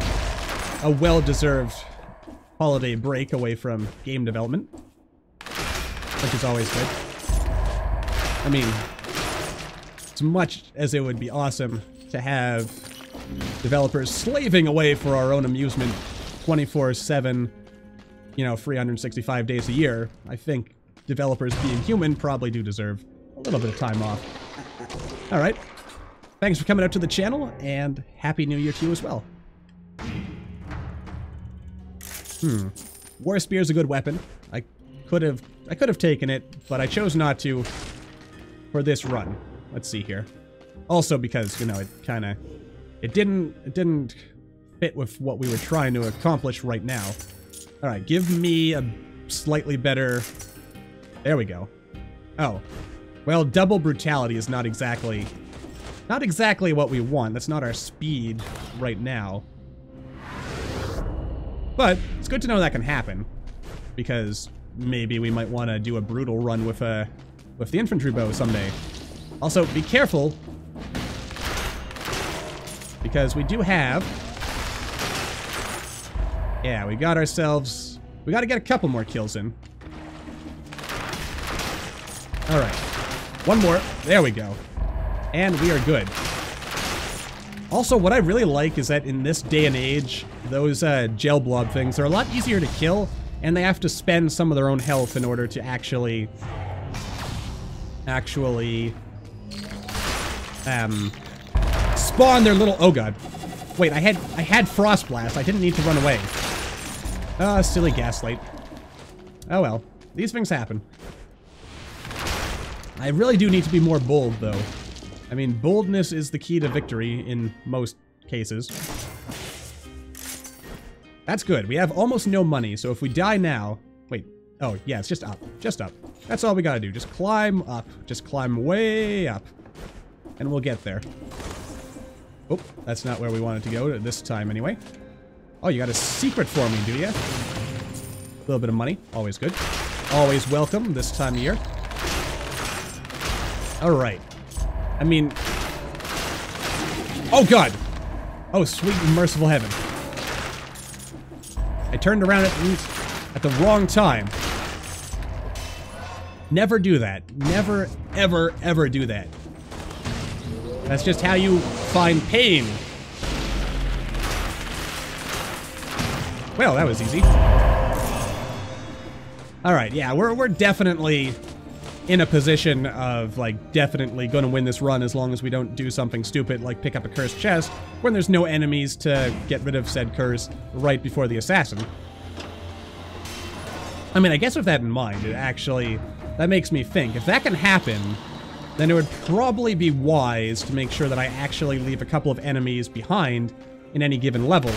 well-deserved holiday break away from game development, which is always good. I mean, as much as it would be awesome to have developers slaving away for our own amusement 24/7, you know, 365 days a year, I think developers being human probably do deserve a little bit of time off. Alright, thanks for coming out to the channel, and Happy New Year to you as well. War Spear is a good weapon. I could have taken it, but I chose not to for this run. Let's see here. Also because, you know, it didn't fit with what we were trying to accomplish right now. Alright, give me a slightly better... There we go. Oh. Well, double brutality is not exactly what we want. That's not our speed right now. But it's good to know that can happen, because maybe we might want to do a brutal run with the infantry bow someday. Also, be careful, because we do have... Yeah, we got ourselves... We got to get a couple more kills in. Alright. One more. There we go. And we are good. Also, what I really like is that in this day and age, those gel blob things are a lot easier to kill, and they have to spend some of their own health in order to actually spawn their little... Oh god. Wait, I had Frost Blast. I didn't need to run away. Ah, silly Gaslight. Oh well. These things happen. I really do need to be more bold, though. I mean, boldness is the key to victory in most cases. That's good. We have almost no money, so if we die now... Wait. Oh, yeah, it's just up. Just up. That's all we gotta do. Just climb up. Just climb way up. And we'll get there. Oh, that's not where we wanted to go this time, anyway. Oh, you got a secret for me, do you? A little bit of money. Always good. Always welcome this time of year. Alright. I mean... Oh, God! Oh, sweet and merciful heaven. I turned around at the wrong time. Never do that. Never, ever, ever do that. That's just how you find pain. Well, that was easy. Alright, yeah, we're definitely in a position of, like, definitely gonna win this run as long as we don't do something stupid like pick up a cursed chest when there's no enemies to get rid of said curse right before the assassin. I mean, I guess with that in mind, it actually... That makes me think, if that can happen, then it would probably be wise to make sure that I actually leave a couple of enemies behind in any given level,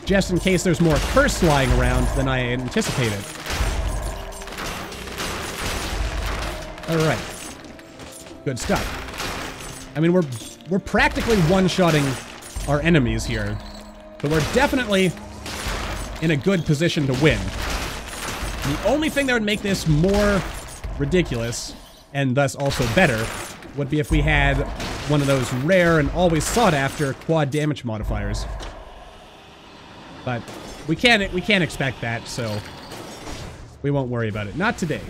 just in case there's more curse lying around than I anticipated. Alright. Good stuff. I mean, we're practically one-shotting our enemies here, but we're definitely in a good position to win. The only thing that would make this more ridiculous, and thus also better, would be if we had one of those rare and always sought-after quad damage modifiers. But we can't expect that, so we won't worry about it. Not today.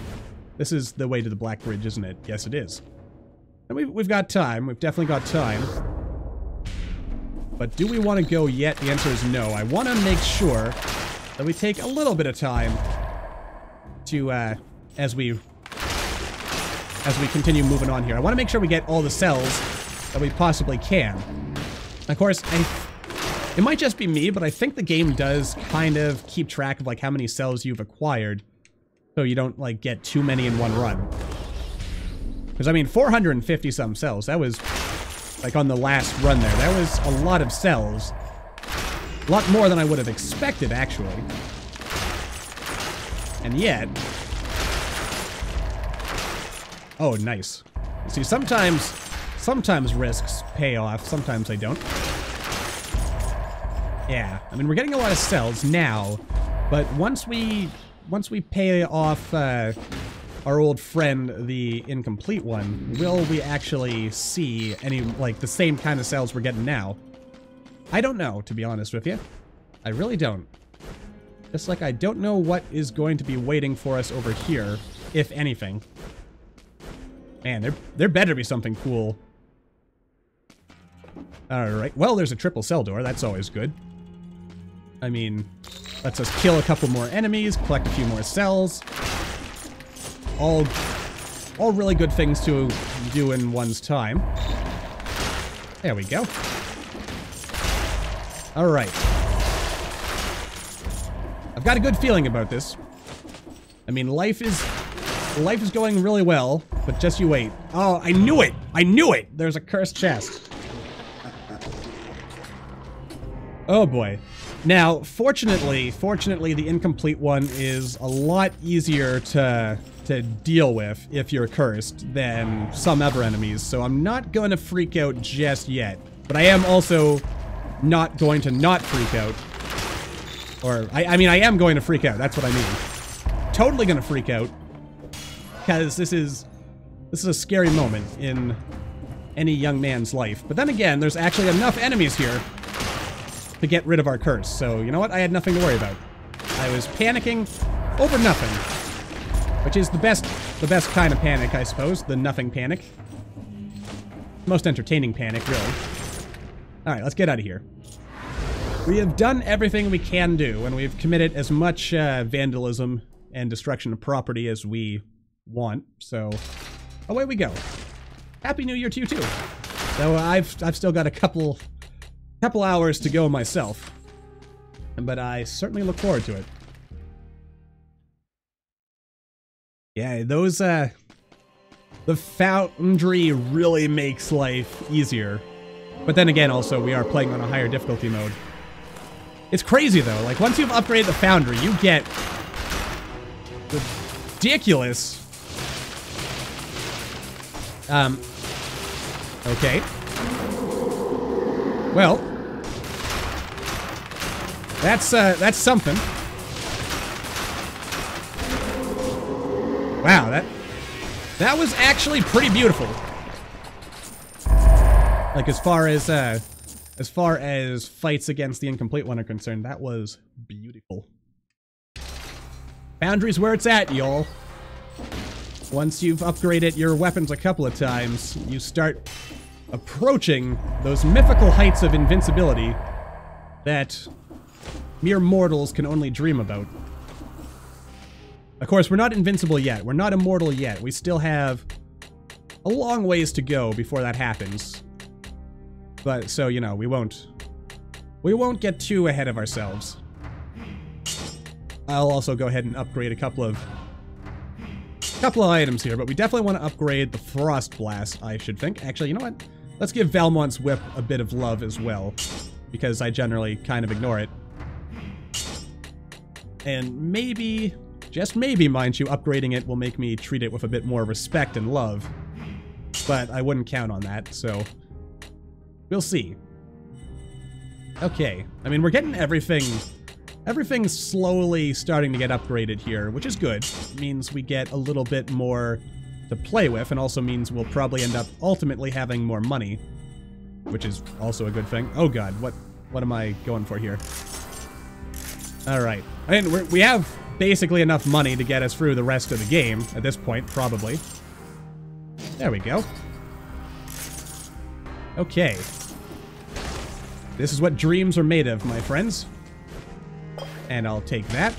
This is the way to the Black Bridge, isn't it? Yes, it is. And we've got time. We've definitely got time. But do we want to go yet? The answer is no. I want to make sure that we take a little bit of time to, as we continue moving on here. I want to make sure we get all the cells that we possibly can. Of course, it might just be me, but I think the game does kind of keep track of, like, how many cells you've acquired, so you don't, like, get too many in one run. Because, I mean, 450-some cells, that was, like, on the last run there. That was a lot of cells. A lot more than I would have expected, actually. And yet... Oh, nice. See, sometimes risks pay off, sometimes they don't. Yeah, I mean, we're getting a lot of cells now, but once we pay off our old friend, the incomplete one, will we actually see any, like, the same kind of cells we're getting now? I don't know, to be honest with you. I really don't. Just like I don't know what is going to be waiting for us over here, if anything. Man, there better be something cool. Alright, well, there's a triple cell door, that's always good. I mean, lets us kill a couple more enemies, collect a few more cells. All really good things to do in one's time. There we go. Alright. I've got a good feeling about this. I mean, life is going really well, but just you wait. Oh, I knew it! I knew it! There's a cursed chest. Oh boy. Now, fortunately, the incomplete one is a lot easier to deal with if you're cursed than some other enemies, so I'm not going to freak out just yet. But I am also not going to not freak out. Or, I mean, I am going to freak out, that's what I mean. Totally going to freak out. Because this is a scary moment in any young man's life. But then again, there's actually enough enemies here to get rid of our curse. So, you know what? I had nothing to worry about. I was panicking over nothing. Which is the best kind of panic, I suppose. The nothing panic. Most entertaining panic, really. Alright, let's get out of here. We have done everything we can do, and we've committed as much vandalism and destruction of property as we want, so away we go. Happy New Year to you too. So I've still got a couple hours to go myself, but I certainly look forward to it. Yeah, those the foundry really makes life easier, but then again, also we are playing on a higher difficulty mode. It's crazy though. Like, once you've upgraded the foundry, you get ridiculous. Okay. Well, that's something. Wow, that was actually pretty beautiful. Like, as far as fights against the incomplete one are concerned, that was beautiful. Foundry's where it's at, y'all. Once you've upgraded your weapons a couple of times, you start approaching those mythical heights of invincibility that mere mortals can only dream about. Of course, we're not invincible yet. We're not immortal yet. We still have a long ways to go before that happens. But, so, you know, we won't get too ahead of ourselves. I'll also go ahead and upgrade a couple of items here, but we definitely want to upgrade the Frost Blast, I should think. Actually, you know what? Let's give Valmont's Whip a bit of love as well, because I generally kind of ignore it. And maybe, just maybe, mind you, upgrading it will make me treat it with a bit more respect and love. But I wouldn't count on that, so we'll see. Okay, I mean, we're getting everything's slowly starting to get upgraded here, which is good. It means we get a little bit more to play with, and also means we'll probably end up ultimately having more money, which is also a good thing. Oh god, what am I going for here? Alright, I mean, we have basically enough money to get us through the rest of the game at this point, probably. There we go. Okay. This is what dreams are made of, my friends. And I'll take that.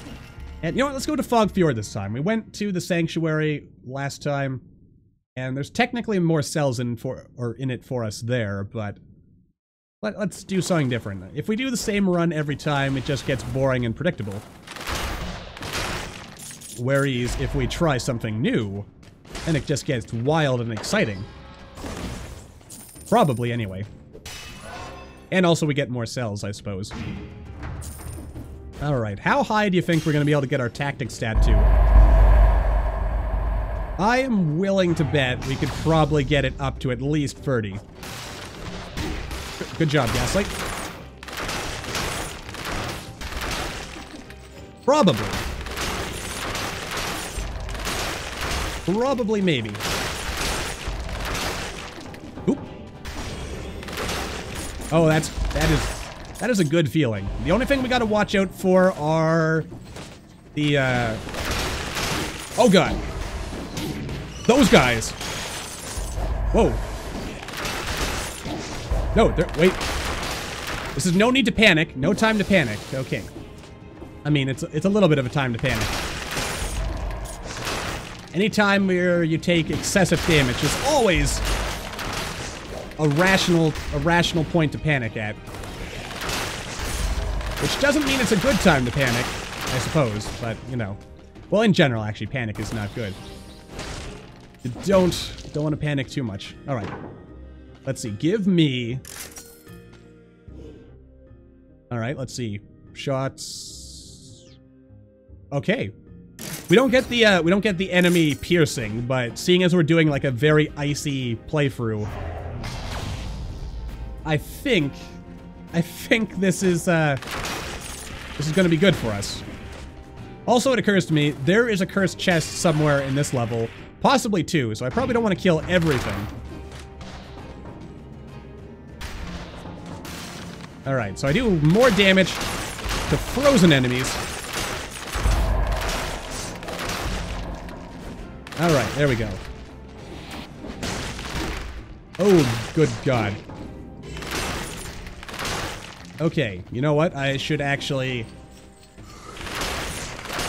And you know what? Let's go to Fog Fjord this time. We went to the Sanctuary last time, and there's technically more cells in it for us there, but let's do something different. If we do the same run every time, it just gets boring and predictable. Whereas if we try something new, then it just gets wild and exciting. Probably, anyway. And also we get more cells, I suppose. Alright, how high do you think we're going to be able to get our tactics stat to? I am willing to bet we could probably get it up to at least 30. Good job, Gaslight. Probably. Probably, maybe. Oop. Oh, that is a good feeling. The only thing we gotta watch out for are the, oh god. Those guys. Whoa. No, wait. This is no need to panic. No time to panic. Okay. I mean, it's a little bit of a time to panic. Anytime where you take excessive damage is always a rational point to panic at. Which doesn't mean it's a good time to panic, I suppose, but, you know. Well, in general, actually, panic is not good. You don't want to panic too much. Alright. Let's see. Give me... Alright, let's see. Shots... Okay. We don't get the enemy piercing, but seeing as we're doing like a very icy playthrough, I think this is gonna be good for us. Also, it occurs to me, there is a cursed chest somewhere in this level, possibly two, so I probably don't want to kill everything. Alright, so I do more damage to frozen enemies. Alright, there we go. Oh, good god. Okay, you know what? I should actually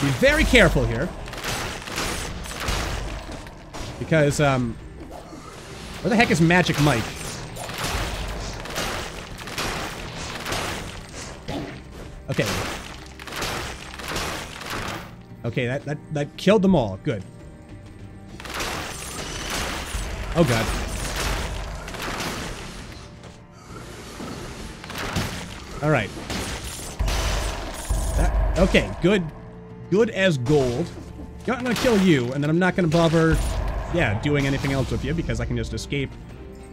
be very careful here. Because, where the heck is Magic Mike? Okay. Okay, that killed them all. Good. Oh god. Alright. Okay, good. Good as gold. I'm gonna kill you, and then I'm not gonna bother, yeah, doing anything else with you, because I can just escape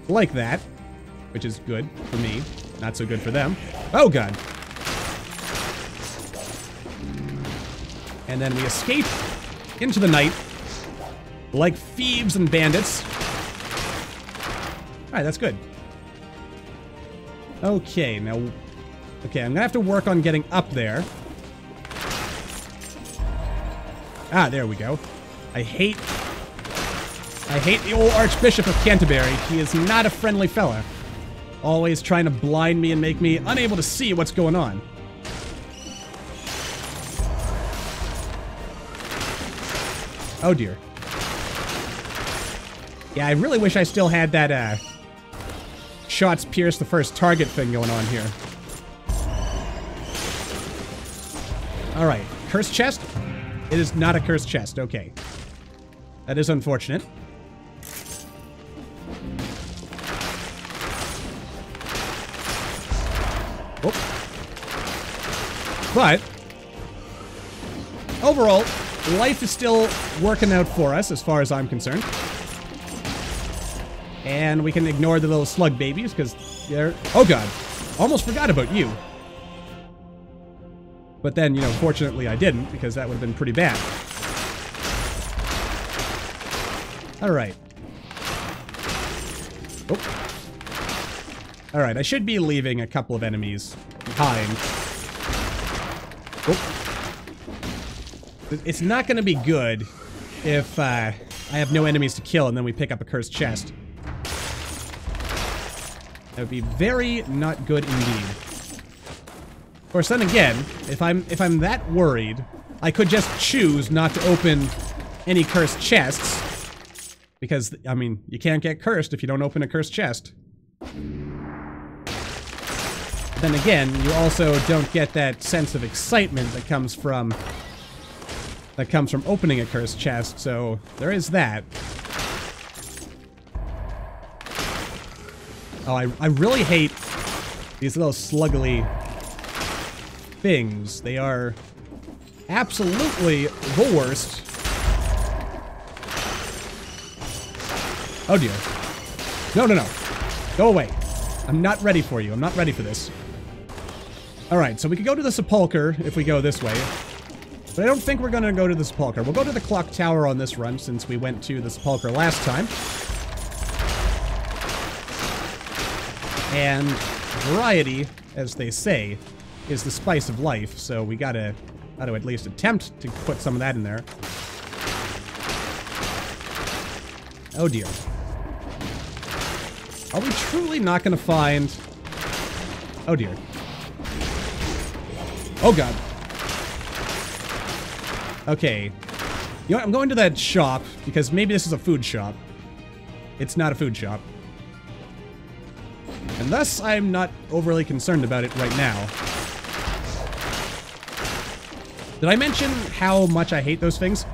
like that. Which is good for me. Not so good for them. Oh god. And then we escape into the night like thieves and bandits. Alright, that's good. Okay, now... Okay, I'm gonna have to work on getting up there. Ah, there we go. I hate the old Archbishop of Canterbury. He is not a friendly fella. Always trying to blind me and make me unable to see what's going on. Oh dear. Yeah, I really wish I still had that, shots pierce the first target thing going on here. Alright, cursed chest? It is not a cursed chest, okay. That is unfortunate. Oh. But, overall, life is still working out for us as far as I'm concerned. And we can ignore the little slug babies, because they're... Oh god, almost forgot about you. But then, you know, fortunately I didn't, because that would have been pretty bad. Alright. Oh. Alright, I should be leaving a couple of enemies behind. Oh. It's not going to be good if I have no enemies to kill and then we pick up a cursed chest. That would be very not good indeed. Of course, then again, if I'm that worried, I could just choose not to open any cursed chests. Because, I mean, you can't get cursed if you don't open a cursed chest. Then again, you also don't get that sense of excitement that comes from opening a cursed chest, so there is that. Oh, I really hate these little sluggly things. They are absolutely the worst. Oh dear. No, no, no. Go away. I'm not ready for you. I'm not ready for this. Alright, so we could go to the sepulcher if we go this way. But I don't think we're going to go to the sepulcher. We'll go to the clock tower on this run since we went to the sepulcher last time. And variety, as they say, is the spice of life, so we gotta at least attempt to put some of that in there. Oh dear. Are we truly not gonna find... Oh dear. Oh god. Okay. You know what, I'm going to that shop, because maybe this is a food shop. It's not a food shop. And thus, I'm not overly concerned about it right now. Did I mention how much I hate those things?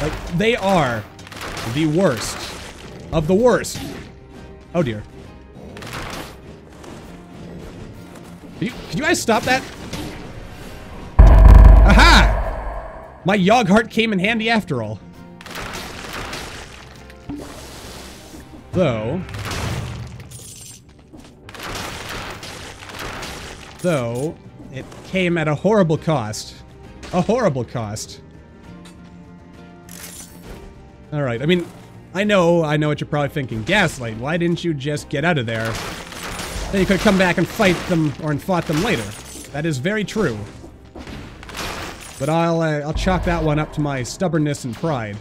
Like, they are the worst of the worst. Oh dear. Can you guys stop that? Aha! My Yogg heart came in handy after all. Though, it came at a horrible cost. A horrible cost. Alright, I mean, I know what you're probably thinking. Gaslight, why didn't you just get out of there? Then you could come back and fight them, or and fought them later. That is very true. But I'll chalk that one up to my stubbornness and pride.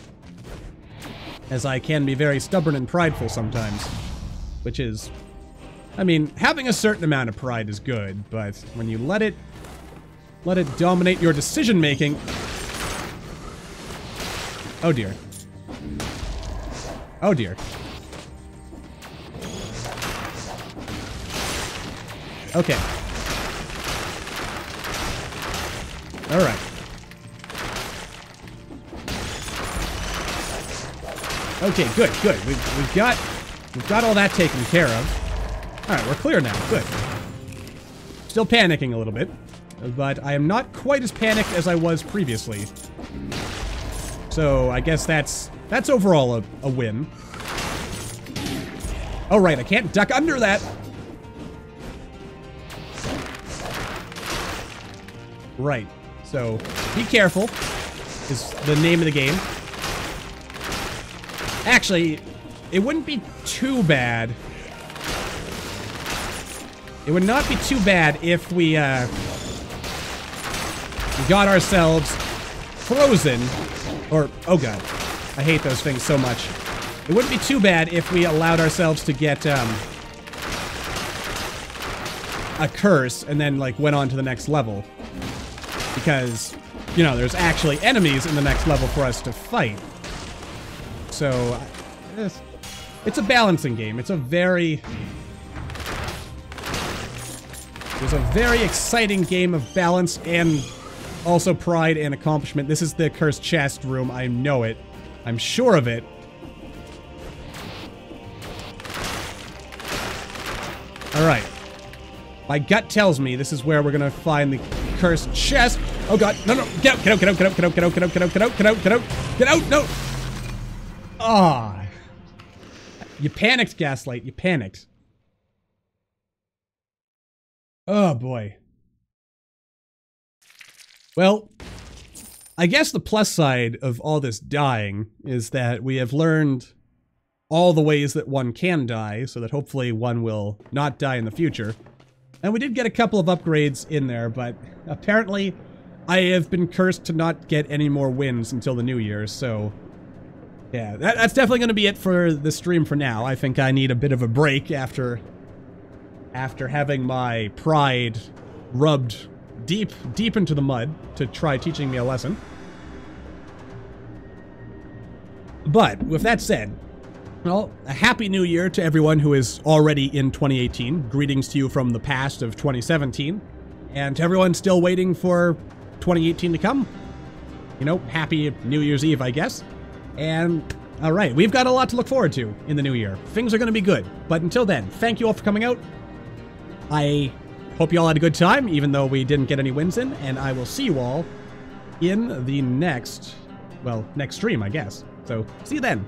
As I can be very stubborn and prideful sometimes. Which is... I mean, having a certain amount of pride is good, but when you let it dominate your decision-making... Oh dear. Oh dear. Okay. Alright. Okay, good, good. We've got all that taken care of. Alright, we're clear now. Good. Still panicking a little bit, but I am not quite as panicked as I was previously. So I guess that's overall a win. Oh right, I can't duck under that. Right. So be careful is the name of the game. Actually, it wouldn't be too bad. It would not be too bad if we got ourselves frozen. Or, oh god, I hate those things so much. It wouldn't be too bad if we allowed ourselves to get a curse and then like went on to the next level. Because, you know, there's actually enemies in the next level for us to fight. So, it's a balancing game. It's a very... There's a very exciting game of balance and also pride and accomplishment. This is the cursed chest room. I know it. I'm sure of it. Alright. My gut tells me this is where we're gonna find the cursed chest. Oh god, no, no, get out, get out, get out, get out, get out, get out, get out, get out, get out, get out, get out, get out, no! Ah. You panicked, Gaslight, you panicked. Oh boy. Well, I guess the plus side of all this dying is that we have learned all the ways that one can die, so that hopefully one will not die in the future. And we did get a couple of upgrades in there, but apparently I have been cursed to not get any more wins until the new year, so Yeah, that's definitely going to be it for the stream for now. I think I need a bit of a break after having my pride rubbed deep into the mud to try teaching me a lesson. But with that said, well, a happy new year to everyone who is already in 2018. Greetings to you from the past of 2017. And to everyone still waiting for 2018 to come, you know, happy New Year's Eve, I guess. And, all right, we've got a lot to look forward to in the new year. Things are going to be good. But until then, thank you all for coming out. I hope you all had a good time, even though we didn't get any wins in. And I will see you all in the next stream, I guess. So, see you then.